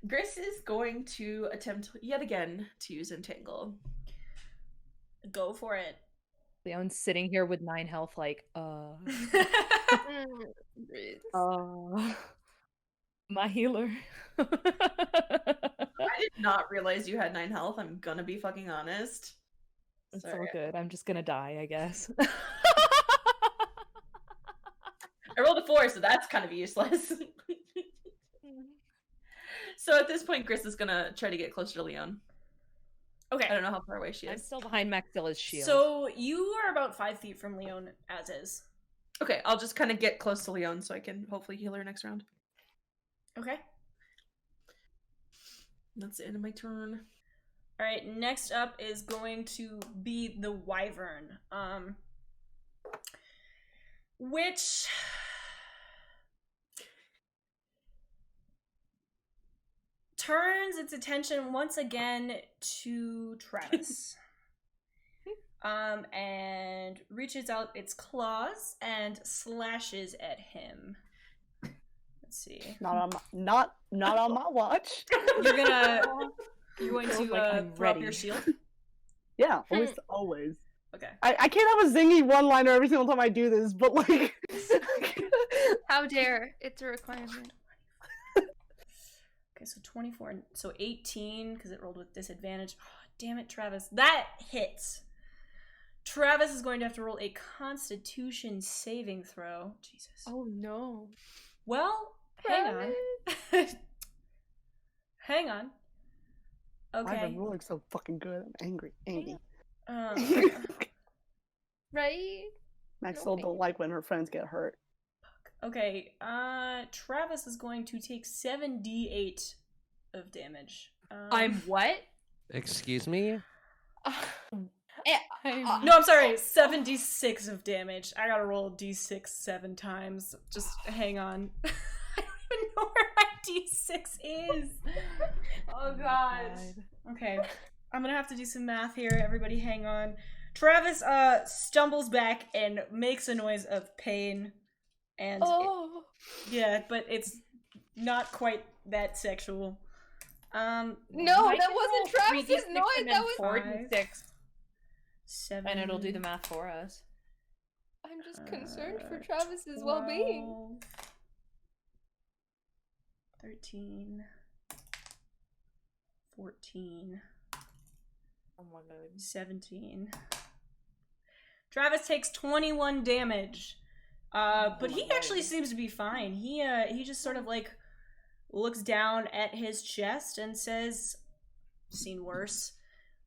Gris is going to attempt yet again to use Entangle. Go for it. Leon's sitting here with 9 health, like, my healer. I did not realize you had 9 health. I'm gonna be fucking honest. It's all Sorry. good. I'm just gonna die, I guess. I rolled a 4, so that's kind of useless. So at this point, Gris is gonna try to get closer to Leon. Okay. I don't know how far away she I'm is. still behind Maxilla's shield. So you are about 5 feet from Leon, as is. Okay, I'll just kind of get close to Leon so I can hopefully heal her next round. Okay. That's the end of my turn. All right. Next up is going to be the Wyvern, which turns its attention once again to Travis. And reaches out its claws and slashes at him. Let's see. Not on my watch. You're going to Feels like I'm throw up your ready. shield. Yeah, always. Okay. I can't have a zingy one-liner every single time I do this, but like, How dare? It's a requirement. Okay, so 24, so 18 because it rolled with disadvantage. Oh, damn it, Travis. That hits. Travis is going to have to roll a Constitution saving throw. Jesus. Oh no. Well, hang on. Hang on. I've Okay. been rolling so fucking good. I'm angry. Right? Maxwell don't like when her friends get hurt. Okay, Travis is going to take 7d8 of damage. I'm what? Excuse me? No, I'm sorry, 76 of damage. I gotta roll d6 7 times. Just hang on. I don't even know where my d6 is. Oh god. Okay, I'm gonna have to do some math here. Everybody hang on. Travis stumbles back and makes a noise of pain. And yeah, but it's not quite that sexual. No, that wasn't Travis's noise. That was 46. 7. And it'll do the math for us. I'm just concerned for Travis's well-being. 13. 14. Oh my god. 17. Travis takes 21 damage. But he actually seems to be fine. He just sort of like looks down at his chest and says, "Seen worse."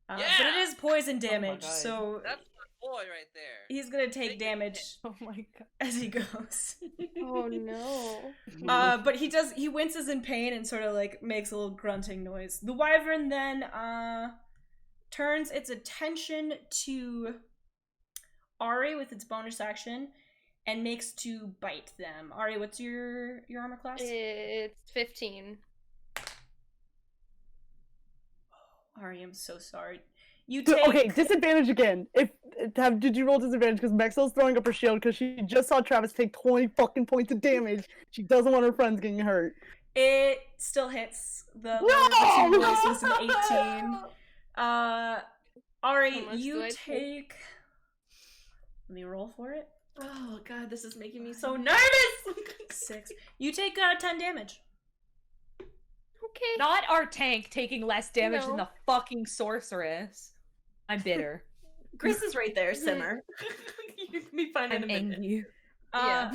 But it is poison damage, God. so That's my boy right there. he's gonna take damage Oh my god. as he goes. Oh no. But he winces in pain and sort of like makes a little grunting noise. The wyvern then turns its attention to Ari with its bonus action and makes to bite them. Ari, what's your armor class? It's 15. Ari, I'm so sorry. You take Okay, disadvantage again. Did you roll disadvantage because Maxwell's throwing up her shield because she just saw Travis take 20 fucking points of damage. She doesn't want her friends getting hurt. It still hits. The lower of the two rolls was an 18. Ari, How much you do I take. Let me roll for it. Oh god, this is making me so nervous! 6. You take 10 damage. Okay. Not our tank taking less damage than No. the fucking sorceress. I'm bitter. Chris is right there, Simmer. You can be fine in a I'm minute. angry. Uh,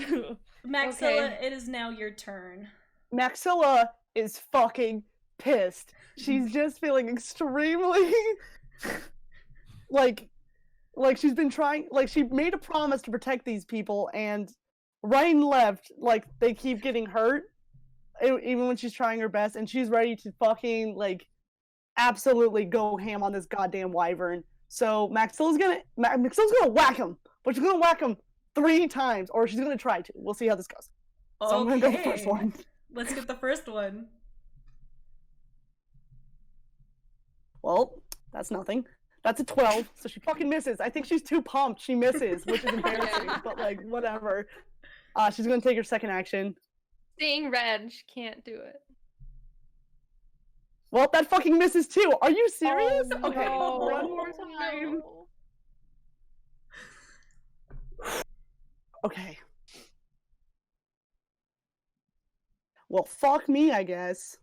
Maxilla, it is now your turn. Maxilla is fucking pissed. She's just feeling extremely like she's been trying, like she made a promise to protect these people, and right and left, like they keep getting hurt, even when she's trying her best, and she's ready to fucking like absolutely go ham on this goddamn wyvern. So Maxilla's gonna whack him, but she's gonna whack him 3 times, or she's gonna try to. We'll see how this goes. So I'm gonna go with the first one. Let's get the first one. Well, that's nothing. That's a 12, so she fucking misses. I think she's too pumped. She misses, which is embarrassing, but like, whatever. She's gonna take her second action. Seeing red, she can't do it. Well, that fucking misses too. Are you serious? Oh, Okay, no. one more time. No. Okay. Well, fuck me, I guess.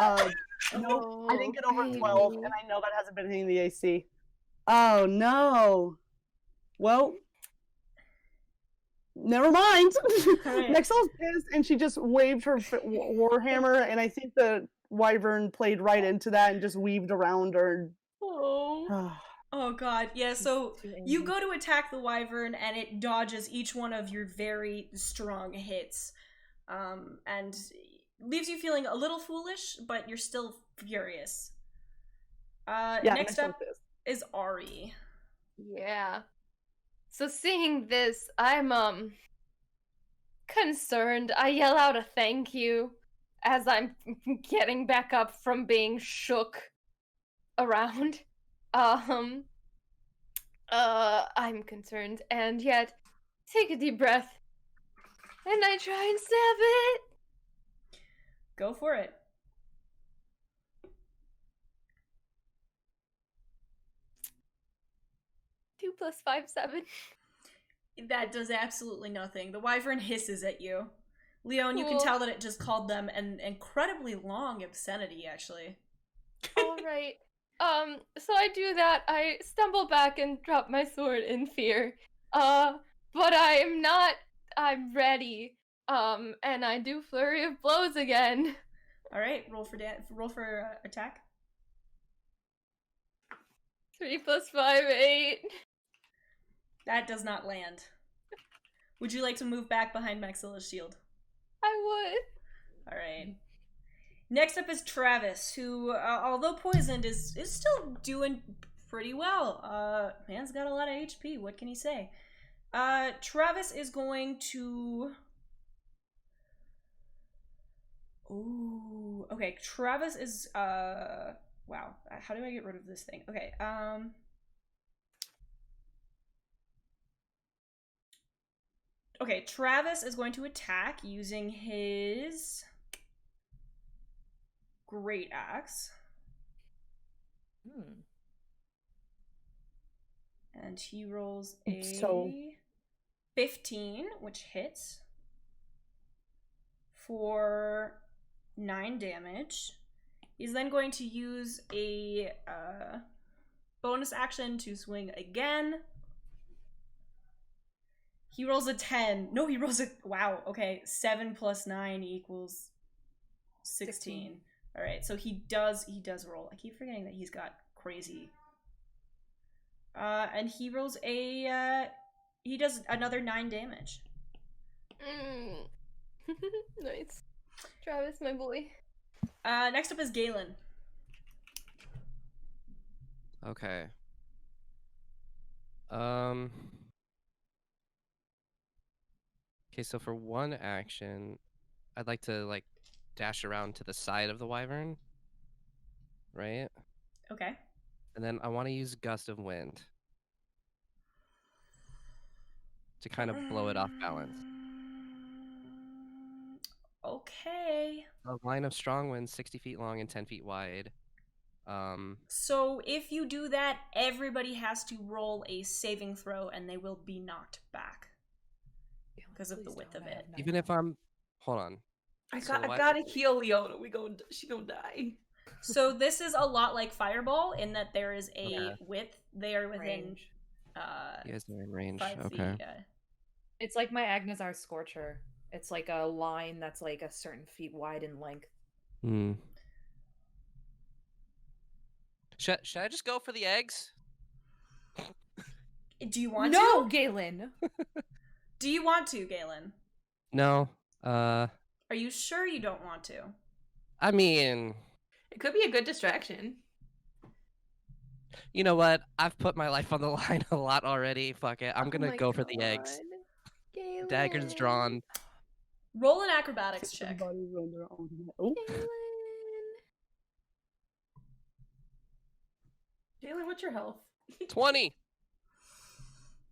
No. No, I didn't get over baby. 12, and I know that hasn't been hitting the AC. Oh no. Well, never mind. Alright. Maxilla's pissed, and she just waved her warhammer, and I think the wyvern played right into that and just weaved around her. Oh. Oh god, yeah, so Too you angry. go to attack the wyvern and it dodges each one of your very strong hits. And leaves you feeling a little foolish, but you're still furious. Yeah, Next Maxilla's up pissed. is Ari. Yeah. So seeing this, I'm concerned. I yell out a thank you as I'm getting back up from being shook around. I'm concerned, and yet take a deep breath, and I try and stab it. Go for it. 2 + 5 = 7. That does absolutely nothing. The wyvern hisses at you. Leon, you can Cool. tell that it just called them an incredibly long obscenity, actually. All right. So I do that. I stumble back and drop my sword in fear. But I'm not. I'm ready. And I do flurry of blows again. All right, roll for attack. 3 + 5 = 8. That does not land. Would you like to move back behind Maxilla's shield? I All right. Next up is Travis, who, although poisoned, is still doing pretty well. Man's got a lot of HP. What can he say? Travis is going to. Ooh. Okay. Travis is. Wow. How do I get rid of this thing? Okay. Okay. Travis is going to attack using his great axe. And he rolls a So- 15, which hits for 9 damage. He's then going to use a bonus action to swing again. He rolls a 10. No, he rolls a... Wow, okay. 7 + 9 = 16. All right, so he does roll. I keep forgetting that he's got crazy. And he rolls a he does another 9 damage. Nice. Travis, my boy. Next up is Galen. Okay. Okay, so for one action, I'd like to like dash around to the side of the wyvern, right? Okay. And then I want to use Gust of Wind to kind of blow it off balance. Okay. A line of strong winds, 60 feet long and 10 feet wide. So if you do that, everybody has to roll a saving throw, and they will be knocked back because of the width of it. Even if I'm, hold on. I So what- gotta heal Leona. She gonna die. So this is a lot like Fireball in that there is a Okay. width. They are within Range. You guys are in range. 5 Okay. feet. Yeah. It's like my Agnazar Scorcher. It's like a line that's like a certain feet wide in length. Hmm. Should I just go for the eggs? Do you want No, to? Galen. Do you want to, Galen? No. Are you sure you don't want to? I mean, It could be a good distraction. you know what? I've put my life on the line a lot already. Fuck it. I'm gonna go for the eggs. Daggers drawn. Roll an acrobatics check. Everybody run their own way. Oh, Jalen, what's your health? 20.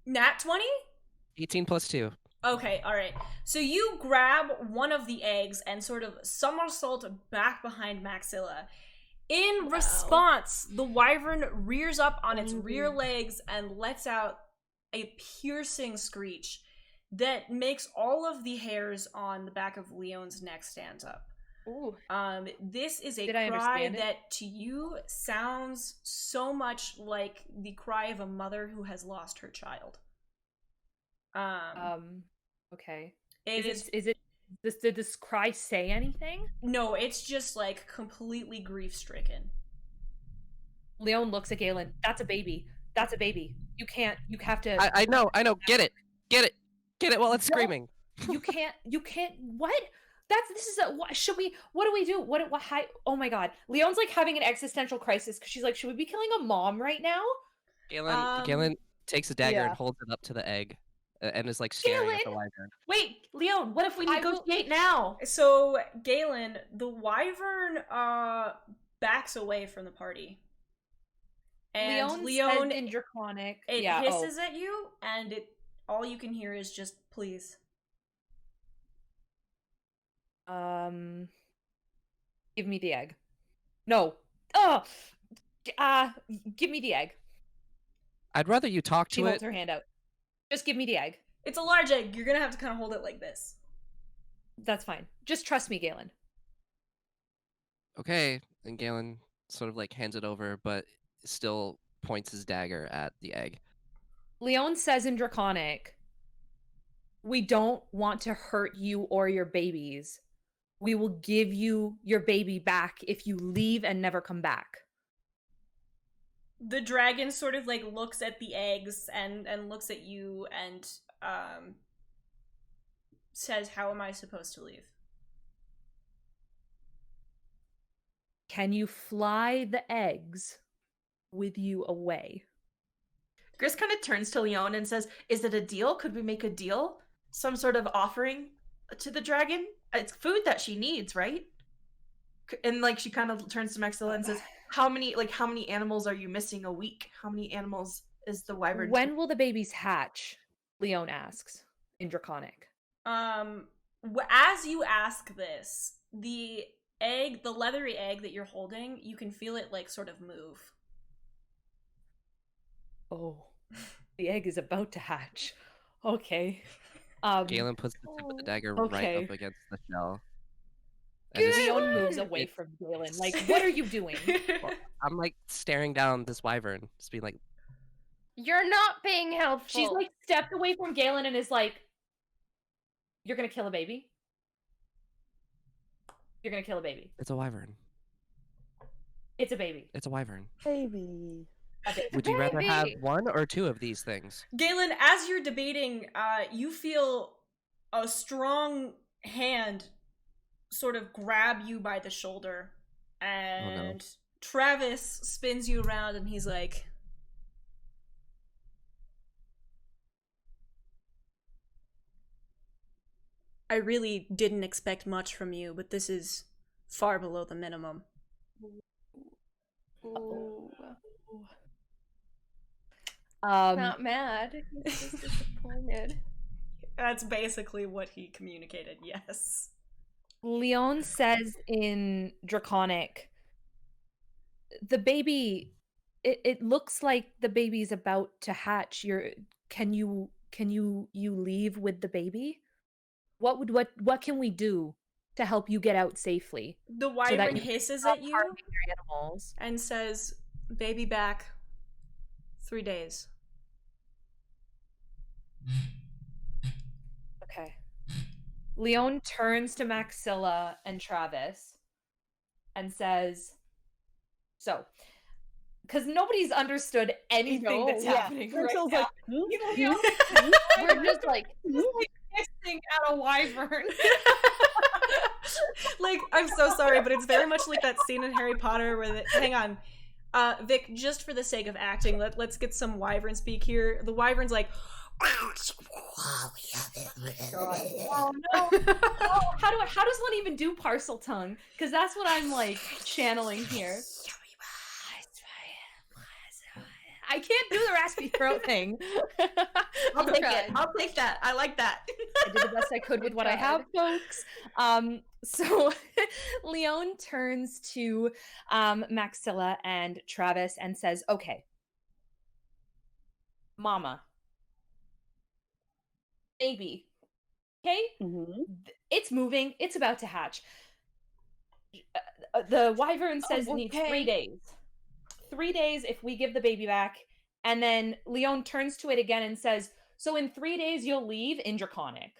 Nat 20? 18 plus 2. Okay, alright. So you grab one of the eggs and sort of somersault back behind Maxilla. In response, the wyvern rears up on its rear legs and lets out a piercing screech that makes all of the hairs on the back of Leon's neck stand up. Ooh. This is a Did I cry understand it? that to you sounds so much like the cry of a mother who has lost her child. Okay. It is Did this cry say anything? no, it's just like completely grief stricken. Leon looks at Galen. That's a baby. That's a baby. You have to. I know. Get it while it's Don't- screaming. You can't. What? What do we do? Oh my god. Leon's like having an existential crisis because she's like, should we be killing a mom right now? Galen takes a dagger and yeah. holds it up to the egg and is like staring at the Galen! wyvern. Wait, Leon, what if we I will- negotiate now? So, Galen, the wyvern backs away from the party. And Leon says in Draconic. it yeah, hisses at you, and all you can hear is just please. Give me the egg. No. Give me the egg. I'd rather you talk She to holds it. her hand out. Just give me the egg. It's a large egg. You're gonna have to kind of hold it like this. That's fine. Just trust me, Galen. Okay. And Galen sort of like hands it over, but still points his dagger at the egg. Leon says in Draconic, we don't want to hurt you or your babies. We will give you your baby back if you leave and never come back. The dragon sort of like looks at the eggs and looks at you and says, "How am I supposed to leave?" Can you fly the eggs with you away? Gris kind of turns to Leon and says, "Is it a deal? Could we make a deal? Some sort of offering to the dragon? It's food that she needs, right?" And like she kind of turns to Maxilla and says, "How many animals are you missing a week? How many animals is the wyvern?" When will the babies hatch? Leon asks in Draconic. As you ask this, the leathery egg that you're holding, you can feel it like sort of move. Oh, the egg is about to hatch. Okay. Galen puts the tip of the dagger okay. right up against the shell. And is- Leon moves away from Galen. Like, what are you doing? I'm like staring down this wyvern, just being like, You're not being helpful. She's like stepped away from Galen and is like, "You're gonna kill a baby? You're gonna kill a baby. it's a wyvern. It's a baby. It's a wyvern. Baby. A baby." Would you rather have Baby. one or two of these things? Galen, as you're debating, you feel a strong hand sort of grab you by the shoulder, and Travis spins you around and he's like, "I really didn't expect much from you, but this is far below the minimum." Ooh. Not mad. He's just disappointed. That's basically what he communicated, yes. Leon says in Draconic, the baby, it looks like the baby's about to hatch. Can you leave with the baby? What can we do to help you get out safely? The that wyvern you hisses Stop at you harming your animals. and says, "Baby back 3 days." Okay. Leon turns to Maxilla and Travis and says, so, because nobody's understood anything that's happening right Rachel's now. like, We're just like hissing at a wyvern. Like, I'm so sorry, but it's very much like that scene in Harry Potter where hang on. Vic, just for the sake of acting, let's get some wyvern speak here. The wyvern's like, Oh no! Oh, how does one even do parcel tongue? Because that's what I'm like channeling here. I can't do the raspy throat thing. I'll take it. I'll take that. I like that. I did the best I could with what I have, folks. So Leon turns to Maxilla and Travis and says, "Okay, Mama, baby, okay, it's moving. It's about to hatch. The wyvern says it needs 3 days. 3 days if we give the baby back." And then Leon turns to it again and says, "So in 3 days you'll leave?" in Draconic.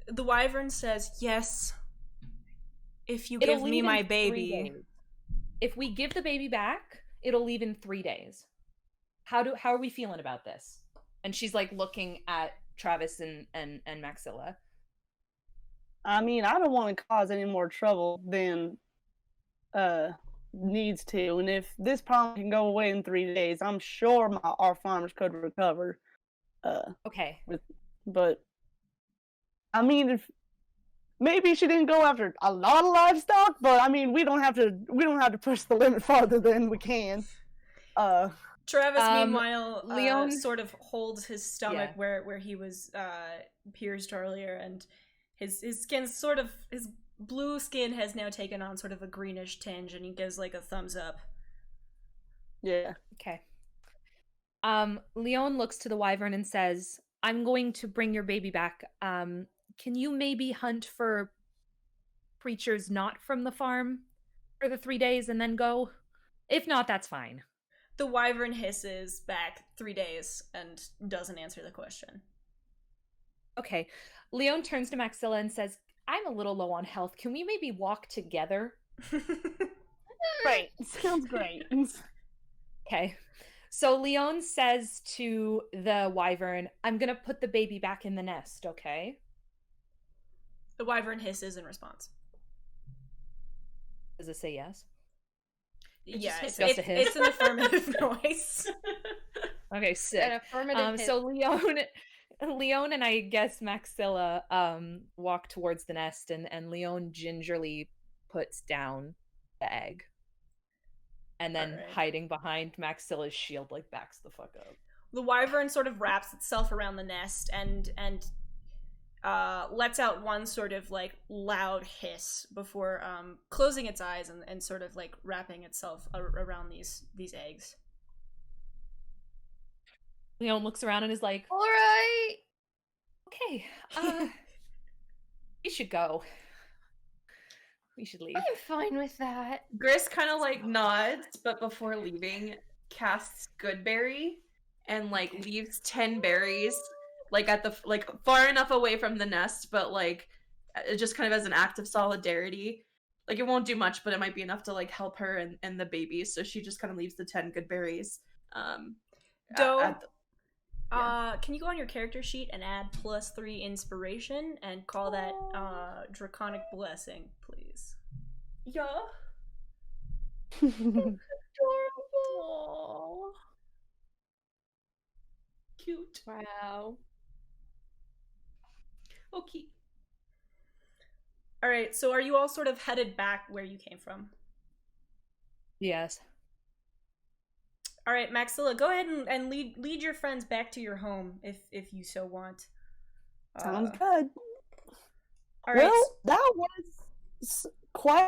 The wyvern says, yes, if you It'll give me leave in my 3 baby. days. If we give the baby back, it'll leave in 3 days. How are we feeling about this? And she's like looking at Travis and Maxilla. I mean, I don't want to cause any more trouble than needs to, and if this problem can go away in 3 days, I'm sure our farmers could recover. Okay. But I mean, if maybe she didn't go after a lot of livestock, but I mean, we don't have to push the limit farther than we can. Travis, meanwhile, Leon sort of holds his stomach where he was pierced earlier, and his skin's sort of, his blue skin has now taken on sort of a greenish tinge, and he gives like a thumbs up. Yeah. Okay. Leon looks to the wyvern and says, I'm going to bring your baby back. Can you maybe hunt for creatures not from the farm for the 3 days and then go? If not, that's fine. The wyvern hisses back 3 days and doesn't answer the question. Okay. Leon turns to Maxilla and says, I'm a little low on health. Can we maybe walk together? Great. Sounds great. Okay. So Leon says to the wyvern, I'm going to put the baby back in the nest, okay? The wyvern hisses in response. Does it say yes? Yeah, just a hiss. It's an affirmative noise. Okay, sick. An affirmative hit. So Leon and I guess Maxilla walk towards the nest, and Leon gingerly puts down the egg. And then hiding behind Maxilla's shield, like, backs the fuck up. The wyvern sort of wraps itself around the nest and lets out one sort of like loud hiss before closing its eyes and sort of like wrapping itself around these eggs. Leon looks around and is like, All right. Okay, we should go. We should leave. I'm fine with that. Gris kind of like nods, but before leaving, casts Goodberry and like leaves 10 berries like at the like far enough away from the nest, but like just kind of as an act of solidarity. Like it won't do much, but it might be enough to like help her and the baby. So she just kind of leaves the 10 good berries. Can you go on your character sheet and add +3 inspiration and call that Draconic Blessing, please? Yeah. Adorable. Cute. Wow. Okay. All right, so are you all sort of headed back where you came from? Yes. All right, Maxilla, go ahead and lead your friends back to your home if you so want. Sounds good. All right. Well, that was quite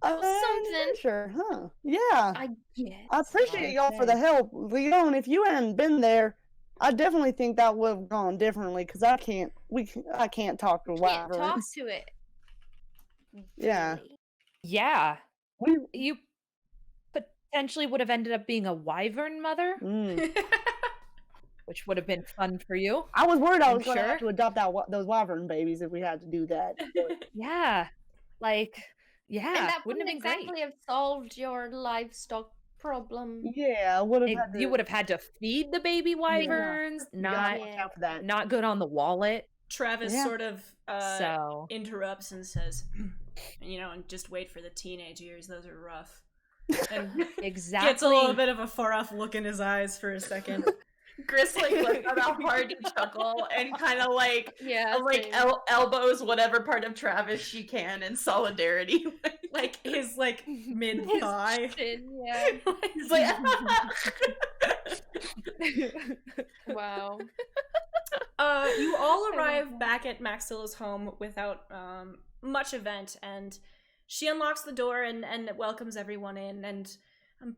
something. adventure, huh? Yeah. I guess. I appreciate y'all for the help. Leon, if you hadn't been there, I definitely think that would have gone differently because I can't talk to Can't wyverns. talk to it. Yeah. Really. Yeah. You potentially would have ended up being a wyvern mother, which would have been fun for you. I was worried I was going to sure. have to adopt those wyvern babies if we had to do that. Yeah. Like, yeah. And that wouldn't wouldn't have been exactly have solved your livestock problem. Yeah, I would have had to. You would have had to feed the baby wyverns. Gotta watch out for that. Not good on the wallet. Travis sort of So interrupts and says, and just wait for the teenage years. Those are rough. And exactly. gets a little bit of a far off look in his eyes for a second. Gris like lets out a hearty chuckle and kind of like same. elbows whatever part of Travis she can in solidarity. Like his like mid thigh. Yeah. He's like, Wow. You all arrive back at Maxilla's home without much event, and she unlocks the door and welcomes everyone in. And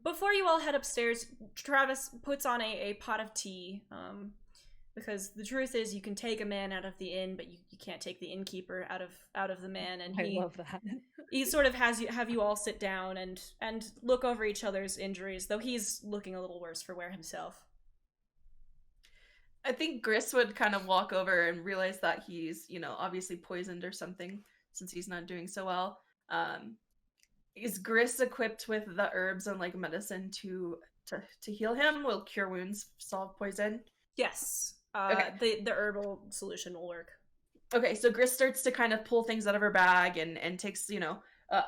before you all head upstairs, Travis puts on a pot of tea, because the truth is you can take a man out of the inn, but you can't take the innkeeper out of the man. And I love that. He sort of have you all sit down and look over each other's injuries, though he's looking a little worse for wear himself. I think Gris would kind of walk over and realize that he's, obviously poisoned or something since he's not doing so well. Is Gris equipped with the herbs and like medicine to heal him? Will cure wounds solve poison? Yes. Okay. The herbal solution will work. Okay, so Gris starts to kind of pull things out of her bag and takes,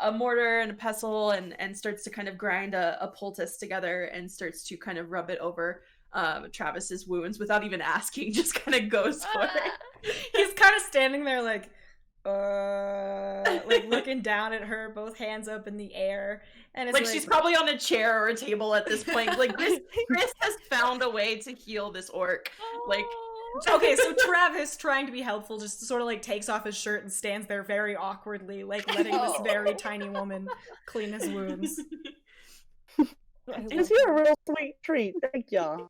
a mortar and a pestle and starts to kind of grind a poultice together and starts to kind of rub it over Travis's wounds without even asking, just kind of goes for it. He's kind of standing there like looking down at her, both hands up in the air, and it's like she's probably on a chair or a table at this point. Like Gris has found a way to heal this orc. Like, okay, so Travis, trying to be helpful, just sort of like takes off his shirt and stands there very awkwardly, like letting this very tiny woman clean his wounds. It's a real sweet treat. Thank y'all.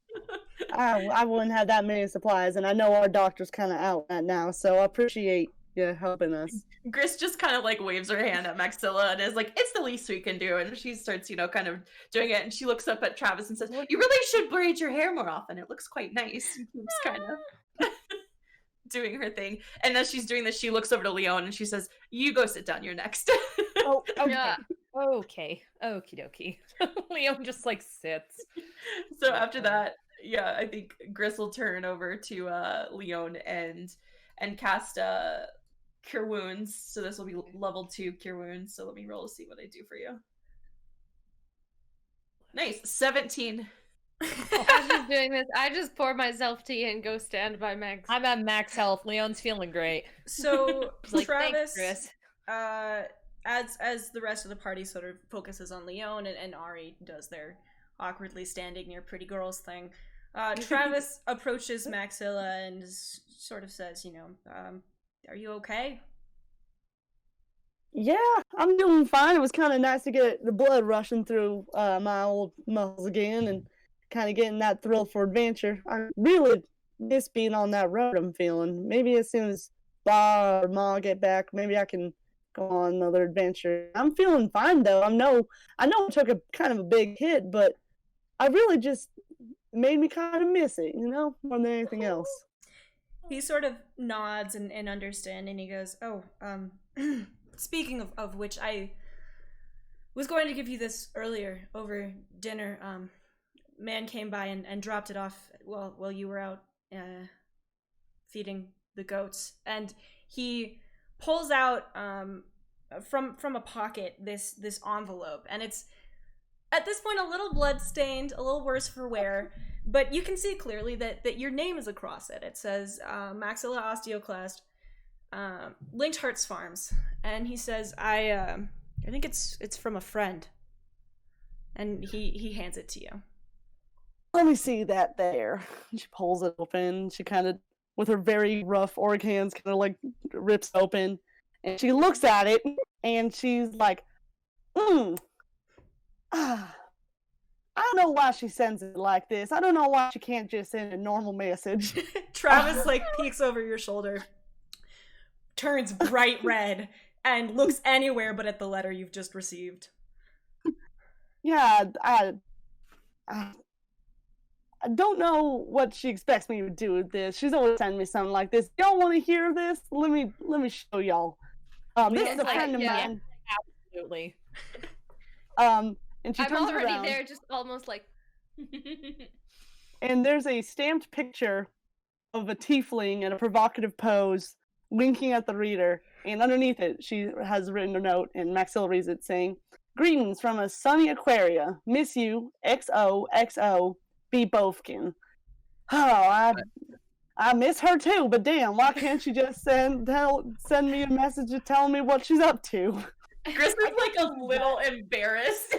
I wouldn't have that many supplies, and I know our doctor's kind of out right now, so I appreciate you helping us. Gris just kind of like waves her hand at Maxilla and is like, it's the least we can do. And she starts, kind of doing it. And she looks up at Travis and says, you really should braid your hair more often. It looks quite nice. And keeps kind of doing her thing. And as she's doing this, she looks over to Leon and she says, you go sit down. You're next. Oh, okay. Yeah. Okay. Okie dokie. Leon just like sits. So after that, yeah, I think Gris will turn over to Leon and cast Cure Wounds. So this will be level 2 Cure Wounds. So let me roll to see what I do for you. Nice. 17. As she's doing this, I just pour myself tea and go stand by Max. I'm at max health. Leon's feeling great. So Like, Travis, thanks, as the rest of the party sort of focuses on Leon and Ari does their awkwardly standing near pretty girls thing, Travis approaches Maxilla and sort of says, are you okay? Yeah, I'm doing fine. It was kind of nice to get the blood rushing through my old muscles again and kind of getting that thrill for adventure. I really miss being on that road I'm feeling. Maybe as soon as Ba or Ma get back, maybe I can go on another adventure. I'm feeling fine though. I know it took a kind of a big hit, but I really just made me kind of miss it, more than anything else. He sort of nods and understand, and he goes, speaking of which, I was going to give you this earlier over dinner. Man came by and dropped it off while you were out feeding the goats, and he pulls out from a pocket this envelope, and it's at this point a little blood-stained, a little worse for wear, but you can see clearly that your name is across it. It says Maxilla Osteoclast, Linked Hearts Farms, and he says, I think it's from a friend, and he hands it to you. Let me see that there. She pulls it open. She kind of, with her very rough org hands, kind of like rips open, and she looks at it, and she's like, I don't know why she sends it like this. I don't know why she can't just send a normal message. Travis peeks over your shoulder, turns bright red, and looks anywhere but at the letter you've just received. Yeah, I don't know what she expects me to do with this. She's always sending me something like this. Y'all want to hear this? Let me show y'all. This is a friend of mine. Absolutely. And she I'm turns already around, there, just almost like. and there's a stamped picture of a tiefling in a provocative pose, winking at the reader. And underneath it, she has written a note, and Maxilla reads it, saying, "Greetings from a sunny Aquaria. Miss you. XOXO. Be Bofkin." Oh, I miss her too, but damn, why can't she just send me a message telling me what she's up to? Gris is like a little embarrassed.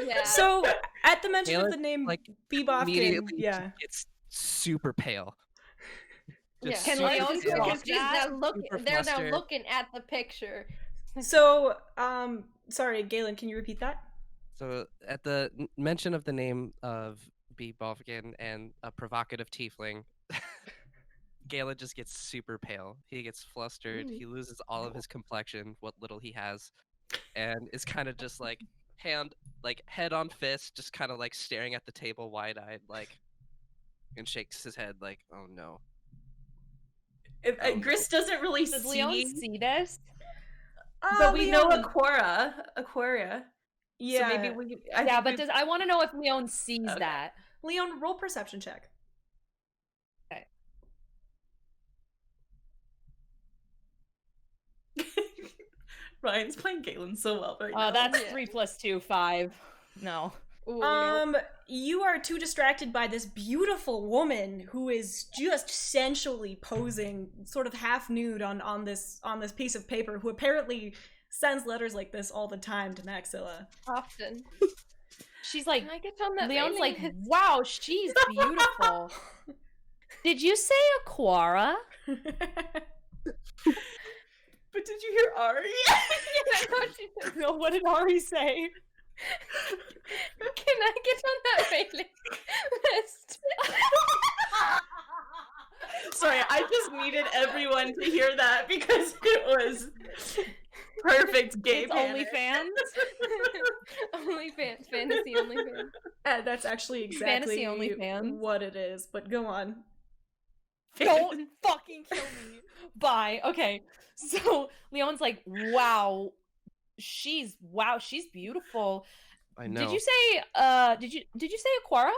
Yeah. So, at the mention of the name like, Bebopkin, immediately yeah. it's super pale. Yeah. Just Can super Leon They're pale. confused? now flustered. looking at the picture. So, sorry, Galen, can you repeat that? So at the mention of the name of B. Balfkin and a provocative tiefling, Galen just gets super pale. He gets flustered. He loses all of his complexion, what little he has, and is kind of just like head on fist, just kind of like staring at the table wide-eyed, like, and shakes his head like, "Oh no." Gris doesn't really Does see, Leon see this? but we know Leon- Aquaria. Yeah. So maybe we. Yeah, but I want to know if Leon sees Okay. that. Leon, roll perception check. Ryan's playing Galen so well right now. Oh, that's 3 + 2, 5. No. Ooh, no. You are too distracted by this beautiful woman who is just sensually posing, sort of half nude on this piece of paper, who apparently sends letters like this all the time to Maxilla. Often. She's like, Can I get on that Leon's like, mailing list? wow, she's beautiful. Did you say Aquara? But did you hear Ari? No, what did Ari say? Can I get on that mailing list? Sorry, I just needed everyone to hear that because it was perfect gay It's panic. OnlyFans? OnlyFans, fantasy OnlyFans. That's actually exactly Fantasy OnlyFans. what it is, but go on. Don't fucking kill me. Bye. Okay. So Leon's like, wow, she's beautiful. I know. Did you say did you say Aquara?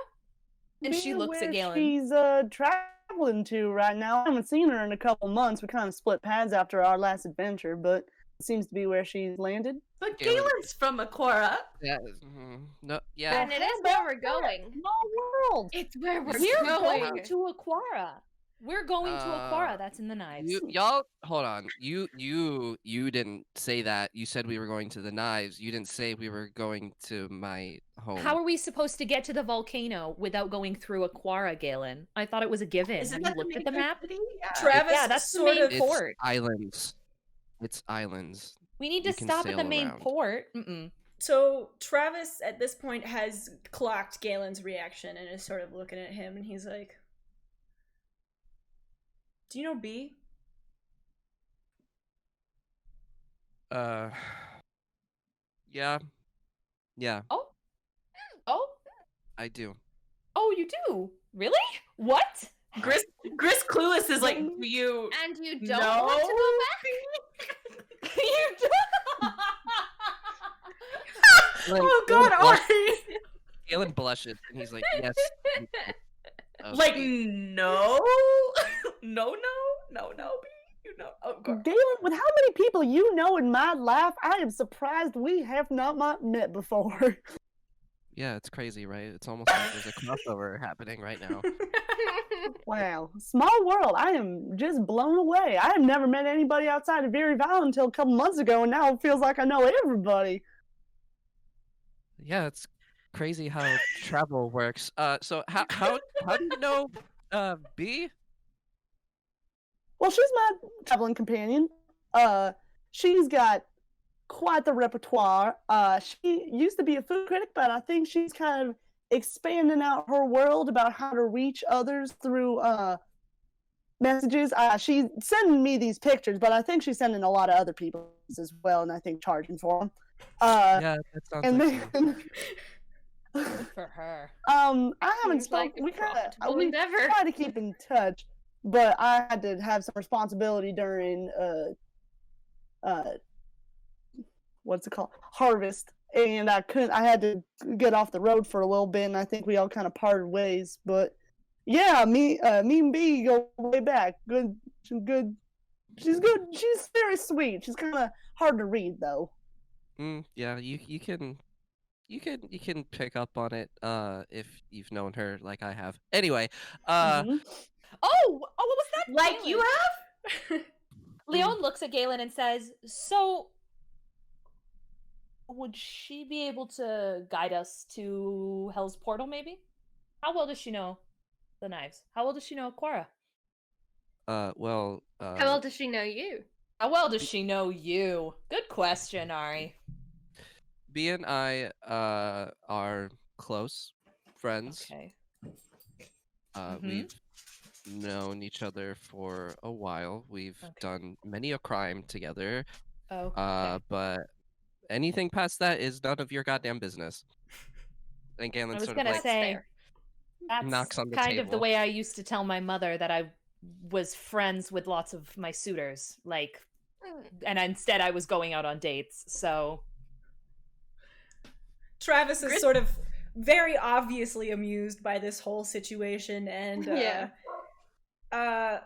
And she Man, looks at where Galen. She's traveling to right now. I haven't seen her in a couple months. We kind of split paths after our last adventure, but it seems to be where she's landed. But Galen- Galen's from Aquara. Yeah. No. Yeah. And it is where we're going. Small world. It's where we're We're going. going to Aquara. We're going to Aquara. That's in the knives. Y'all, hold on. You didn't say that. You said we were going to the knives. You didn't say we were going to my home. How are we supposed to get to the volcano without going through Aquara, Galen? I thought it was a given. Isn't Have that you looked at the main map? city? Yeah. Travis Yeah, that's the sort main of It's port. islands. It's islands. We need to You can stop at the sail main around. port. Mm-mm. So Travis at this point has clocked Galen's reaction and is sort of looking at him, and he's like, "Do you know B?" Yeah. Yeah, Oh, oh, I do. oh! You do really? What? Gris Clueless is like, do you And you don't know? want to go back? You do? Galen- Oh God, Galen blush- Ari! Galen blushes and he's like, "Yes." Like, Okay. no, no, B. You know, oh, God. Galen, with how many people you know in my life, I am surprised we have not met before. Yeah, it's crazy, right? It's almost like there's a crossover happening right now. Wow. Small world. I am just blown away. I have never met anybody outside of Vinrick Valley until a couple months ago, and now it feels like I know everybody. Yeah, it's crazy how travel works. So how do you know B? Well, she's my traveling companion. She's got quite the repertoire. She used to be a food critic, but I think she's kind of expanding out her world about how to reach others through messages. She's sending me these pictures, but I think she's sending a lot of other people as well, and I think charging for them. Yeah, that sounds And like then, Good for her. I haven't Seems like spoken. a We kind profitable of we endeavor. try to keep in touch, but I had to have some responsibility during what's it called, harvest, and I had to get off the road for a little bit, and I think we all kind of parted ways. But yeah, me and B go way back. She's good. She's very sweet. She's kind of hard to read though. yeah, you can pick up on it if you've known her like I have. Anyway, Mhm. Oh, what was that? Like you Galen? have? Leon looks at Galen and says, "So, would she be able to guide us to Hell's Portal, maybe? How well does she know the knives? How well does she know Aquara? well, How well does she know you? How well does she know you? Good question, Ari. B and I are close friends. Okay. Mhm. We've known each other for a while. We've Okay. done many a crime together. Okay. But anything past that is none of your goddamn business. And I Galen's was sort gonna of like, say, Fair. That's Knocks on the kind of the table. way I used to tell my mother that I was friends with lots of my suitors, like, and instead I was going out on dates. So Travis is sort of very obviously amused by this whole situation and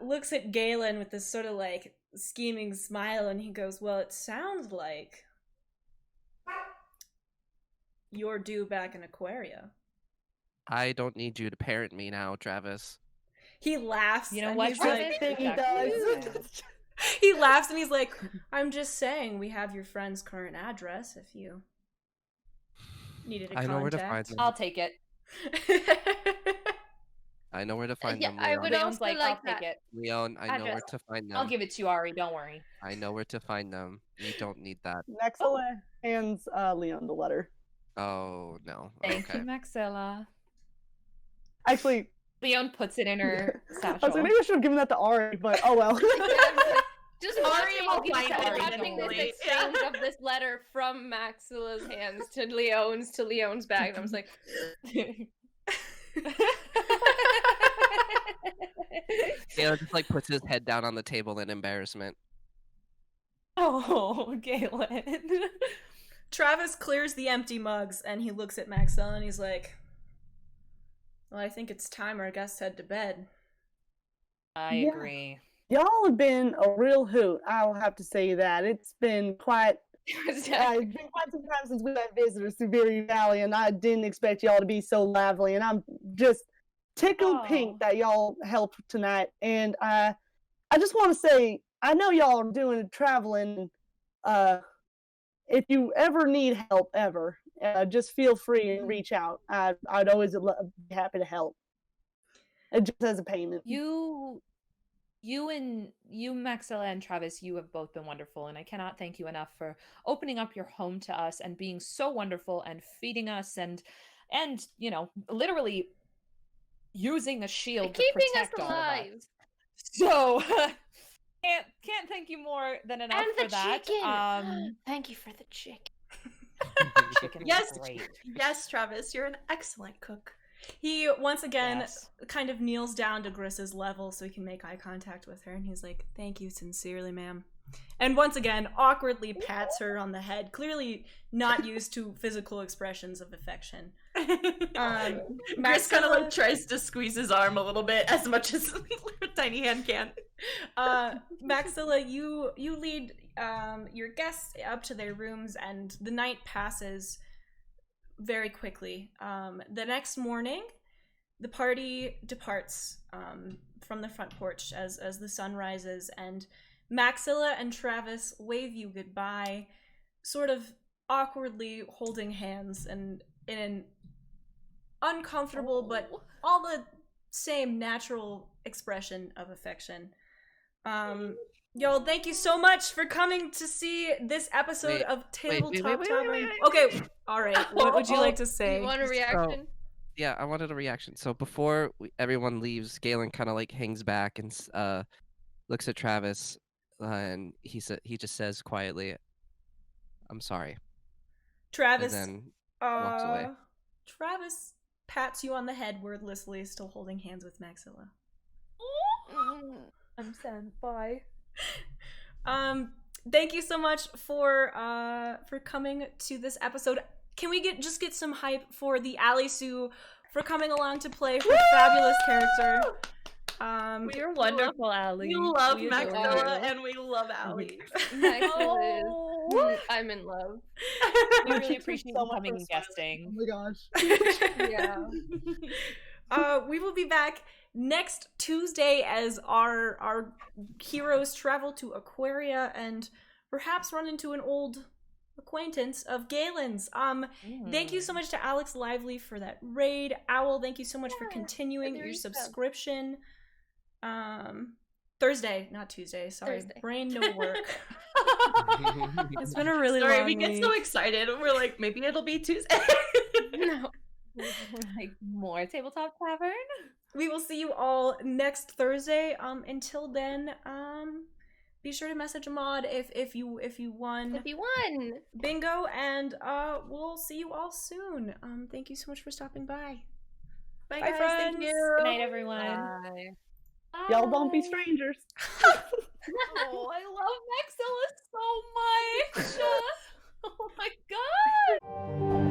looks at Galen with this sort of like scheming smile, and he goes, well, it sounds like you're due back in Aquaria. I don't need you to parent me now, Travis. He laughs. you know and what, he's Travis? like, He does. he laughs and he's like, I'm just saying we have your friend's current address if you needed a I know where to find contact. them. I'll take it. I know where to find Yeah, them, I Leon. would Leon's also like, like I'll take that. it. Leon, I know where Address. to find them. I'll give it to you, Ari. Don't worry. I know where to find them. You don't need that. Maxilla hands Leon the letter. Oh, no. Thank Okay. you, Maxilla. Actually, Leon puts it in her I was satchel. like, maybe I should have given that to Ari, but oh well. Just Ari watching, will find it watching this eventually. exchange of this letter from Maxilla's hands to Leon's bag, and I was like, Galen just like puts his head down on the table in embarrassment. Oh, Galen. Travis clears the empty mugs and he looks at Maxell and he's like, well, I think it's time our guests head to bed. I Yeah. agree. Y'all have been a real hoot. I will have to say that. It's been quite it's been quite some time since we had visitors to Vinrick Valley, and I didn't expect y'all to be so lively. And I'm just tickled pink that y'all helped tonight. And I just want to say, I know y'all are doing traveling. If you ever need help, just feel free and reach out. I'd always be happy to help. Just as a payment. You, Maxilla and Travis, you have both been wonderful, and I cannot thank you enough for opening up your home to us and being so wonderful and feeding us and you know, literally using the shield to keeping us protect all of us. alive. So can't thank you more than enough And for the that. chicken. Thank you for the chicken. Chicken was Yes, great. yes, Travis, you're an excellent cook. He once again Yes. kind of kneels down to Gris's level so he can make eye contact with her, and he's like, thank you sincerely, ma'am. And once again, awkwardly pats her on the head, clearly not used to physical expressions of affection. Chris kind of Maxilla- like tries to squeeze his arm a little bit as much as her tiny hand can. Maxilla, you lead your guests up to their rooms, and the night passes very quickly. The next morning, the party departs from the front porch as the sun rises, and Maxilla and Travis wave you goodbye, sort of awkwardly holding hands and in an uncomfortable but all the same natural expression of affection. Y'all, thank you so much for coming to see this episode of Tabletop Tavern. Okay, all right. What would you like to say? You want a reaction? Yeah, I wanted a reaction. So before everyone leaves, Galen kind of like hangs back and looks at Travis, and he just says quietly, "I'm sorry." Travis, And then walks away. Travis pats you on the head wordlessly, still holding hands with Maxilla. I'm sad. Bye. Thank you so much for coming to this episode. Can we just get some hype for the Ally Sue for coming along to play her fabulous character? You're wonderful, Allie. We love We adore Maxilla you. and we love Allie. Maxilla is. I'm in love. We really appreciate So you much coming for and smiling. guesting. Oh my gosh. Yeah. We will be back next Tuesday as our heroes travel to Aquaria and perhaps run into an old acquaintance of Galen's. Thank you so much to Alex Lively for that raid. Owl, thank you so much for continuing your subscription. Thursday, not Tuesday. Sorry, Thursday. brain no work. It's been a really Sorry, long we get week. so excited. We're like, maybe it'll be Tuesday. No. Like more Tabletop Tavern. We will see you all next Thursday. Until then, be sure to message Ahmad if you won If you won. bingo, and we'll see you all soon. Thank you so much for stopping by. Bye, Bye, guys. friends. Thank you. Good night, everyone. Bye. Y'all don't be Bye. strangers. Oh, I love Maxilla so much. Oh my god.